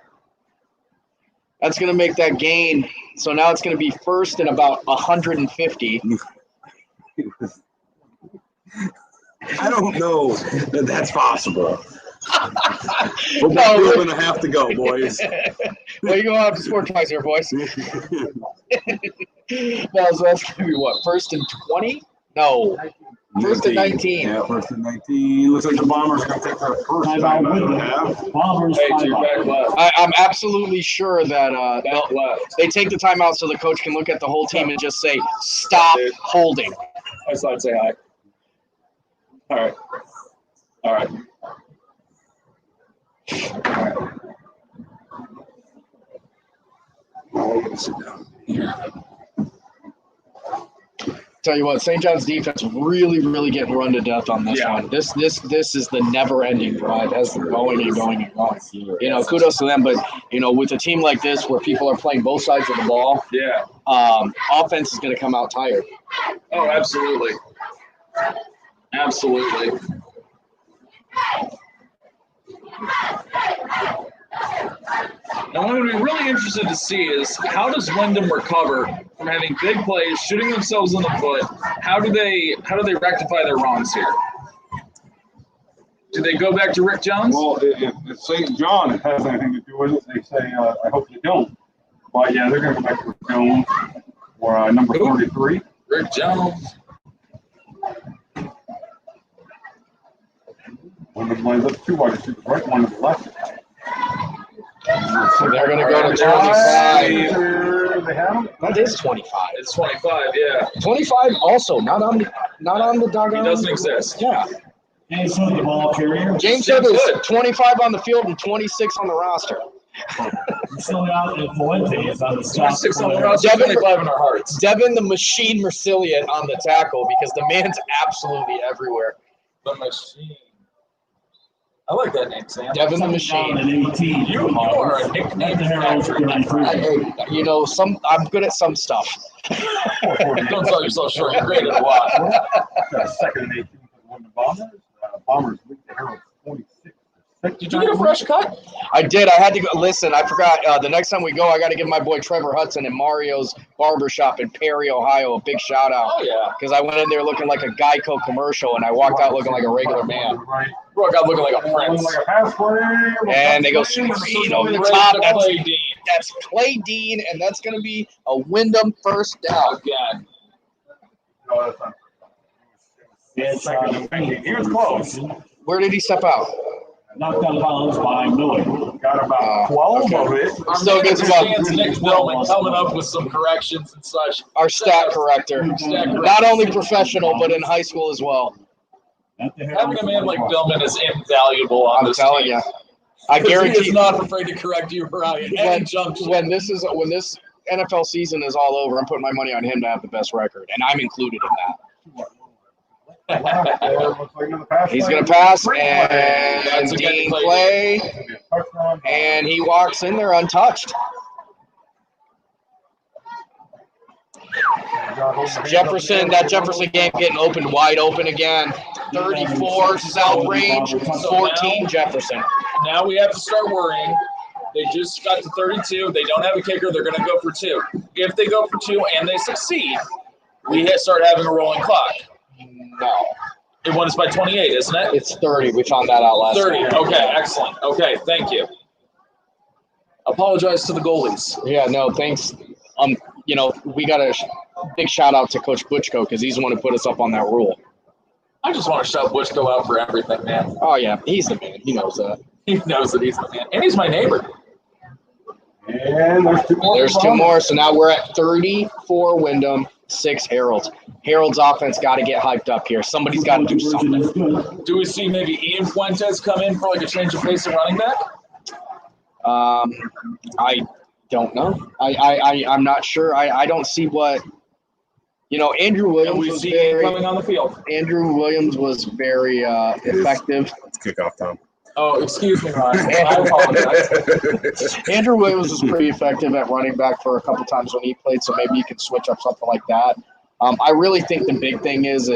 [SPEAKER 4] That's going to make that gain. So now it's going to be first and about 150.
[SPEAKER 3] I don't know that that's possible. But
[SPEAKER 4] No,
[SPEAKER 3] we're going to have to go, boys.
[SPEAKER 4] Well, you're going to have to score twice here, boys. No, so that's going to be what? First and 20? No. First and 19.
[SPEAKER 3] Yeah, first and 19. Looks like the Bombers are going to take their first time out of the half.
[SPEAKER 1] Bombers,
[SPEAKER 7] Hey, to your back left.
[SPEAKER 4] I'm absolutely sure that
[SPEAKER 7] Back left.
[SPEAKER 4] they take the timeout so the coach can look at the whole team and just say, stop holding.
[SPEAKER 7] I just thought I'd say hi. All right. All right.
[SPEAKER 4] Tell you what, St. John's defense really getting run to death on this
[SPEAKER 7] Yeah.
[SPEAKER 4] one. This is the never-ending drive as they're going and going and going. You know, kudos to them, but you know, with a team like this where people are playing both sides of the ball,
[SPEAKER 7] Yeah.
[SPEAKER 4] offense is going to come out tired.
[SPEAKER 7] Oh, absolutely. Absolutely. Now, what would be really interested to see is how does Wyndham recover from having big plays, shooting themselves in the foot? How do they rectify their wrongs here? Do they go back to Rick Jones?
[SPEAKER 2] Well, if St. John has anything to do with it, they say, I hope you don't. But yeah, they're going to go back to Rick Jones or number 33.
[SPEAKER 7] Rick Jones.
[SPEAKER 2] One of the lines up 2 wide receivers, right? One to the left.
[SPEAKER 4] So they're going to go to 25.
[SPEAKER 2] They have him?
[SPEAKER 4] That is 25.
[SPEAKER 7] It's 25, yeah.
[SPEAKER 4] 25 also not on the doggone.
[SPEAKER 7] He doesn't exist.
[SPEAKER 4] Yeah.
[SPEAKER 1] James Hood, the ball carrier.
[SPEAKER 4] James Hood is 25 on the field and 26 on the roster.
[SPEAKER 1] He's still out in Fuentes on the stop.
[SPEAKER 7] 26 on the roster,
[SPEAKER 4] Devin-
[SPEAKER 7] 25 in our hearts.
[SPEAKER 4] Devin the Machine Mercillian on the tackle because the man's absolutely everywhere.
[SPEAKER 7] The Machine. I like that name, Sam.
[SPEAKER 4] Devin the
[SPEAKER 1] Down
[SPEAKER 4] Machine.
[SPEAKER 1] at 18.
[SPEAKER 7] You are a
[SPEAKER 1] At
[SPEAKER 7] nickname
[SPEAKER 1] the Herald's
[SPEAKER 7] factory.
[SPEAKER 1] 33.
[SPEAKER 4] You know, I'm good at some stuff.
[SPEAKER 7] Don't sell yourself short. You're great at a lot.
[SPEAKER 2] Second and 18 for the Wyndham Bombers. Bombers lead the Herald 26.
[SPEAKER 7] Did you get a fresh cut?
[SPEAKER 4] I did. I had to go. Listen, I forgot. The next time we go, I got to give my boy Trevor Hudson and Mario's Barbershop in Perry, Ohio, a big shout out.
[SPEAKER 7] Oh, yeah.
[SPEAKER 4] Because I went in there looking like a Geico commercial, and I walked out looking like a regular man.
[SPEAKER 2] Right.
[SPEAKER 7] Broke out looking like a prince.
[SPEAKER 2] Like a pass play.
[SPEAKER 4] And they go screen over the
[SPEAKER 7] Ready
[SPEAKER 4] top.
[SPEAKER 7] to
[SPEAKER 4] That's,
[SPEAKER 7] play Dean
[SPEAKER 4] that's Clay Dean, and that's going to be a Wyndham first down.
[SPEAKER 7] again.
[SPEAKER 2] No, that's not.
[SPEAKER 1] Yeah,
[SPEAKER 2] Second and 19. He was close.
[SPEAKER 4] Where did he step out?
[SPEAKER 1] Knocked out of bounds by Miller.
[SPEAKER 2] Got about 12 of it.
[SPEAKER 7] Our
[SPEAKER 4] Still
[SPEAKER 7] man
[SPEAKER 4] gets about-
[SPEAKER 7] understands Nick Billman coming up with some corrections and such.
[SPEAKER 4] Our stat corrector. Not only professional, but in high school as well.
[SPEAKER 1] At the
[SPEAKER 7] Having
[SPEAKER 1] Herald's
[SPEAKER 7] a man like
[SPEAKER 1] 31.
[SPEAKER 7] Billman is invaluable on
[SPEAKER 4] I'm
[SPEAKER 7] this
[SPEAKER 4] telling
[SPEAKER 7] team.
[SPEAKER 4] you. I
[SPEAKER 7] Because he
[SPEAKER 4] guarantee
[SPEAKER 7] is not afraid to correct you around any junction.
[SPEAKER 4] when this NFL season is all over, I'm putting my money on him to have the best record, and I'm included in that. He's going to pass, and Dean play, and he walks in there untouched. Jefferson game getting opened wide open again. 34 South Range, 14 Jefferson.
[SPEAKER 7] Now we have to start worrying. They just got to 32. They don't have a kicker. They're going to go for 2. If they go for 2 and they succeed, we start having a rolling clock.
[SPEAKER 4] No.
[SPEAKER 7] It won us by 28, isn't it?
[SPEAKER 4] It's 30. We found that out last
[SPEAKER 7] 30.
[SPEAKER 4] night.
[SPEAKER 7] Okay, excellent. Okay, thank you. Apologize to the goalies.
[SPEAKER 4] Yeah, no, thanks. We got a big shout out to Coach Butchko because he's the one who put us up on that rule.
[SPEAKER 7] I just want to shout Bushko out for everything, man.
[SPEAKER 4] Oh, yeah, he's the man. He knows that.
[SPEAKER 7] He knows that he's the man. And he's my neighbor.
[SPEAKER 2] And
[SPEAKER 4] there's 2 more. So now we're at 34 Wyndham, 6 Heralds. Herald's offense got to get hyped up here. Somebody's got to do something.
[SPEAKER 7] Do we see maybe Ian Fuentes come in for like a change of pace at running back?
[SPEAKER 4] I don't know. I'm not sure. I don't see what Andrew Williams was very
[SPEAKER 7] coming on the field.
[SPEAKER 4] Andrew Williams was very effective.
[SPEAKER 2] It's kickoff time.
[SPEAKER 7] Oh, excuse me, Ryan. I apologize.
[SPEAKER 4] Andrew Williams was pretty effective at running back for a couple times when he played, so maybe you can switch up something like that. I really think the big thing is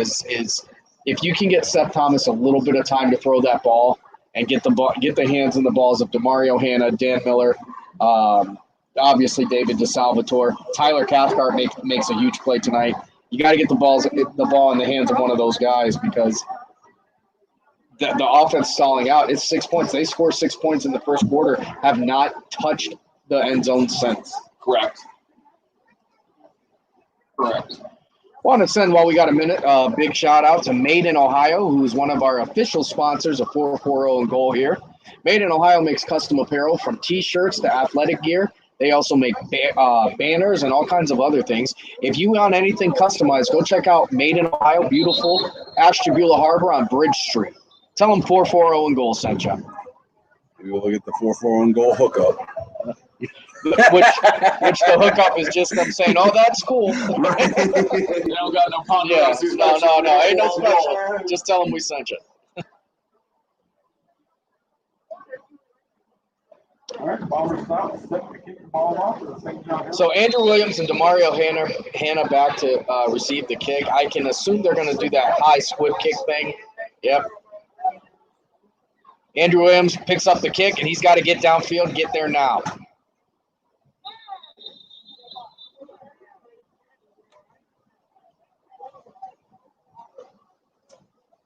[SPEAKER 4] if you can get Seth Thomas a little bit of time to throw that ball and get the hands in the balls of DeMario Hanna, Dan Miller, obviously David DeSalvatore, Tyler Cathcart makes a huge play tonight. You got to get the ball in the hands of one of those guys because the offense stalling out. It's 6 points. They scored 6 points in the first quarter, have not touched the end zone since.
[SPEAKER 7] Correct.
[SPEAKER 4] Want to send, while we got a minute, a big shout out to Made in Ohio, who's one of our official sponsors of 440 and Goal here. Made in Ohio makes custom apparel from T-shirts to athletic gear. They also make banners and all kinds of other things. If you want anything customized, go check out Made in Ohio, beautiful Ashtabula Harbor on Bridge Street. Tell them 440 and Goal sent you.
[SPEAKER 2] Maybe we'll get the 440 and Goal hookup.
[SPEAKER 4] which the hookup is just them saying, "Oh, that's cool."
[SPEAKER 7] They don't got no pun.
[SPEAKER 4] Yeah, no, ain't no special. Just tell them we sent you.
[SPEAKER 2] All right, Bombers stop. Set to kick the ball off to the St. John.
[SPEAKER 4] So Andrew Williams and DeMario Hanna back to receive the kick. I can assume they're going to do that high squib kick thing. Yep. Andrew Williams picks up the kick, and he's got to get downfield, get there now.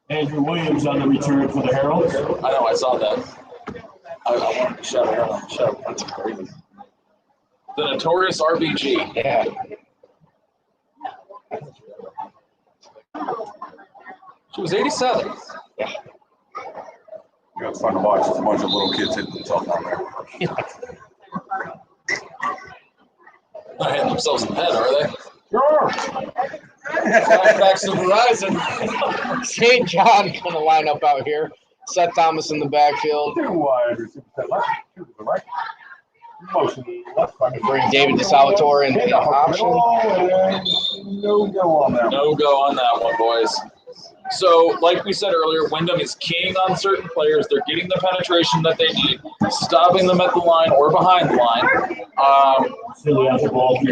[SPEAKER 1] Andrew Williams on the return for the Heralds.
[SPEAKER 7] I know, I saw that. I wanted to shout it out on the show.
[SPEAKER 4] That's crazy.
[SPEAKER 7] The notorious RBG.
[SPEAKER 4] Yeah.
[SPEAKER 7] She was 87.
[SPEAKER 4] Yeah.
[SPEAKER 2] You know, it's fun to watch. It's a bunch of little kids hitting themselves on there.
[SPEAKER 7] Not hitting themselves in the head, are they?
[SPEAKER 2] Sure.
[SPEAKER 7] Flashbacks to Verizon.
[SPEAKER 4] St. John going to line up out here. Seth Thomas in the backfield.
[SPEAKER 2] Two wide receivers to the left, two to the right. Motion to the left.
[SPEAKER 4] Bring David DeSalvatore in the option.
[SPEAKER 2] No go on that.
[SPEAKER 7] No go on that one, boys. So, like we said earlier, Wyndham is keying on certain players. They're getting the penetration that they need, stopping them at the line or behind the line.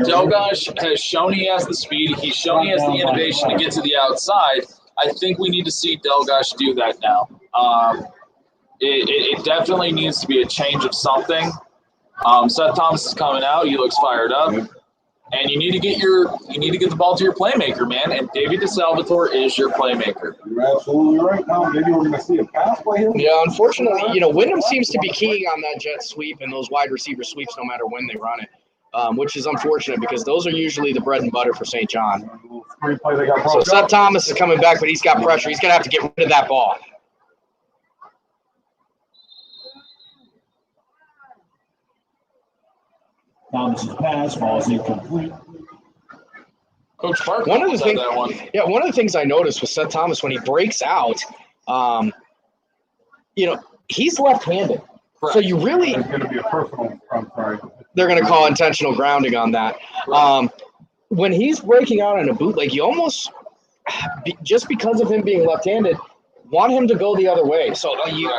[SPEAKER 7] Delgash has shown he has the speed. He's shown he has the innovation to get to the outside. I think we need to see Delgash do that now. It definitely needs to be a change of something. Seth Thomas is coming out. He looks fired up. And you need to get the ball to your playmaker, man. And David DeSalvatore is your playmaker.
[SPEAKER 2] You're absolutely right. Now, maybe we're going to see a pass play here.
[SPEAKER 4] Yeah, unfortunately, Wyndham seems to be keying on that jet sweep and those wide receiver sweeps no matter when they run it, which is unfortunate because those are usually the bread and butter for St. John. So Seth Thomas is coming back, but he's got pressure. He's going to have to get rid of that ball.
[SPEAKER 1] Thomas's pass falls incomplete.
[SPEAKER 7] Coach Park
[SPEAKER 4] one of the things I noticed with Seth Thomas when he breaks out, he's left-handed.
[SPEAKER 7] Correct.
[SPEAKER 4] So you really
[SPEAKER 2] It's going to be a personal. I'm sorry.
[SPEAKER 4] they're going to call intentional grounding on that. When he's breaking out in a bootleg, you almost, just because of him being left-handed, want him to go the other way. So you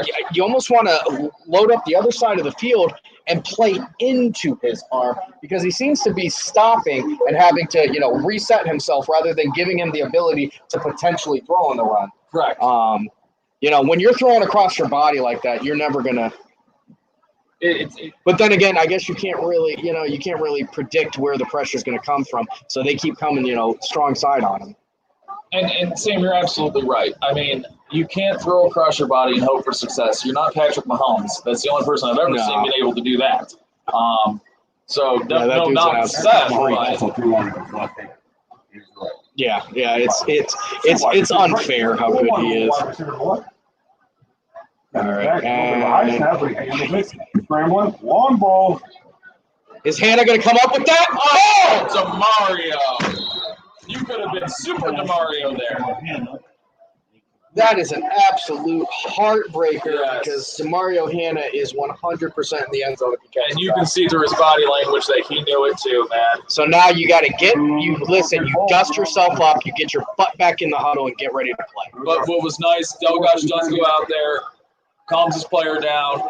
[SPEAKER 4] almost want to load up the other side of the field and play into his arm, because he seems to be stopping and having to, reset himself rather than giving him the ability to potentially throw on the run.
[SPEAKER 7] Correct.
[SPEAKER 4] When you're throwing across your body like that, you're never going to. But then again, I guess you can't really predict where the pressure is going to come from. So they keep coming, strong side on him.
[SPEAKER 7] And Sam, you're absolutely right. I mean, you can't throw across your body and hope for success. You're not Patrick Mahomes. That's the only person I've ever seen being able to do that. So no not Seth, but
[SPEAKER 4] yeah, it's unfair how good he is. All right, and
[SPEAKER 2] scrambling, long ball.
[SPEAKER 4] Is Hannah going to come up with that?
[SPEAKER 7] Oh, DeMario. You could have been super DeMario there.
[SPEAKER 4] That is an absolute heartbreaker, because DeMario Hannah is 100% in the end zone.
[SPEAKER 7] And you can see through his body language that he knew it too, man.
[SPEAKER 4] So now you got to you dust yourself up, you get your butt back in the huddle and get ready to play.
[SPEAKER 7] But what was nice, Delgosh does go out there, calms his player down.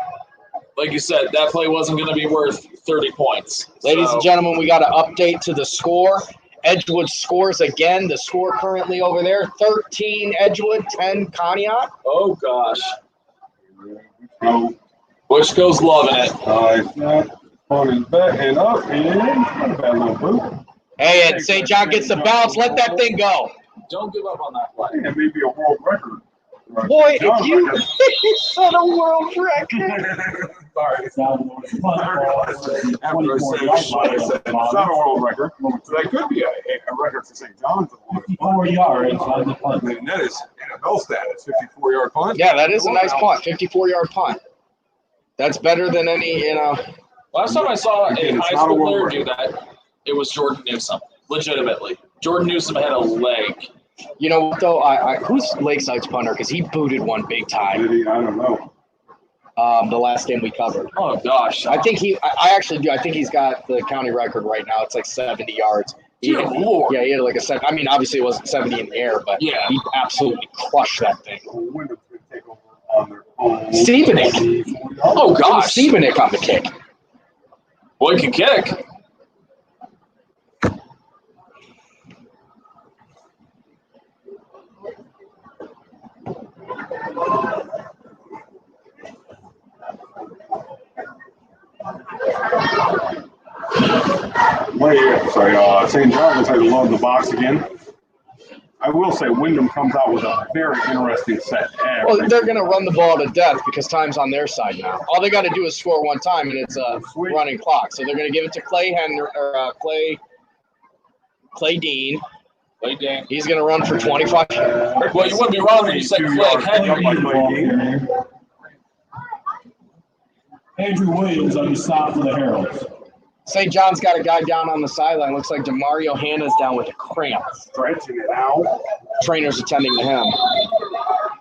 [SPEAKER 7] Like you said, that play wasn't going to be worth 30 points.
[SPEAKER 4] Ladies and gentlemen, we got an update to the score. Edgewood scores again. The score currently over there, 13 Edgewood, 10 Conneaut.
[SPEAKER 7] Oh, gosh. Bushko's loving it.
[SPEAKER 2] And up, and bad little boot.
[SPEAKER 4] Hey, and St. John gets the bounce. Let that thing go.
[SPEAKER 7] Don't give up on that play.
[SPEAKER 2] It may be a world record.
[SPEAKER 4] Boy, if you set a world record.
[SPEAKER 2] Sorry. It's not a world record. So that could be a record for St. John's.
[SPEAKER 1] 54 yards on the punt.
[SPEAKER 2] And that is NFL status, 54-yard punt.
[SPEAKER 4] Yeah, that is a nice punt, 54-yard punt. That's better than any,
[SPEAKER 7] Last time I saw a high school player do that, it was Jordan Newsom. Legitimately. Jordan Newsom had a leg.
[SPEAKER 4] You know what, though? Who's Lakeside's punter? Because he booted one big time.
[SPEAKER 2] Did he? I don't know.
[SPEAKER 4] The last game we covered.
[SPEAKER 7] Oh, gosh.
[SPEAKER 4] I think I actually do. I think he's got the county record right now. It's like 70 yards.
[SPEAKER 7] Dear Lord.
[SPEAKER 4] Yeah, he had like a 7. I mean, obviously it wasn't 70 in the air, but
[SPEAKER 7] yeah,
[SPEAKER 4] he absolutely crushed that thing.
[SPEAKER 2] Wyndham's going to take over on their own.
[SPEAKER 4] Stevenik.
[SPEAKER 7] Oh, gosh.
[SPEAKER 4] Stevenik on the kick.
[SPEAKER 7] Boy can kick.
[SPEAKER 2] St. John looks like they load the box again. I will say Wyndham comes out with a very interesting set.
[SPEAKER 4] Well, they're going to run the ball to death because time's on their side now. All they got to do is score one time, and it's a running clock. So they're going to give it to Clay Dean.
[SPEAKER 7] Clay Dean.
[SPEAKER 4] He's going to run for 25.
[SPEAKER 7] Well, you wouldn't be wrong when you said Clay Henry.
[SPEAKER 1] Andrew Williams on the stop for the Heralds.
[SPEAKER 4] St. John's got a guy down on the sideline. Looks like DeMario Hannah's down with a cramp.
[SPEAKER 2] Stretching it out.
[SPEAKER 4] Trainer's attending to him.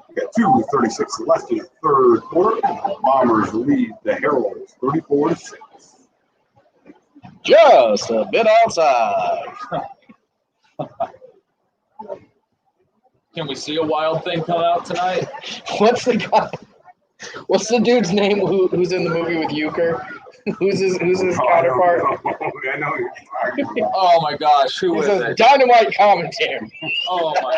[SPEAKER 2] We got 2:36 left in the third quarter. The Bombers lead the Heralds 34-6.
[SPEAKER 4] Just a bit outside.
[SPEAKER 7] Can we see a wild thing come out tonight?
[SPEAKER 4] What's the dude's name who's in the movie with Euchre? Who's his counterpart?
[SPEAKER 2] I know you're talking about.
[SPEAKER 7] Oh my gosh, who is it?
[SPEAKER 4] Dynamite commentary.
[SPEAKER 7] Oh my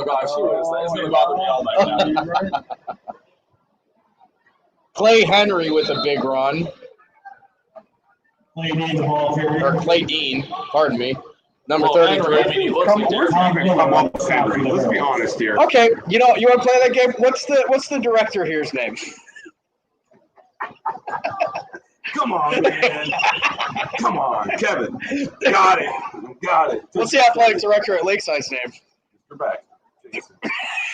[SPEAKER 7] gosh, who is that? It's gonna bother me all night now.
[SPEAKER 4] Clay Henry with a big run.
[SPEAKER 1] Clay Dean, the ball carrier.
[SPEAKER 4] Or Clay Dean, pardon me. Number
[SPEAKER 7] Well,
[SPEAKER 4] 33.
[SPEAKER 7] Henry, I mean, he looks like
[SPEAKER 2] Let's be honest here.
[SPEAKER 4] Okay, you want to play that game? What's the director here's name?
[SPEAKER 2] Come on, man. Come on, Kevin. Got it.
[SPEAKER 4] What's the athletic director at Lakeside's name?
[SPEAKER 2] Mr. Back.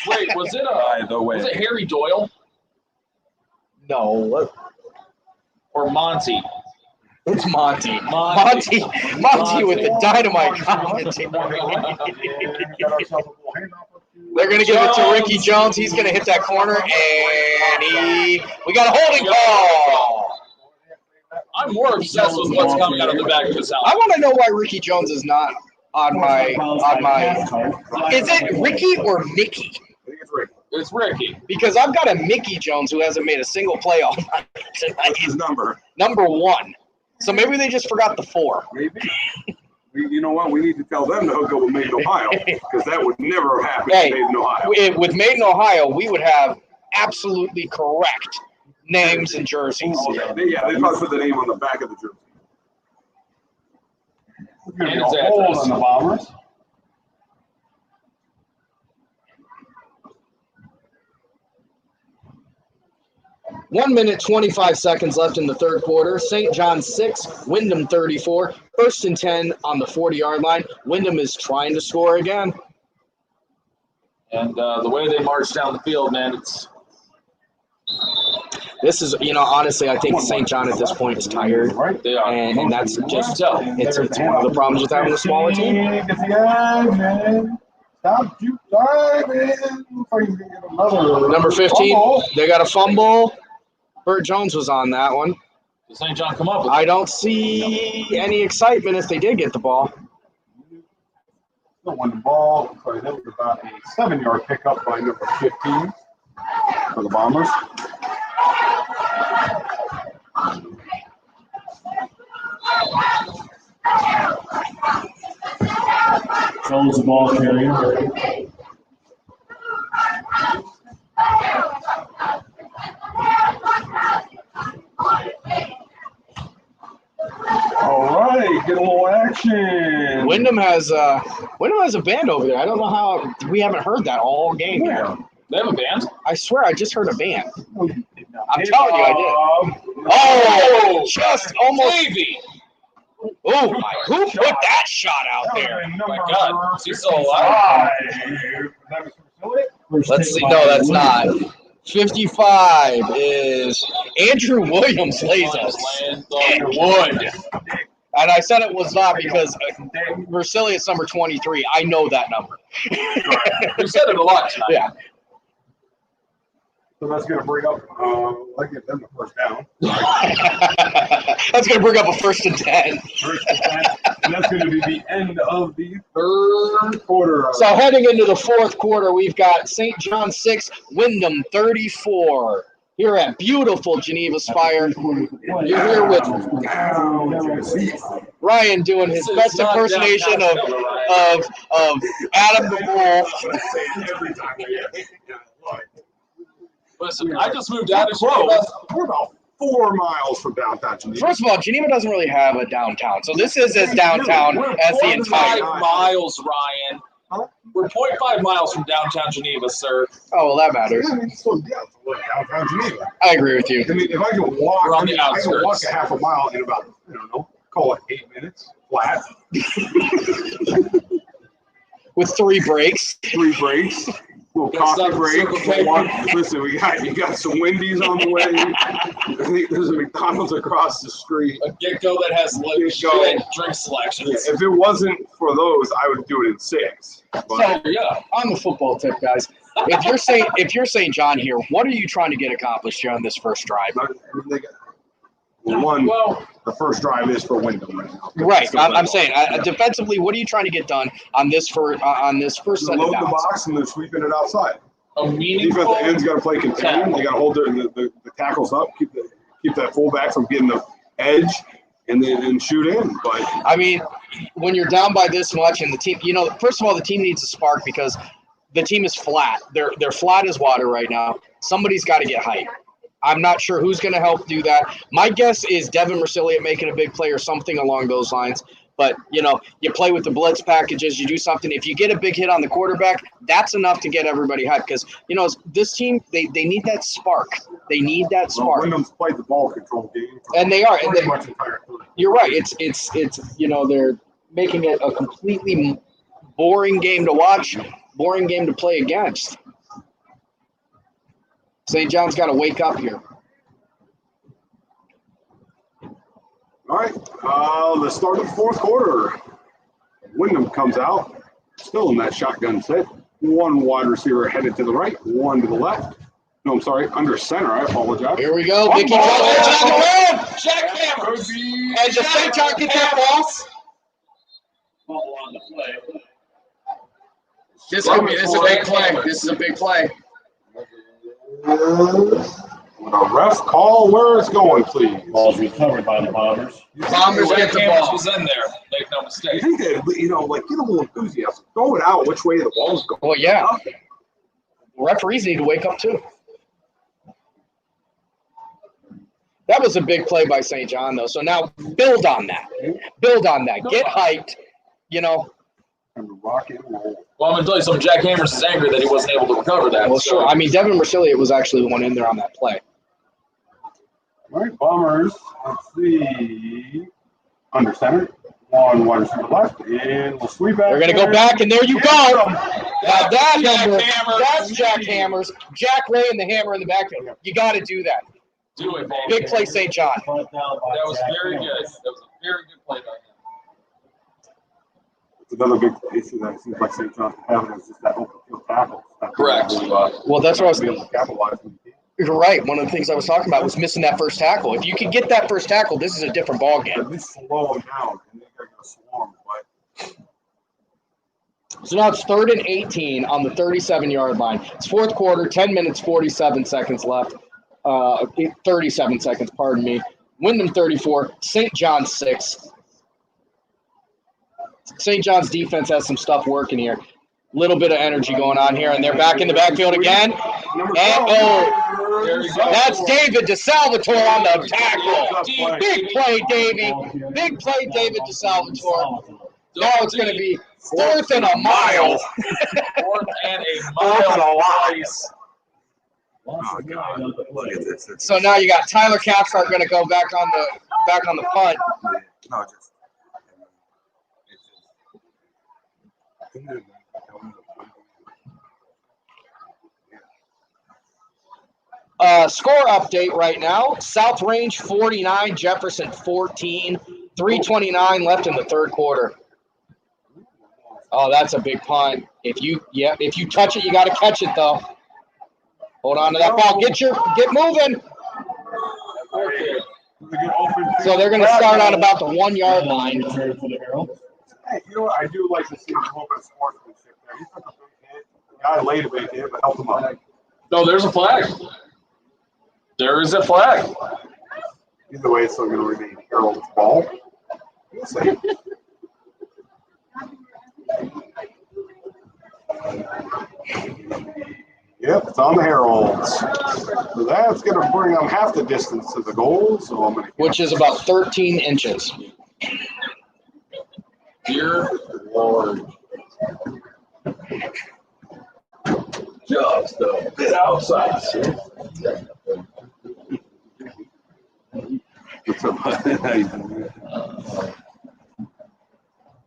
[SPEAKER 7] Wait, was it Harry Doyle
[SPEAKER 4] No, what?
[SPEAKER 7] or Monty?
[SPEAKER 4] It's Monty. Monty with the dynamite commentary. They're going to give it to Ricky Jones. He's going to hit that corner, and we got a holding call.
[SPEAKER 7] I'm more obsessed with what's coming out of the back of his
[SPEAKER 4] I
[SPEAKER 7] helmet.
[SPEAKER 4] want to know why Ricky Jones is not on my. Is it Ricky or Mickey?
[SPEAKER 2] I think it's Rick.
[SPEAKER 7] It's Ricky.
[SPEAKER 4] Because I've got a Mickey Jones who hasn't made a single play all night tonight.
[SPEAKER 2] What's his number?
[SPEAKER 4] Number 1. So maybe they just forgot the 4.
[SPEAKER 2] Maybe. You know what? We need to tell them to hook up with Made in Ohio because that would never have happened
[SPEAKER 4] Hey,
[SPEAKER 2] in Made in Ohio.
[SPEAKER 4] with Made in Ohio, we would have absolutely correct names and jerseys.
[SPEAKER 2] Oh, they probably put the name on the back of the jersey.
[SPEAKER 1] There's going to be a hole on the Bombers.
[SPEAKER 4] One minute, 25 seconds left in the third quarter. St. John 6, Wyndham 34. First and 10 on the 40-yard line. Wyndham is trying to score again.
[SPEAKER 7] And the way they march down the field, man, it's
[SPEAKER 4] This is, honestly, I think St. John at this point is tired.
[SPEAKER 7] they are.
[SPEAKER 4] And that's just, it's one of the problems with having a smaller team.
[SPEAKER 1] Stop you diving before you can get another.
[SPEAKER 4] Number 15,
[SPEAKER 1] fumble.
[SPEAKER 4] they got a fumble. Burt Jones was on that one.
[SPEAKER 7] Does St. John come up with it?
[SPEAKER 4] I don't see any excitement if they did get the ball.
[SPEAKER 1] Still won the ball. Sorry, that was about a 7-yard pickup by number 15 for the Bombers. Jones the ball carrier. All right, get a little action.
[SPEAKER 4] Wyndham has a band over there. I don't know how we haven't heard that all game.
[SPEAKER 1] Where?
[SPEAKER 7] They have a band?
[SPEAKER 4] I swear I just heard a band.
[SPEAKER 1] No, you did not.
[SPEAKER 4] I'm telling you, I did. Oh, just almost.
[SPEAKER 7] Davey!
[SPEAKER 4] Oh my! Who put that shot out there?
[SPEAKER 7] Oh my God. He's still alive.
[SPEAKER 4] Let's see. No, that's not. 55 is Andrew Williams lays us. It would. And I said it was not because Versilius number 23. I know that number.
[SPEAKER 7] We said it a lot tonight.
[SPEAKER 4] Yeah.
[SPEAKER 2] So that's going to bring up, I get them the first down.
[SPEAKER 4] That's going to bring up a 1st and 10.
[SPEAKER 2] First and 10, and that's going to be the end of the third quarter.
[SPEAKER 4] So heading into the fourth quarter, we've got St. John 6, Wyndham 34. Here at beautiful Geneva Spire. You're here with Ryan doing his best impersonation of Adam the Wolf.
[SPEAKER 2] Every time we get it.
[SPEAKER 7] Listen, I just moved out of
[SPEAKER 2] We're about 4 miles from downtown Geneva.
[SPEAKER 4] First of all, Geneva doesn't really have a downtown, so this is as downtown as the entire.
[SPEAKER 7] 0.5 miles, Ryan. We're 0.5 miles from downtown Geneva, sir.
[SPEAKER 4] Oh, well, that matters.
[SPEAKER 2] Yeah, I mean, so, yeah, it's downtown Geneva.
[SPEAKER 4] I agree with you.
[SPEAKER 2] I mean, if I can walk,
[SPEAKER 7] We're on the
[SPEAKER 2] I can walk
[SPEAKER 7] outskirts.
[SPEAKER 2] a half a mile in about, I don't know, call it 8 minutes flat.
[SPEAKER 4] With 3 breaks.
[SPEAKER 2] 3 breaks. Little coffee break. Listen, you got some Wendy's on the way. I think there's a McDonald's across the street.
[SPEAKER 7] A get-go that has legit drink selections.
[SPEAKER 2] If it wasn't for those, I would do it in 6. But
[SPEAKER 4] So, on the football tip, guys, if you're St. John here, what are you trying to get accomplished here on this first drive?
[SPEAKER 2] the first drive is for Wyndham right now.
[SPEAKER 4] Right, I'm saying defensively, what are you trying to get done on this first set of
[SPEAKER 2] Load the
[SPEAKER 4] downs?
[SPEAKER 2] box and they're sweeping it outside.
[SPEAKER 7] A meaningful
[SPEAKER 2] Defensive end's got to play contain. They got to hold the tackles up, keep that fullback from getting the edge, and then shoot in. But
[SPEAKER 4] I mean, when you're down by this much, and the team, first of all, the team needs a spark because the team is flat. They're flat as water right now. Somebody's got to get hype. I'm not sure who's going to help do that. My guess is Devin Mercilia making a big play or something along those lines. But, you play with the blitz packages, you do something. If you get a big hit on the quarterback, that's enough to get everybody hyped. Because, this team, they need that spark. They need that spark.
[SPEAKER 2] Wyndham's played the ball control game.
[SPEAKER 4] And they are. And
[SPEAKER 2] Pretty much entire quarter.
[SPEAKER 4] You're right. It's they're making it a completely boring game to watch, boring game to play against. St. John's got to wake up here.
[SPEAKER 2] All right, the start of the fourth quarter. Wyndham comes out, still in that shotgun set. 1 wide receiver headed to the right, 1 to the left. No, I'm sorry, under center. I apologize.
[SPEAKER 4] Here we go. Mickey
[SPEAKER 2] ball.
[SPEAKER 4] Trout on the ground. Jackhammers. And does St. John get that pass?
[SPEAKER 1] Ball on the play.
[SPEAKER 4] This is a big play. This is a big play.
[SPEAKER 2] With a ref call, where it's going, please.
[SPEAKER 1] Ball's recovered by the Bombers.
[SPEAKER 4] Bombers get the
[SPEAKER 7] Jackhammers
[SPEAKER 4] ball.
[SPEAKER 7] was in there. Make no
[SPEAKER 2] I
[SPEAKER 7] mistake.
[SPEAKER 2] think that, get a little enthusiasm. Throw it out which way the ball's going.
[SPEAKER 4] Well, yeah. Referees need to wake up too. That was a big play by St. John, though. So now build on that. Build on that. Get hyped.
[SPEAKER 2] And rock and roll.
[SPEAKER 7] Well, I'm going to tell you something. Jack Hammers is angry that he wasn't able to recover that.
[SPEAKER 4] Well,
[SPEAKER 7] so-
[SPEAKER 4] sure. I mean, Devin Mercilliot was actually the one in there on that play.
[SPEAKER 2] All right, Bombers. Let's see. Under center. One wide receiver left. And we'll sweep back.
[SPEAKER 4] They're going to go back, and there you go. Now that number, that's Jackhammers. Jack Ray and the hammer in the backfield. You got to do that.
[SPEAKER 7] Do it, baby.
[SPEAKER 4] Big play, St. John.
[SPEAKER 7] That was very good. That was a very good play by him.
[SPEAKER 2] It's another big issue that it seems like St. John's having is just that open field tackle.
[SPEAKER 7] Correct.
[SPEAKER 4] Well, that's what I was
[SPEAKER 2] Be able to capitalize on the game.
[SPEAKER 4] You're right. One of the things I was talking about was missing that first tackle. If you can get that first tackle, this is a different ball
[SPEAKER 2] At
[SPEAKER 4] game.
[SPEAKER 2] least slow them down, and they're going to swarm. But
[SPEAKER 4] So now it's 3rd and 18 on the 37-yard line. It's fourth quarter, 10 minutes, 47 seconds left. 37 seconds, pardon me. Wyndham 34, St. John 6. St. John's defense has some stuff working here. Little bit of energy going on here, and they're back in the backfield again. And
[SPEAKER 7] There you go.
[SPEAKER 4] that's David DeSalvatore on the tackle. Big play, Davey. Big play, David DeSalvatore. Now it's going to be 4th and a mile.
[SPEAKER 7] 4th and a mile. Nice.
[SPEAKER 2] oh, God.
[SPEAKER 4] So now you got Tyler Capstart going to go back on the punt.
[SPEAKER 2] No, just.
[SPEAKER 4] Score update right now. South Range 49, Jefferson 14, 3:29 left in the third quarter. Oh, that's a big punt. If you touch it, you got to catch it though. Hold on to that ball. Get moving. So they're going to start on about the 1 yard line.
[SPEAKER 1] Return for the Herald.
[SPEAKER 2] Hey, you know what? I do like to see a little bit of sportsmanship there. He took a big hit. The guy laid a big hit, but helped him up.
[SPEAKER 7] No, there's a flag. There is a flag.
[SPEAKER 2] Either way, it's still going to remain Harold's ball. We'll see. Yep, it's on the Heralds. So that's going to bring them half the distance to the goal. So I'm going to
[SPEAKER 4] Which is about 13 inches.
[SPEAKER 7] Dear Lord. Just a bit outside.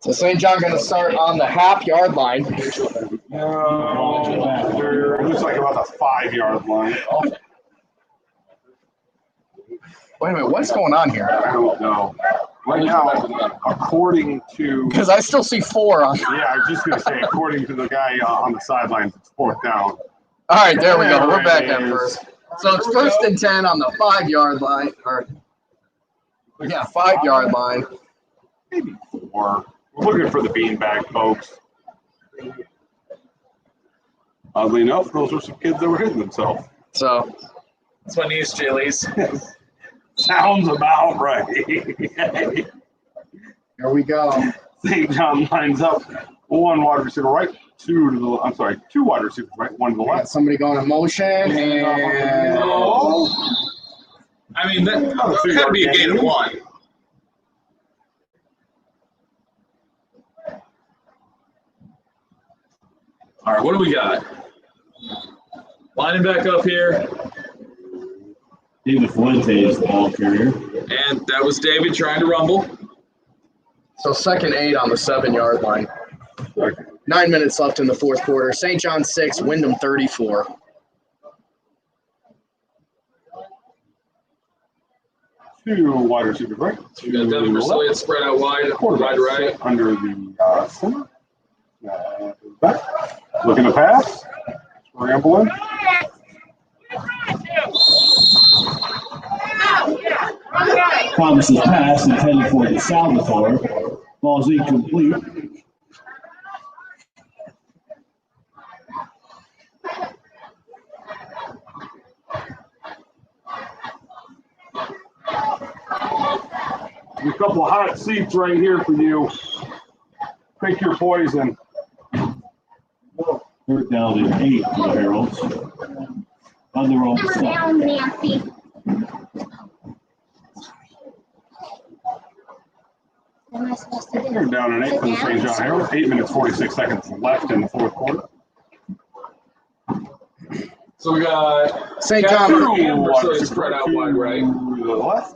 [SPEAKER 4] So St. John going to start on the half-yard line.
[SPEAKER 2] It looks like about the 5 yard line.
[SPEAKER 4] Wait a minute, what's going on here?
[SPEAKER 2] I don't know. Right now, according to
[SPEAKER 4] Because I still see 4 on.
[SPEAKER 2] yeah, I was just gonna say according to the guy on the sidelines, it's 4th down.
[SPEAKER 4] All right, there we go. We're back
[SPEAKER 2] There
[SPEAKER 4] at
[SPEAKER 2] it
[SPEAKER 4] first.
[SPEAKER 2] is.
[SPEAKER 4] So it's 1st and 10 on the 5 yard line. Yeah, 5 yard line.
[SPEAKER 2] Maybe 4. We're looking for the beanbag, folks. Oddly enough, those were some kids that were hitting themselves.
[SPEAKER 4] So
[SPEAKER 7] That's my niece, Jaylee's.
[SPEAKER 2] Sounds about right.
[SPEAKER 4] here we go.
[SPEAKER 2] St. John lines up 1 wide receiver right, 2 to the. I'm sorry, 2 wide receivers right, 1 to the
[SPEAKER 4] We got
[SPEAKER 2] left.
[SPEAKER 4] somebody going in motion. And
[SPEAKER 7] I mean, that had to be a gain of 1. All right, what do we got? Lining back up here,
[SPEAKER 1] David Fuentes, the ball carrier.
[SPEAKER 7] and that was David trying to rumble.
[SPEAKER 4] so 2nd and 8 on the 7 yard line. 9 minutes left in the fourth quarter. St. John 6, Wyndham 34.
[SPEAKER 2] Two wide receivers right.
[SPEAKER 7] We got Devin Mercilliot spread out wide, wide right.
[SPEAKER 2] Under the center. Back. Looking to pass. Scrambling.
[SPEAKER 1] Thomas's pass intended for DeSalvatore. Ball's incomplete.
[SPEAKER 2] A couple of hot seats right here for you. Pick your poison.
[SPEAKER 1] Third down and 8 for the Heralds. On their own side.
[SPEAKER 8] Down, Nancy. What am I supposed to do?
[SPEAKER 2] Third down and 8 for the St. John Herald. 8 minutes, 46 seconds left in the fourth quarter.
[SPEAKER 7] So we got
[SPEAKER 4] St.
[SPEAKER 7] Captain
[SPEAKER 4] John.
[SPEAKER 7] Anderson spread out wide right.
[SPEAKER 2] To the left.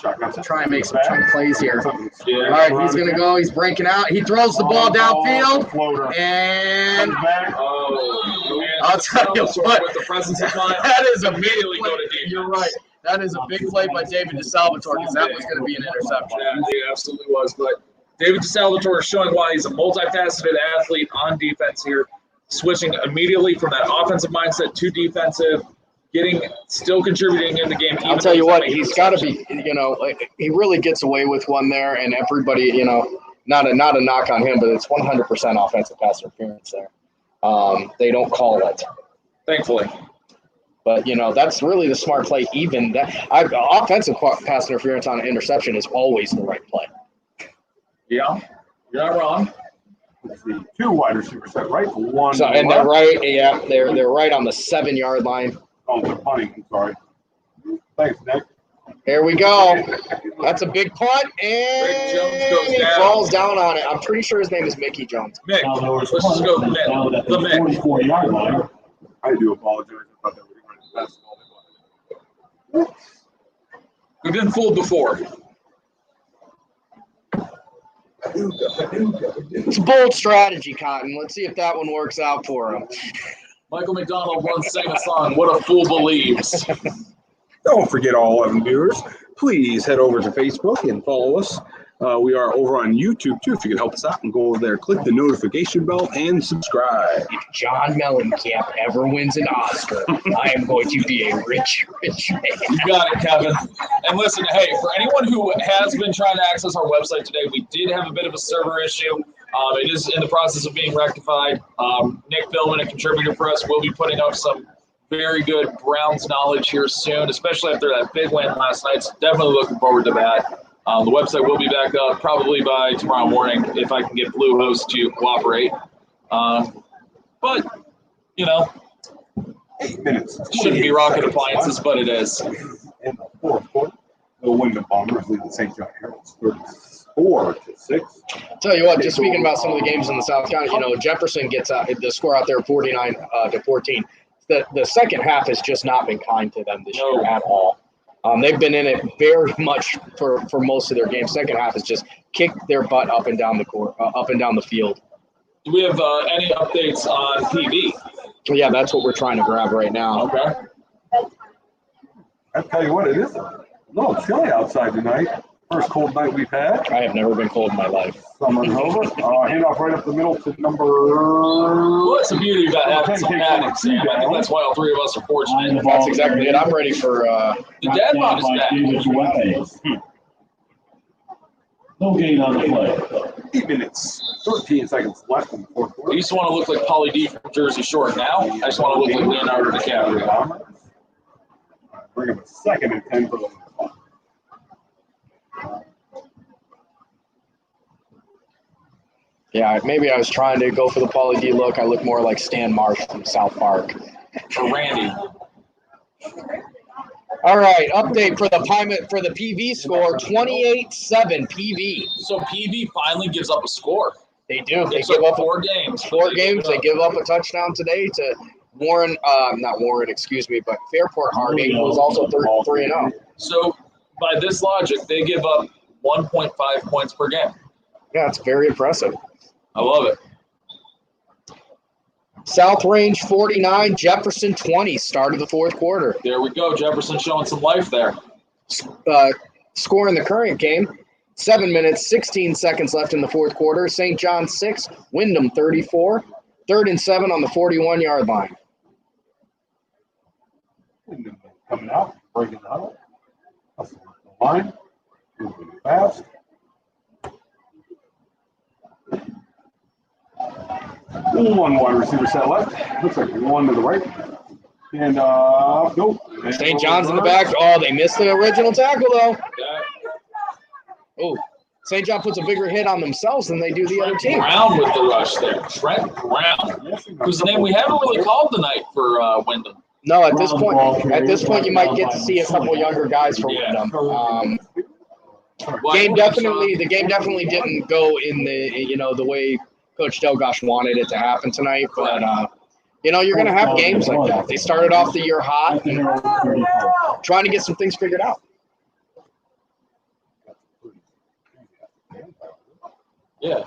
[SPEAKER 2] Shotgun.
[SPEAKER 4] Try and make some chunk plays here.
[SPEAKER 7] Yeah.
[SPEAKER 4] All right, he's going to go. He's breaking out. He throws the ball downfield.
[SPEAKER 2] Floater.
[SPEAKER 4] And
[SPEAKER 2] Comes back.
[SPEAKER 4] I'll tell you what.
[SPEAKER 7] With the presence of mind,
[SPEAKER 4] That is a big
[SPEAKER 7] immediately
[SPEAKER 4] play.
[SPEAKER 7] go to defense.
[SPEAKER 4] You're right. That is a big play by David DeSalvatore because that was going to be an interception.
[SPEAKER 7] Yeah, he absolutely was. But David DeSalvatore is showing why he's a multifaceted athlete on defense here, switching immediately from that offensive mindset to defensive, still contributing in the game.
[SPEAKER 4] I'll tell you what, he's got to be, he really gets away with one there, and everybody, not a knock on him, but it's 100% offensive pass interference there. They don't call it.
[SPEAKER 7] Thankfully.
[SPEAKER 4] But, that's really the smart play. Even that offensive pass interference on an interception is always the right play.
[SPEAKER 7] Yeah, you're not wrong.
[SPEAKER 2] Let's see. 2 wide receivers set right. 1.
[SPEAKER 4] So, and they're right, they're right on the 7-yard line.
[SPEAKER 2] Oh, they're punting. I'm sorry. Thanks, Nick.
[SPEAKER 4] Here we go. That's a big punt,
[SPEAKER 7] Rick Jones
[SPEAKER 4] and
[SPEAKER 7] goes
[SPEAKER 4] he
[SPEAKER 7] down.
[SPEAKER 4] falls down on it. I'm pretty sure his name is Mickey Jones.
[SPEAKER 7] Mick,
[SPEAKER 1] Salvadore's
[SPEAKER 7] let's just go
[SPEAKER 1] punt is down
[SPEAKER 7] Mick.
[SPEAKER 1] at
[SPEAKER 7] The
[SPEAKER 1] the
[SPEAKER 7] Mick.
[SPEAKER 1] 44-yard line.
[SPEAKER 2] I do apologize. I thought that would be the best.
[SPEAKER 7] We've been fooled before.
[SPEAKER 4] It's a bold strategy, Cotton. Let's see if that one works out for him.
[SPEAKER 7] Michael McDonald once sang a song, "What a Fool Believes."
[SPEAKER 3] Don't forget, all 11 viewers, please head over to Facebook and follow us. We are over on YouTube, too. If you can help us out and go over there, click the notification bell and subscribe.
[SPEAKER 4] If John Mellencamp ever wins an Oscar, I am going to be a rich, rich man.
[SPEAKER 7] You got it, Kevin. And listen, hey, for anyone who has been trying to access our website today, we did have a bit of a server issue. It is in the process of being rectified. Nick Billman, a contributor for us, will be putting up some very good Browns knowledge here soon, especially after that big win last night. So definitely looking forward to that. The website will be back up probably by tomorrow morning if I can get Bluehost to cooperate. But,
[SPEAKER 2] 8 minutes.
[SPEAKER 7] shouldn't be rocket appliances, but it is.
[SPEAKER 2] In the fourth quarter, the Wyndham Bombers lead the St. John Heralds 34-6.
[SPEAKER 4] Tell you what, just speaking about some of the games in the South County, Jefferson gets the score out there 49-14. The second half has just not been kind to them this year at all. They've been in it very much for most of their games. Second half has just kicked their butt up and down the court, up and down the field.
[SPEAKER 7] Do we have any updates on PV?
[SPEAKER 4] Yeah, that's what we're trying to grab right now.
[SPEAKER 7] Okay.
[SPEAKER 2] I tell you what, it is a little chilly outside tonight. First cold night we've had.
[SPEAKER 4] I have never been cold in my life.
[SPEAKER 2] Summer's over. Hand off right up the middle to number.
[SPEAKER 7] What's the beauty about having some paddock, Sam? I think that's why all three of us are fortunate.
[SPEAKER 4] That's exactly it. I'm ready for
[SPEAKER 7] The dad bod is back.
[SPEAKER 1] No gain on the play.
[SPEAKER 2] 8 minutes, 13 seconds left in the fourth
[SPEAKER 7] I
[SPEAKER 2] quarter.
[SPEAKER 7] used to want to look like Pauly D from Jersey Shore. Now I just want to look like Leonardo DiCaprio.
[SPEAKER 2] Bring up a 2nd and 10 for the
[SPEAKER 4] Yeah, maybe I was trying to go for the Pauly D look. I look more like Stan Marsh from South Park.
[SPEAKER 7] Or Randy.
[SPEAKER 4] All right, update for the PV score, 28-7 PV.
[SPEAKER 7] So PV finally gives up a score.
[SPEAKER 4] They do. They
[SPEAKER 7] Gives
[SPEAKER 4] give up
[SPEAKER 7] 4 games.
[SPEAKER 4] four games. They give up a touchdown today to but Fairport Harding, who was also 3-0.
[SPEAKER 7] So by this logic, they give up 1.5 points per game.
[SPEAKER 4] Yeah, it's very impressive.
[SPEAKER 7] I love it.
[SPEAKER 4] South Range 49, Jefferson 20, start of the fourth quarter.
[SPEAKER 7] There we go. Jefferson showing some life there.
[SPEAKER 4] Score in the current game, 7 minutes, 16 seconds left in the fourth quarter. St. John 6, Wyndham 34, 3rd and 7 on the 41-yard line.
[SPEAKER 2] coming out, breaking the huddle. Hustle up the line. Moving fast. One wide receiver set left. Looks like one to the right. And nope.
[SPEAKER 4] St. John's in the back. Oh, they missed the original tackle though. Oh, St. John puts a bigger hit on themselves than they do the other team.
[SPEAKER 7] Brown with the rush there. Trent Brown, who's the name we haven't really called tonight for Wyndham.
[SPEAKER 4] No, at this point, you might get to see a couple younger guys for Wyndham. The game definitely didn't go in the way Coach Delgosh wanted it to happen tonight. But you're going to have games like that. They started off the year hot, and trying to get some things figured out.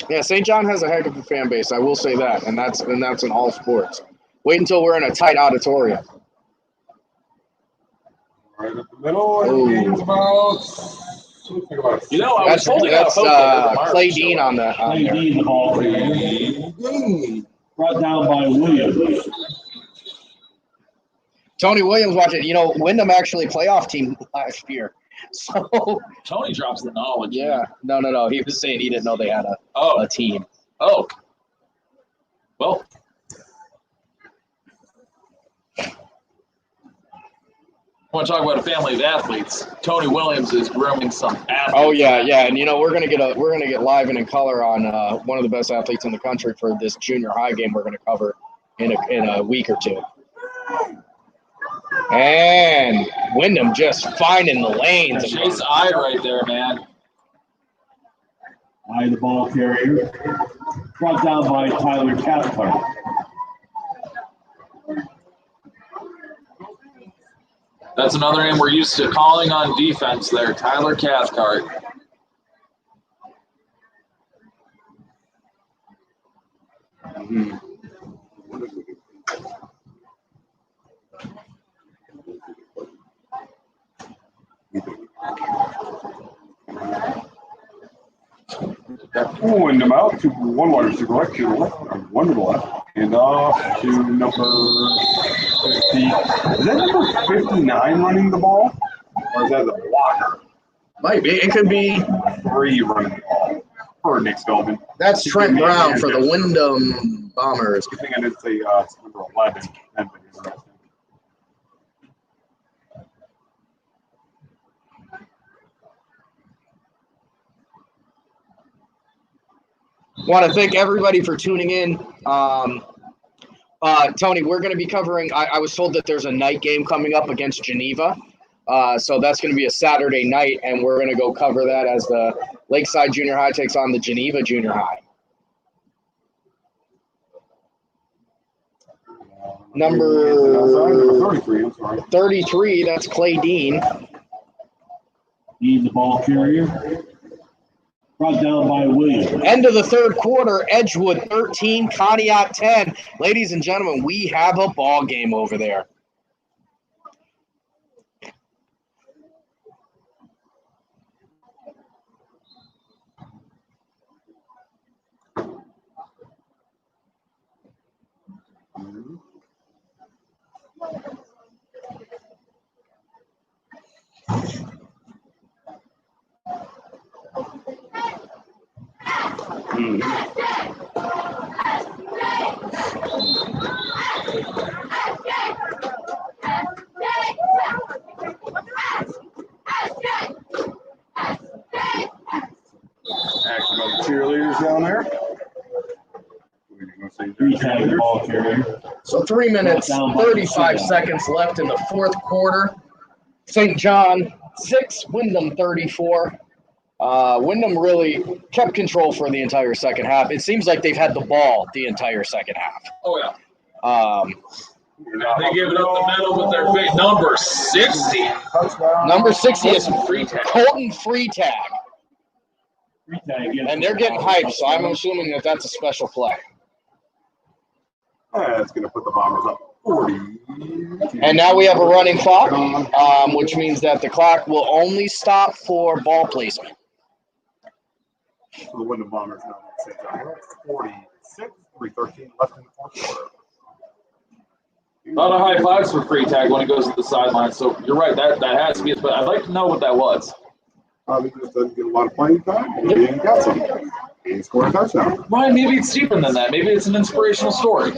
[SPEAKER 4] Yeah, St. John has a heck of a fan base. I will say that, and that's in all sports. Wait until we're in a tight auditorium.
[SPEAKER 2] Right up the middle. And game's about.
[SPEAKER 7] I was holding out hope
[SPEAKER 4] Clay Dean on the.
[SPEAKER 1] Clay Dean, the ball. Brought down by Williams.
[SPEAKER 4] Tony Williams watching. Wyndham actually playoff team last year. So
[SPEAKER 7] Tony drops the knowledge.
[SPEAKER 4] Yeah. No. He was saying he didn't know they had a team.
[SPEAKER 7] Oh. Well. I want to talk about a family of athletes. Tony Williams is grooming some athletes.
[SPEAKER 4] Oh yeah, and we're gonna get live and in color on one of the best athletes in the country for this junior high game we're gonna cover in a week or two. And Wyndham just finding the lanes.
[SPEAKER 7] Chase eye right there, man.
[SPEAKER 1] Eye the ball carrier. Brought down by Tyler Cathcart.
[SPEAKER 7] That's another name we're used to calling on defense there, Tyler Cathcart.
[SPEAKER 2] Pulling them out to one wide receiver right, to the left, one to the left, and off to number 50. Is that number 59 running the ball? Or is that the blocker?
[SPEAKER 4] Might be. It could be.
[SPEAKER 2] 3 running the ball for Nick Spelman.
[SPEAKER 4] That's Trent Brown for the Wyndham Bombers.
[SPEAKER 2] I think I did say it's number 11.
[SPEAKER 4] Want to thank everybody for tuning in. Tony, we're going to be covering. I was told that there's a night game coming up against Geneva. So that's going to be a Saturday night, and we're going to go cover that as the Lakeside Junior High takes on the Geneva Junior High. Number 33, that's Clay Dean.
[SPEAKER 1] Dean, the ball carrier. Brought down by Williams.
[SPEAKER 4] End of the third quarter, Edgewood 13, Conneaut 10. Ladies and gentlemen, we have a ball game over there.
[SPEAKER 2] Action of the cheerleaders down there.
[SPEAKER 1] Tag the ball carrier.
[SPEAKER 4] So 3 minutes, 35 seconds left in the fourth quarter. St. John 6, Wyndham 34. Wyndham really kept control for the entire second half. It seems like they've had the ball the entire second half.
[SPEAKER 7] Oh, yeah. They give it up the middle with their big number 60.
[SPEAKER 4] Number 60 is Colton Freetag.
[SPEAKER 1] Free tag, yes.
[SPEAKER 4] And they're getting hyped, so I'm assuming that that's a special play.
[SPEAKER 2] That's going to put the Bombers up 40.
[SPEAKER 4] And now we have a running clock, which means that the clock will only stop for ball placement.
[SPEAKER 2] So the Wyndham Bombers now at St. John 46, 3:13 left in the fourth quarter.
[SPEAKER 7] A lot of high fives for free tag when he goes to the sideline. So you're right. That has to be it. But I'd like to know what that was.
[SPEAKER 2] Probably just doesn't get a lot of playing time. And he got some. And he scored a touchdown.
[SPEAKER 7] Ryan, maybe it's deeper than that. Maybe it's an inspirational story.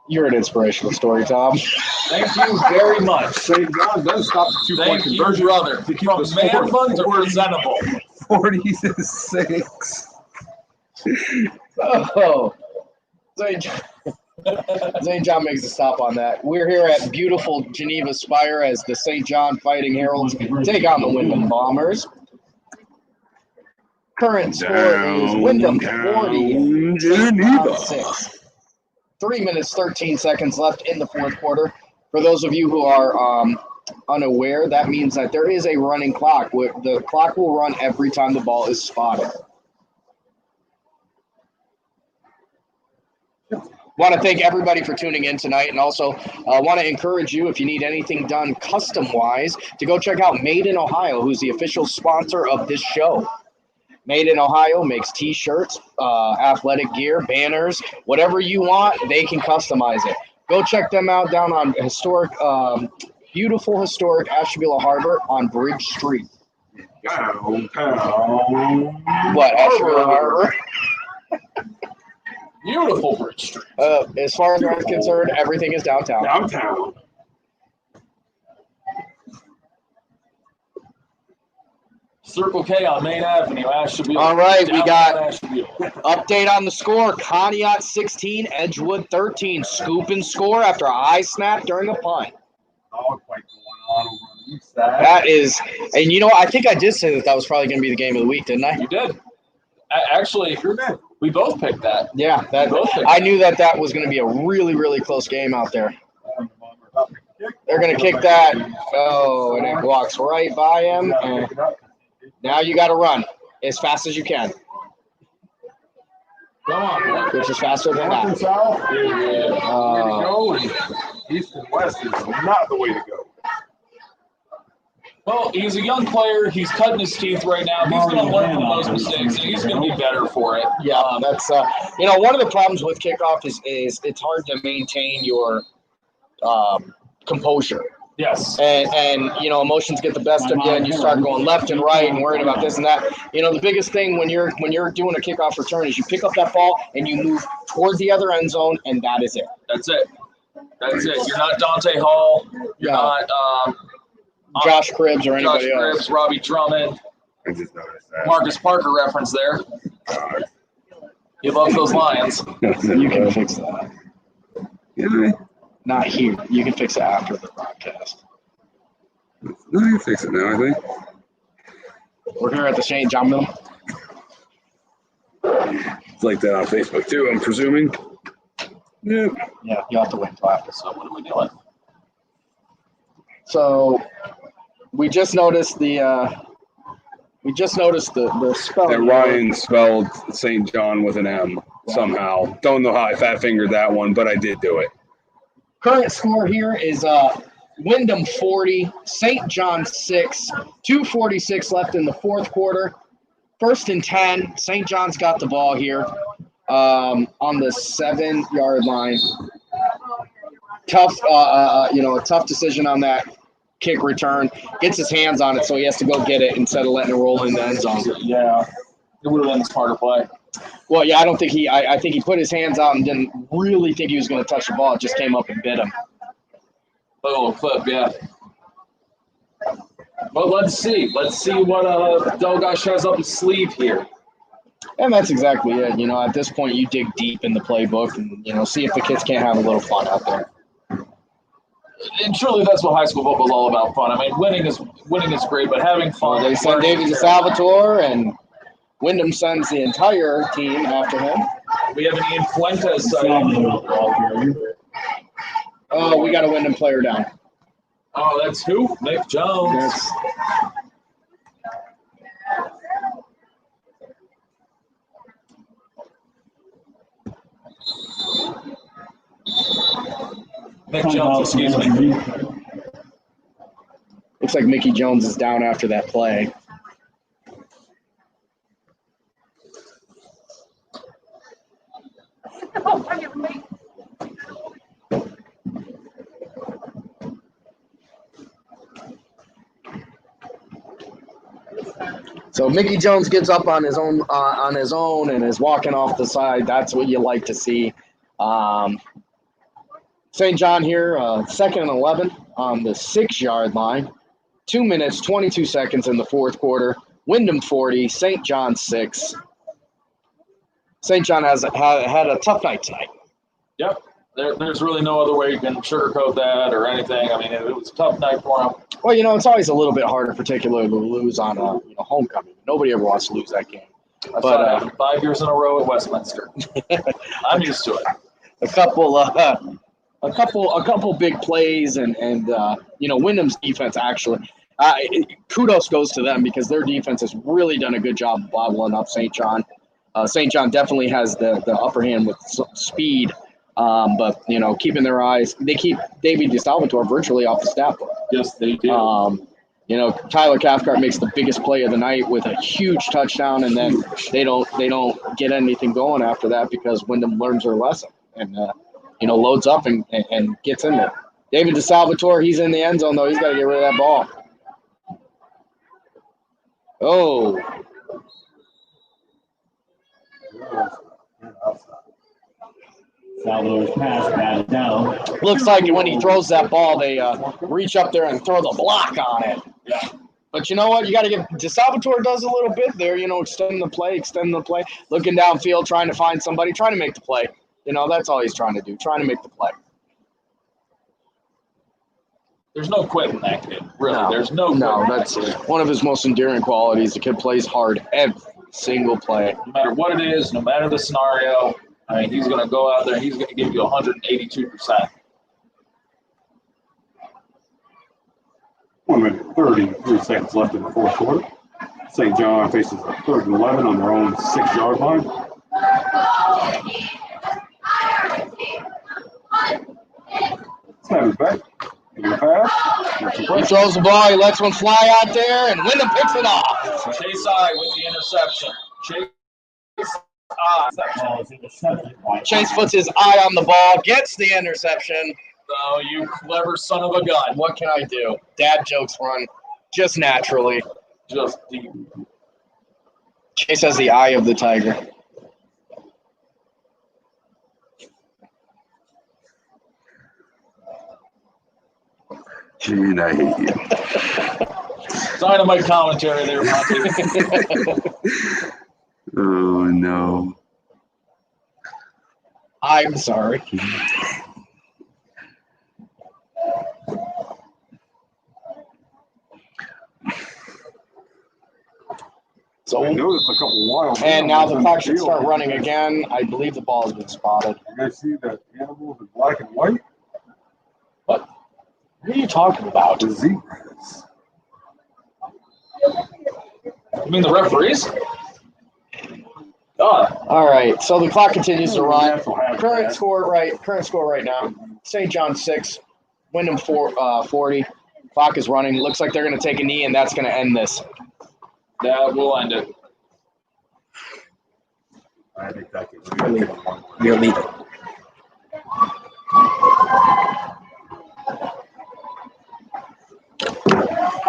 [SPEAKER 4] You're an inspirational story, Tom.
[SPEAKER 7] Thank you very much.
[SPEAKER 2] St. John does stop the two-point
[SPEAKER 7] Thank you,
[SPEAKER 2] conversion.
[SPEAKER 7] brother.
[SPEAKER 2] To keep
[SPEAKER 7] From
[SPEAKER 2] the score
[SPEAKER 7] man bun to presentable.
[SPEAKER 2] 40-6.
[SPEAKER 4] Oh, St. John makes a stop on that. We're here at beautiful Geneva Spire as the St. John Fighting Heralds take on the Wyndham Bombers. Current score is Wyndham 40, St. John 6. 3 minutes, 13 seconds left in the fourth quarter. For those of you who are unaware, that means that there is a running clock. The clock will run every time the ball is spotted. Want to thank everybody for tuning in tonight, and also want to encourage you, if you need anything done custom-wise, to go check out Made in Ohio, who's the official sponsor of this show. Made in Ohio makes T-shirts, athletic gear, banners, whatever you want, they can customize it. Go check them out down on beautiful historic Ashtabula Harbor on Bridge Street. What, Ashtabula Harbor?
[SPEAKER 7] Beautiful Bridge Street.
[SPEAKER 4] As far as I'm concerned, everything is downtown.
[SPEAKER 2] Downtown.
[SPEAKER 7] Circle K on Main Avenue, Ashtabula.
[SPEAKER 4] All right, we got
[SPEAKER 7] Ashtabula.
[SPEAKER 4] update on the score. Conneaut 16, Edgewood 13. Scoop and score after a high snap during a punt.
[SPEAKER 2] Dogfight going on over on the east side.
[SPEAKER 4] That is, and you know, I think I did say that was probably going to be the game of the week, didn't I?
[SPEAKER 7] You did. Actually, we both picked that.
[SPEAKER 4] Yeah, I knew that was going to be a really, really close game out there. They're going to kick that. Oh, and it walks right by him. And now you got to run as fast as you can.
[SPEAKER 7] Come on,
[SPEAKER 4] Which is faster than
[SPEAKER 2] North and
[SPEAKER 4] that.
[SPEAKER 2] south is the way to go, and east and west is not the way to go.
[SPEAKER 7] Well, he's a young player. He's cutting his teeth right now. He's going to learn from those mistakes, and he's going to be better for it.
[SPEAKER 4] Yeah, that's one of the problems with kickoff is it's hard to maintain your composure.
[SPEAKER 7] Yes.
[SPEAKER 4] And emotions get the best of you, and you start going left and right and worried about this and that. The biggest thing when you're doing a kickoff return is you pick up that ball and you move toward the other end zone, and that is it.
[SPEAKER 7] That's it. You're not Dante Hall. You're not
[SPEAKER 4] Josh Cribbs or anybody else.
[SPEAKER 7] Robbie Drummond.
[SPEAKER 2] I just noticed that.
[SPEAKER 7] Marcus Parker reference there. He loves those Lions.
[SPEAKER 4] You can fix that.
[SPEAKER 3] Yeah,
[SPEAKER 4] Not here. You can fix it after the broadcast.
[SPEAKER 3] no, you can fix it now, I think.
[SPEAKER 4] We're here at the St. John.
[SPEAKER 3] It's like that on Facebook too, I'm presuming. Yeah.
[SPEAKER 4] Yeah, you have to wait until after.
[SPEAKER 7] So what are we doing?
[SPEAKER 4] So we just noticed the spelling.
[SPEAKER 3] That Ryan spelled St. John with an M somehow. Don't know how I fat fingered that one, but I did do it.
[SPEAKER 4] Current score here is Wyndham 40, St. John 6, 2:46 left in the fourth quarter. First and 10. St. John's got the ball here on the 7-yard line. Tough, a tough decision on that kick return. Gets his hands on it, so he has to go get it instead of letting it roll in the end zone.
[SPEAKER 7] Yeah. It would have been a smarter play.
[SPEAKER 4] Well, yeah, I don't think I think he put his hands out and didn't really think he was going to touch the ball. It just came up and bit him.
[SPEAKER 7] Little clip, yeah. But let's see. Let's see what Delgash has up his sleeve here.
[SPEAKER 4] And that's exactly it. At this point, you dig deep in the playbook and, see if the kids can't have a little fun out there.
[SPEAKER 7] And truly, that's what high school football is all about, fun. I mean, winning is great, but having fun.
[SPEAKER 4] They send David to Salvatore, and Wyndham sends the entire team after him.
[SPEAKER 7] We have an Ian Fuentes sighting.
[SPEAKER 4] Oh, we got a Wyndham player down.
[SPEAKER 7] Oh, that's who? Nick Jones. Nick Jones, excuse me.
[SPEAKER 4] Looks like Mickey Jones is down after that play. So Mickey Jones gets up on his own and is walking off the side. That's what you like to see. St. John here, 2nd and 11 on the 6-yard line. 2 minutes, 22 seconds in the fourth quarter. Wyndham 40, St. John 6. St. John had a tough night tonight.
[SPEAKER 7] Yep. There's really no other way you can sugarcoat that or anything. I mean, it was a tough night for them.
[SPEAKER 4] Well, it's always a little bit harder, particularly to lose on homecoming. Nobody ever wants to lose that game.
[SPEAKER 7] That's what happened 5 years in a row at Westminster. I'm used to it.
[SPEAKER 4] A couple big plays and Wyndham's defense actually. Kudos goes to them because their defense has really done a good job of bottling up St. John. St. John definitely has the upper hand with speed. But keeping their eyes, they keep David DeSalvatore virtually off the stat book.
[SPEAKER 7] Yes, they do.
[SPEAKER 4] Tyler Cathcart makes the biggest play of the night with a huge touchdown, and then they don't get anything going after that because Wyndham learns their lesson and loads up and gets in there. David DeSalvatore, he's in the end zone though. He's got to get rid of that ball. Oh.
[SPEAKER 1] Salvador's pass batted down.
[SPEAKER 4] Looks like when he throws that ball, they reach up there and throw the block on it.
[SPEAKER 7] Yeah.
[SPEAKER 4] But you know what? You got to give DeSalvatore does a little bit there, extend the play, looking downfield, trying to find somebody, trying to make the play. That's all he's trying to do, trying to make the play.
[SPEAKER 7] There's no quitting that kid, really.
[SPEAKER 4] No,
[SPEAKER 7] There's no
[SPEAKER 4] that's one of his most endearing qualities. The kid plays hard every single play.
[SPEAKER 7] No matter what it is, no matter the scenario, I mean, he's going to go out there, he's going to give you 182%.
[SPEAKER 2] 1 minute, 33 seconds left in the fourth quarter. St. John faces a 3rd and 11 on their own 6-yard line. Snap it back. Give it a pass.
[SPEAKER 4] He throws the ball, he lets one fly out there, and Wyndham picks it off.
[SPEAKER 7] Chase I with the interception.
[SPEAKER 4] Chase puts his eye on the ball, gets the interception.
[SPEAKER 7] Oh, you clever son of a gun.
[SPEAKER 4] What can I do? Dad jokes run just naturally.
[SPEAKER 7] Just deep.
[SPEAKER 4] Chase has the eye of the tiger.
[SPEAKER 3] Gene, I hate you.
[SPEAKER 7] Dynamite commentary there, Monty.
[SPEAKER 3] Oh, no.
[SPEAKER 4] I'm sorry. So,
[SPEAKER 2] I noticed a couple wild.
[SPEAKER 4] and now the clock should start running again. I believe the ball has been spotted.
[SPEAKER 2] You guys see that animals in black and white?
[SPEAKER 4] What are you talking about?
[SPEAKER 2] The zebras.
[SPEAKER 7] You mean the referees? God.
[SPEAKER 4] All right, so the clock continues to run.
[SPEAKER 2] Natural habitat.
[SPEAKER 4] Current score right now. St. John 6, Wyndham 40. Clock is running. Looks like they're going to take a knee, and that's going to end this.
[SPEAKER 7] That will end it.
[SPEAKER 2] I think that could
[SPEAKER 4] You're leaving.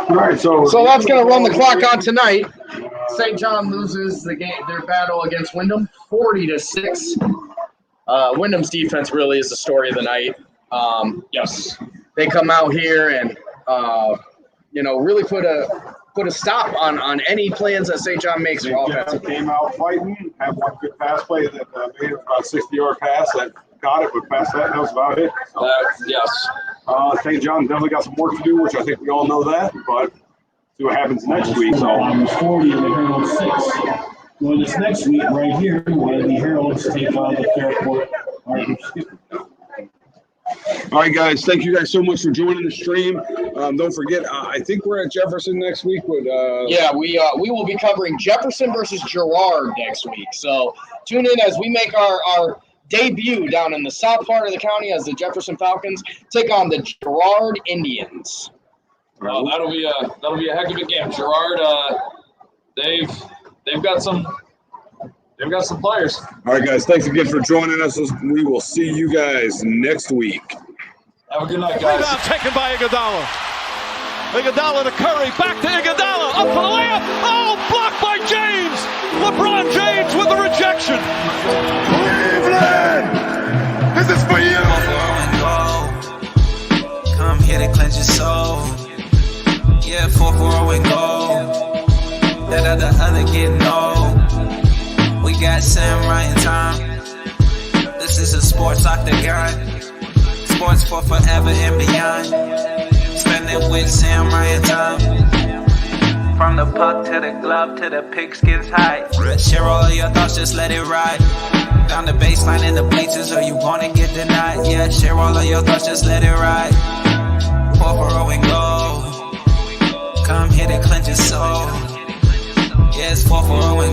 [SPEAKER 2] All right, so
[SPEAKER 4] that's going to run the clock on tonight. St. John loses their battle against Wyndham 40-6. Wyndham's defense really is the story of the night.
[SPEAKER 7] Yes.
[SPEAKER 4] They come out here and really put a stop on any plans that St. John makes for offense.
[SPEAKER 2] Came out fighting, had one good pass play that made it about a 60-yard pass that got it, but past that was about it. So,
[SPEAKER 7] Yes.
[SPEAKER 2] St. John definitely got some work to do, which I think we all know that, but see what happens next week. So,
[SPEAKER 1] Bombers 40 and the Heralds 6. Well, this next week, right here, where the Heralds take on the Fairport.
[SPEAKER 3] All right, guys. Thank you guys so much for joining the stream. Don't forget, I think we're at Jefferson next week. With,
[SPEAKER 4] Yeah, we will be covering Jefferson versus Girard next week. So tune in as we make our debut down in the south part of the county as the Jefferson Falcons take on the Girard Indians.
[SPEAKER 7] Well, that'll be a heck of a game. Girard, they've got some players.
[SPEAKER 3] All right, guys. Thanks again for joining us. We will see you guys next week.
[SPEAKER 7] Have a good night, guys.
[SPEAKER 5] Rebound taken by Iguodala. Iguodala to Curry, back to Iguodala, up for the layup. Oh, blocked by James. LeBron James with the rejection.
[SPEAKER 9] Cleveland, this is for you.
[SPEAKER 6] Come here to cleanse your soul. Yeah, 4-4 and go. That other getting old. We got Sam Ryan time. This is a sports octagon. Sports for forever and beyond. Spend it with Sam Ryan time. From the puck to the glove to the pigskins high. Share all of your thoughts, just let it ride. Down the baseline in the bleachers, or you wanna get denied. Yeah, share all of your thoughts, just let it ride. 4-4 and go. Come here to cleanse your soul. Yeah, it's 4-4 and